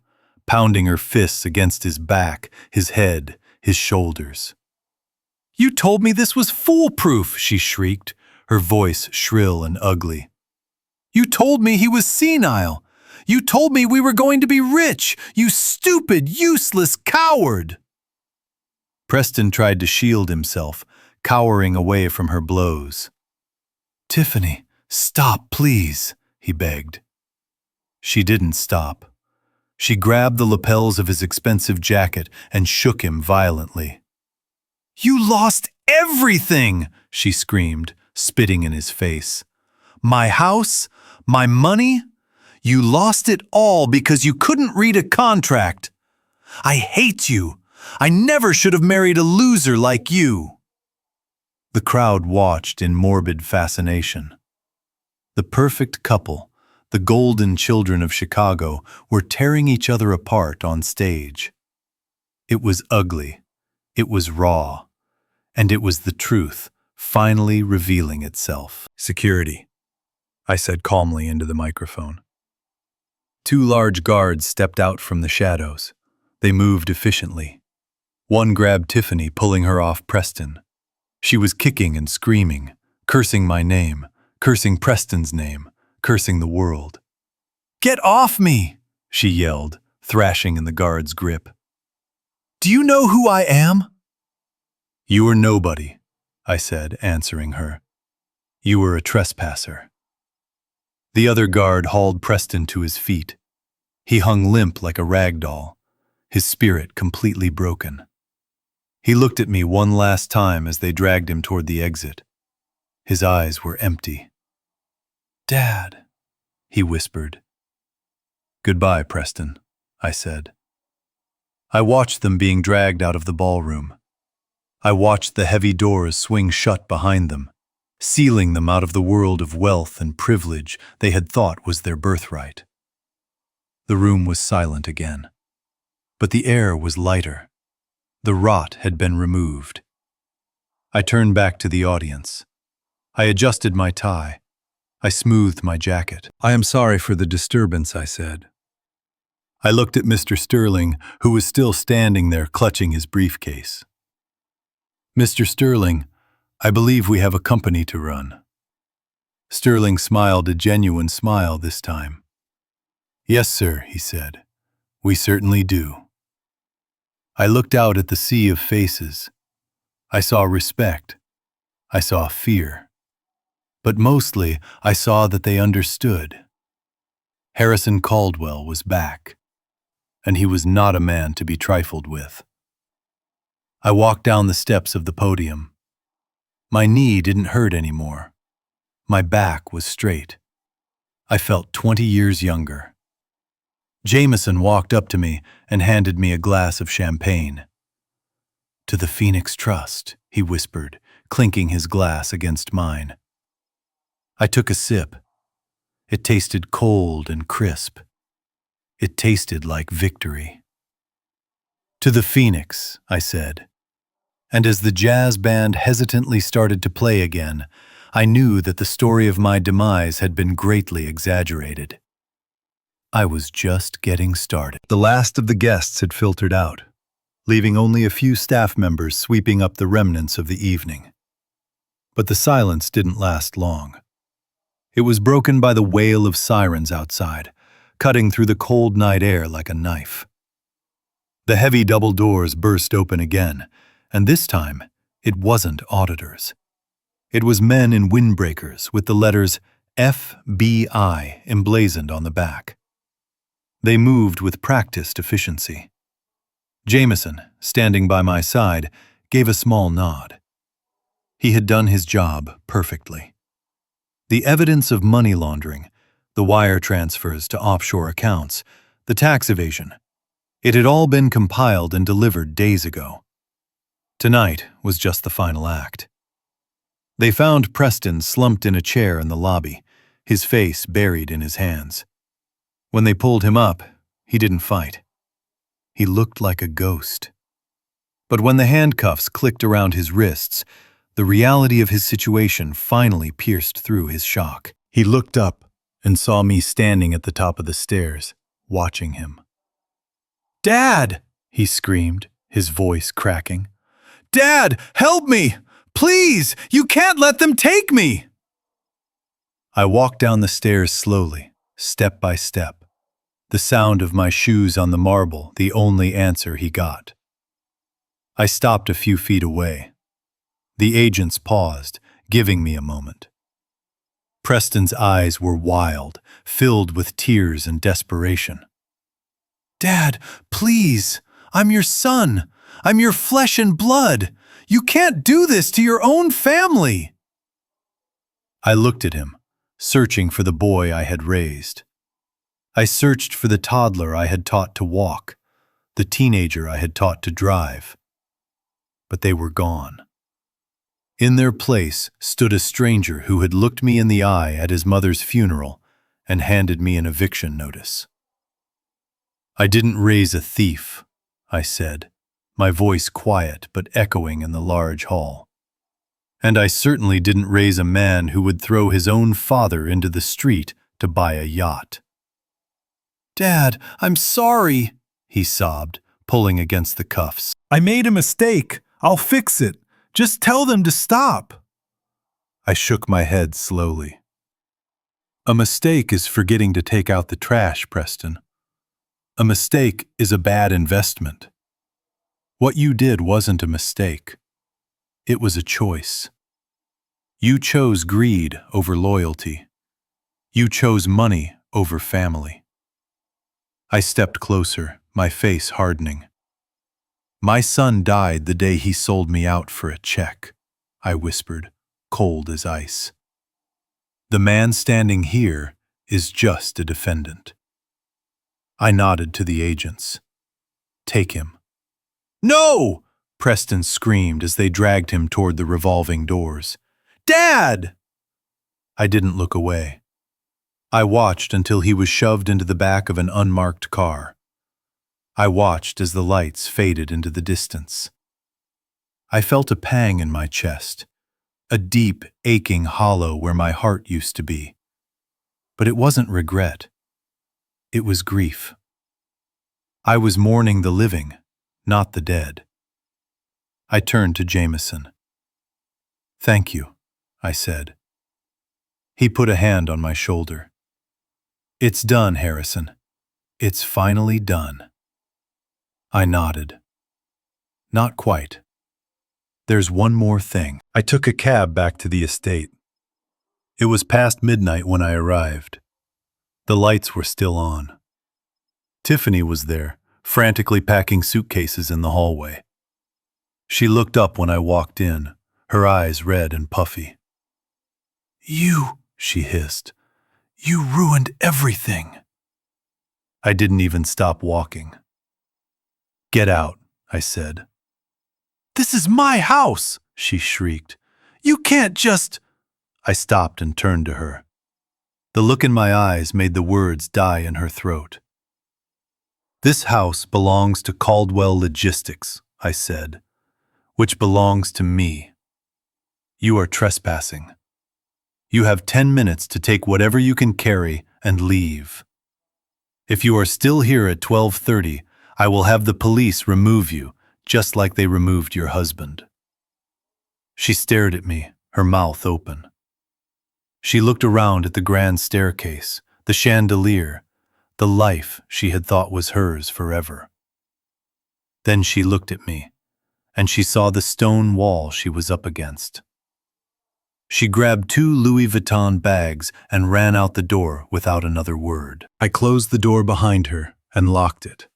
pounding her fists against his back, his head, his shoulders. "You told me this was foolproof," she shrieked, her voice shrill and ugly. "You told me he was senile. You told me we were going to be rich, you stupid, useless coward!" Preston tried to shield himself, cowering away from her blows. "Tiffany, stop, please," he begged. She didn't stop. She grabbed the lapels of his expensive jacket and shook him violently. "You lost everything!" she screamed, spitting in his face. "My house, my money, you lost it all because you couldn't read a contract. I hate you. I never should have married a loser like you." The crowd watched in morbid fascination. The perfect couple, the golden children of Chicago, were tearing each other apart on stage. It was ugly. It was raw. And it was the truth, finally revealing itself. "Security," I said calmly into the microphone. Two large guards stepped out from the shadows. They moved efficiently. One grabbed Tiffany, pulling her off Preston. She was kicking and screaming, cursing my name, cursing Preston's name, cursing the world. "Get off me!" she yelled, thrashing in the guard's grip. "Do you know who I am?" "You are nobody," I said, answering her. "You were a trespasser." The other guard hauled Preston to his feet. He hung limp like a rag doll, his spirit completely broken. He looked at me one last time as they dragged him toward the exit. His eyes were empty. "Dad," he whispered. "Goodbye, Preston," I said. I watched them being dragged out of the ballroom. I watched the heavy doors swing shut behind them, sealing them out of the world of wealth and privilege they had thought was their birthright. The room was silent again, but the air was lighter. The rot had been removed. I turned back to the audience. I adjusted my tie. I smoothed my jacket. "I am sorry for the disturbance," I said. I looked at Mr. Sterling, who was still standing there clutching his briefcase. "Mr. Sterling, I believe we have a company to run." Sterling smiled a genuine smile this time. "Yes, sir," he said. "We certainly do." I looked out at the sea of faces. I saw respect. I saw fear. But mostly, I saw that they understood. Harrison Caldwell was back, and he was not a man to be trifled with. I walked down the steps of the podium. My knee didn't hurt anymore. My back was straight. I felt 20 years younger. Jameson walked up to me and handed me a glass of champagne. "To the Phoenix Trust," he whispered, clinking his glass against mine. I took a sip. It tasted cold and crisp. It tasted like victory. "To the Phoenix," I said. And as the jazz band hesitantly started to play again, I knew that the story of my demise had been greatly exaggerated. I was just getting started. The last of the guests had filtered out, leaving only a few staff members sweeping up the remnants of the evening. But the silence didn't last long. It was broken by the wail of sirens outside, cutting through the cold night air like a knife. The heavy double doors burst open again, and this time it wasn't auditors. It was men in windbreakers with the letters FBI emblazoned on the back. They moved with practiced efficiency. Jameson, standing by my side, gave a small nod. He had done his job perfectly. The evidence of money laundering, the wire transfers to offshore accounts, the tax evasion, it had all been compiled and delivered days ago. Tonight was just the final act. They found Preston slumped in a chair in the lobby, his face buried in his hands. When they pulled him up, he didn't fight. He looked like a ghost. But when the handcuffs clicked around his wrists, the reality of his situation finally pierced through his shock. He looked up and saw me standing at the top of the stairs, watching him. "Dad!" he screamed, his voice cracking. "Dad, help me! Please! You can't let them take me!" I walked down the stairs slowly, step by step, the sound of my shoes on the marble the only answer he got. I stopped a few feet away. The agents paused, giving me a moment. Preston's eyes were wild, filled with tears and desperation. "Dad, please! I'm your son! I'm your flesh and blood! You can't do this to your own family!" I looked at him, searching for the boy I had raised. I searched for the toddler I had taught to walk, the teenager I had taught to drive. But they were gone. In their place stood a stranger who had looked me in the eye at his mother's funeral and handed me an eviction notice. "I didn't raise a thief," I said, my voice quiet but echoing in the large hall. And I certainly didn't raise a man who would throw his own father into the street to buy a yacht. "Dad, I'm sorry," he sobbed, pulling against the cuffs. "I made a mistake. I'll fix it. Just tell them to stop." I shook my head slowly. "A mistake is forgetting to take out the trash, Preston. A mistake is a bad investment. What you did wasn't a mistake. It was a choice. You chose greed over loyalty. You chose money over family." I stepped closer, my face hardening. "My son died the day he sold me out for a check," I whispered, cold as ice. "The man standing here is just a defendant." I nodded to the agents. "Take him." "No!" Preston screamed as they dragged him toward the revolving doors. "Dad!" I didn't look away. I watched until he was shoved into the back of an unmarked car. I watched as the lights faded into the distance. I felt a pang in my chest, a deep, aching hollow where my heart used to be. But it wasn't regret. It was grief. I was mourning the living, not the dead. I turned to Jameson. "Thank you," I said. He put a hand on my shoulder. "It's done, Harrison. It's finally done." I nodded. "Not quite. There's one more thing." I took a cab back to the estate. It was past midnight when I arrived. The lights were still on. Tiffany was there, frantically packing suitcases in the hallway. She looked up when I walked in, her eyes red and puffy. "You," she hissed, "you ruined everything." I didn't even stop walking. "Get out," I said. "This is my house," she shrieked. "You can't just—" I stopped and turned to her. The look in my eyes made the words die in her throat. "This house belongs to Caldwell Logistics," I said, "which belongs to me. You are trespassing. You have 10 minutes to take whatever you can carry and leave. If you are still here at 12:30, I will have the police remove you, just like they removed your husband." She stared at me, her mouth open. She looked around at the grand staircase, the chandelier, the life she had thought was hers forever. Then she looked at me, and she saw the stone wall she was up against. She grabbed 2 Louis Vuitton bags and ran out the door without another word. I closed the door behind her and locked it.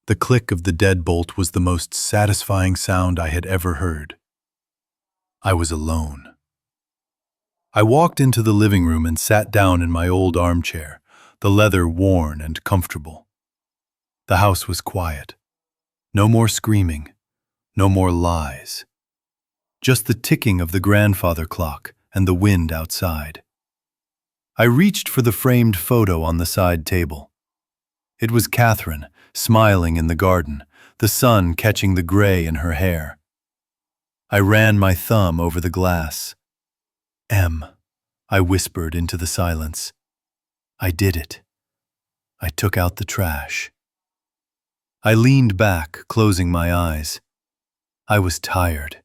The click of the deadbolt was the most satisfying sound I had ever heard. I was alone. I walked into the living room and sat down in my old armchair, the leather worn and comfortable. The house was quiet. No more screaming, no more lies. Just the ticking of the grandfather clock and the wind outside. I reached for the framed photo on the side table. It was Catherine, smiling in the garden, the sun catching the gray in her hair. I ran my thumb over the glass. "M," I whispered into the silence. "I did it. I took out the trash." I leaned back, closing my eyes. I was tired,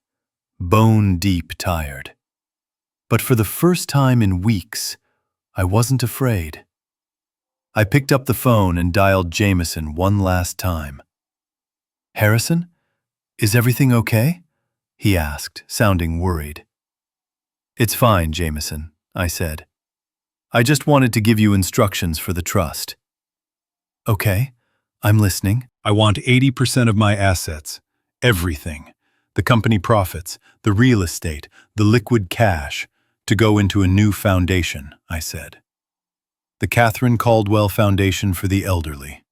bone-deep tired. But for the first time in weeks, I wasn't afraid. I picked up the phone and dialed Jameson one last time. "Harrison, is everything okay?" he asked, sounding worried. "It's fine, Jameson," I said. "I just wanted to give you instructions for the trust." "Okay, I'm listening." "I want 80% of my assets. Everything. The company profits, the real estate, the liquid cash, to go into a new foundation," I said. "The Catherine Caldwell Foundation for the Elderly.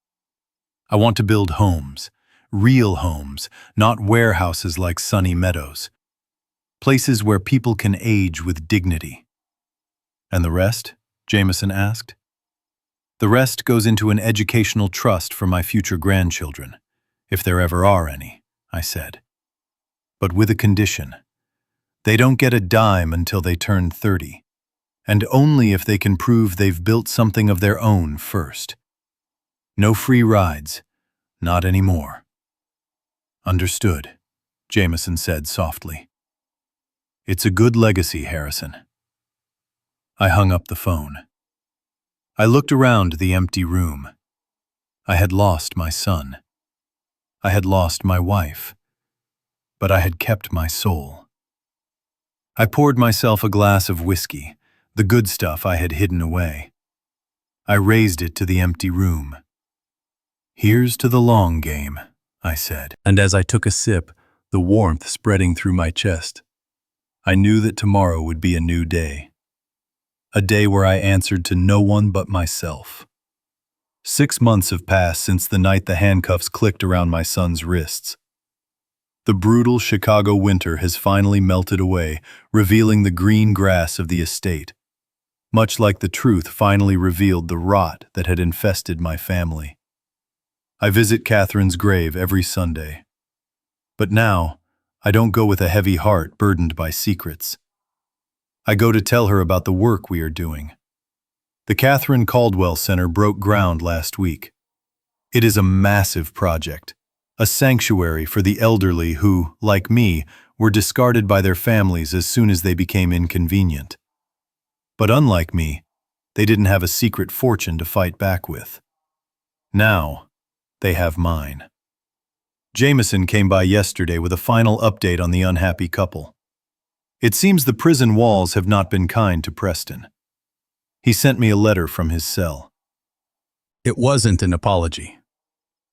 I want to build homes, real homes, not warehouses like Sunny Meadows. Places where people can age with dignity." "And the rest?" Jameson asked. "The rest goes into an educational trust for my future grandchildren, if there ever are any." I said. But with a condition. They don't get a dime until they turn 30, and only if they can prove they've built something of their own first. No free rides, not anymore. Understood, Jameson said softly. It's a good legacy, Harrison. I hung up the phone. I looked around the empty room. I had lost my son. I had lost my wife. But I had kept my soul. I poured myself a glass of whiskey, the good stuff I had hidden away. I raised it to the empty room. Here's to the long game, I said. And as I took a sip, the warmth spreading through my chest, I knew that tomorrow would be a new day. A day where I answered to no one but myself. 6 months have passed since the night the handcuffs clicked around my son's wrists. The brutal Chicago winter has finally melted away, revealing the green grass of the estate, much like the truth finally revealed the rot that had infested my family. I visit Catherine's grave every Sunday. But now, I don't go with a heavy heart burdened by secrets. I go to tell her about the work we are doing. The Catherine Caldwell Center broke ground last week. It is a massive project. A sanctuary for the elderly who, like me, were discarded by their families as soon as they became inconvenient. But unlike me, they didn't have a secret fortune to fight back with. Now, they have mine. Jameson came by yesterday with a final update on the unhappy couple. It seems the prison walls have not been kind to Preston. He sent me a letter from his cell. It wasn't an apology.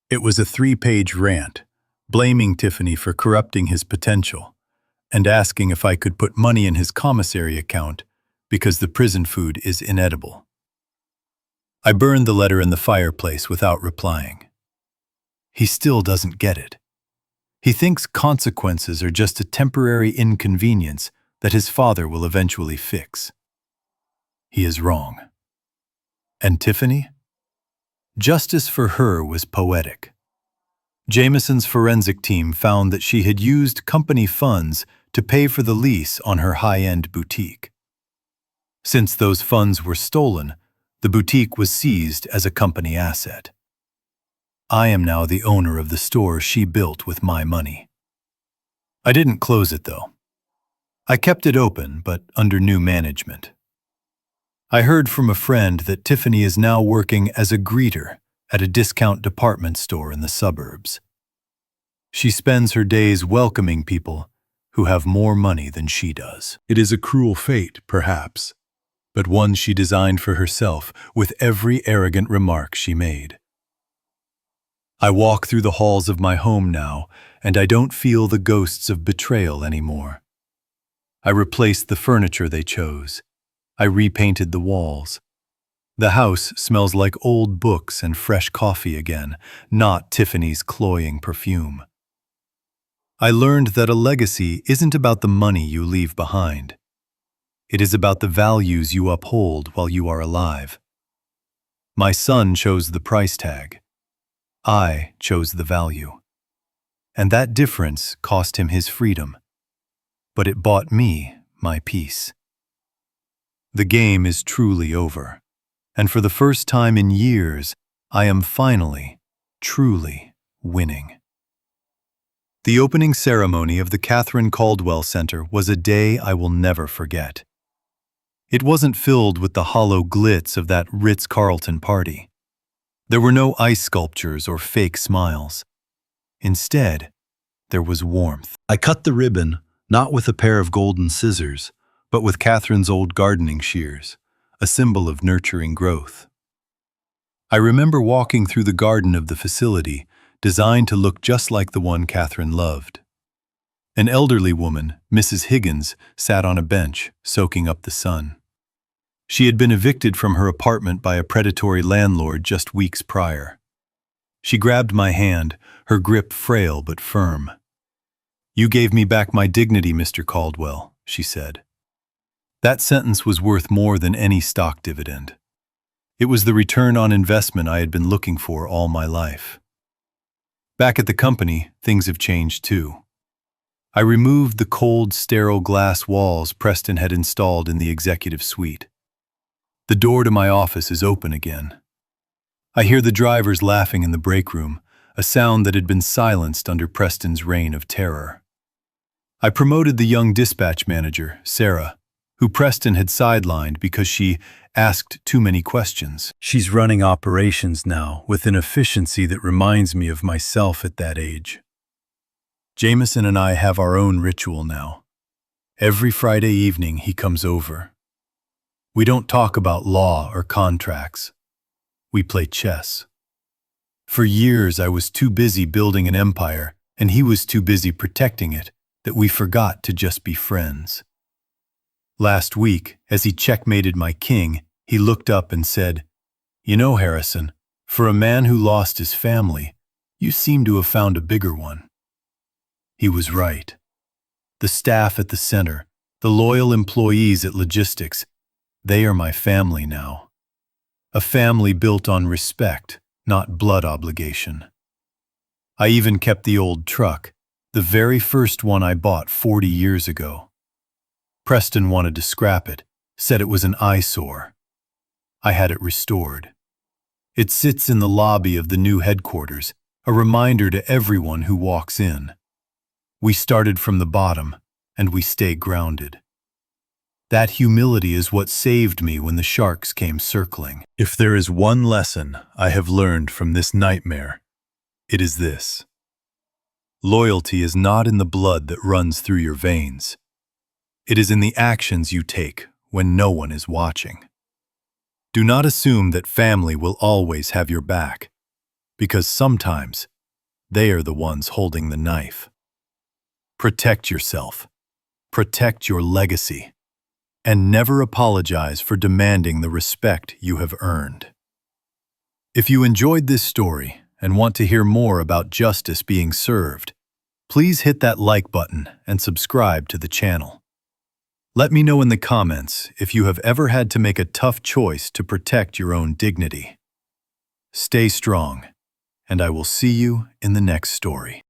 It was a 3-page rant, blaming Tiffany for corrupting his potential, and asking if I could put money in his commissary account because the prison food is inedible. I burned the letter in the fireplace without replying. He still doesn't get it. He thinks consequences are just a temporary inconvenience that his father will eventually fix. He is wrong. And Tiffany? Justice for her was poetic. Jameson's forensic team found that she had used company funds to pay for the lease on her high-end boutique. Since those funds were stolen, the boutique was seized as a company asset. I am now the owner of the store she built with my money. I didn't close it, though. I kept it open, but under new management. I heard from a friend that Tiffany is now working as a greeter at a discount department store in the suburbs. She spends her days welcoming people who have more money than she does. It is a cruel fate, perhaps, but one she designed for herself with every arrogant remark she made. I walk through the halls of my home now, and I don't feel the ghosts of betrayal anymore. I replaced the furniture they chose. I repainted the walls. The house smells like old books and fresh coffee again, not Tiffany's cloying perfume. I learned that a legacy isn't about the money you leave behind. It is about the values you uphold while you are alive. My son chose the price tag. I chose the value. And that difference cost him his freedom. But it bought me my peace. The game is truly over, and for the first time in years, I am finally, truly winning. The opening ceremony of the Catherine Caldwell Center was a day I will never forget. It wasn't filled with the hollow glitz of that Ritz-Carlton party. There were no ice sculptures or fake smiles. Instead, there was warmth. I cut the ribbon, not with a pair of golden scissors, but with Catherine's old gardening shears, a symbol of nurturing growth. I remember walking through the garden of the facility, designed to look just like the one Catherine loved. An elderly woman, Mrs. Higgins, sat on a bench, soaking up the sun. She had been evicted from her apartment by a predatory landlord just weeks prior. She grabbed my hand, her grip frail but firm. "You gave me back my dignity, Mr. Caldwell," she said. That sentence was worth more than any stock dividend. It was the return on investment I had been looking for all my life. Back at the company, things have changed too. I removed the cold, sterile glass walls Preston had installed in the executive suite. The door to my office is open again. I hear the drivers laughing in the break room, a sound that had been silenced under Preston's reign of terror. I promoted the young dispatch manager, Sarah, who Preston had sidelined because she asked too many questions. She's running operations now with an efficiency that reminds me of myself at that age. Jameson and I have our own ritual now. Every Friday evening he comes over. We don't talk about law or contracts. We play chess. For years I was too busy building an empire, and he was too busy protecting it, that we forgot to just be friends. Last week, as he checkmated my king, he looked up and said, "You know, Harrison, for a man who lost his family, you seem to have found a bigger one." He was right. The staff at the center, the loyal employees at logistics, they are my family now. A family built on respect, not blood obligation. I even kept the old truck, the very first one I bought 40 years ago. Preston wanted to scrap it, said it was an eyesore. I had it restored. It sits in the lobby of the new headquarters, a reminder to everyone who walks in. We started from the bottom, and we stay grounded. That humility is what saved me when the sharks came circling. If there is one lesson I have learned from this nightmare, it is this. Loyalty is not in the blood that runs through your veins. It is in the actions you take when no one is watching. Do not assume that family will always have your back, because sometimes they are the ones holding the knife. Protect yourself, protect your legacy, and never apologize for demanding the respect you have earned. If you enjoyed this story and want to hear more about justice being served, please hit that like button and subscribe to the channel. Let me know in the comments if you have ever had to make a tough choice to protect your own dignity. Stay strong, and I will see you in the next story.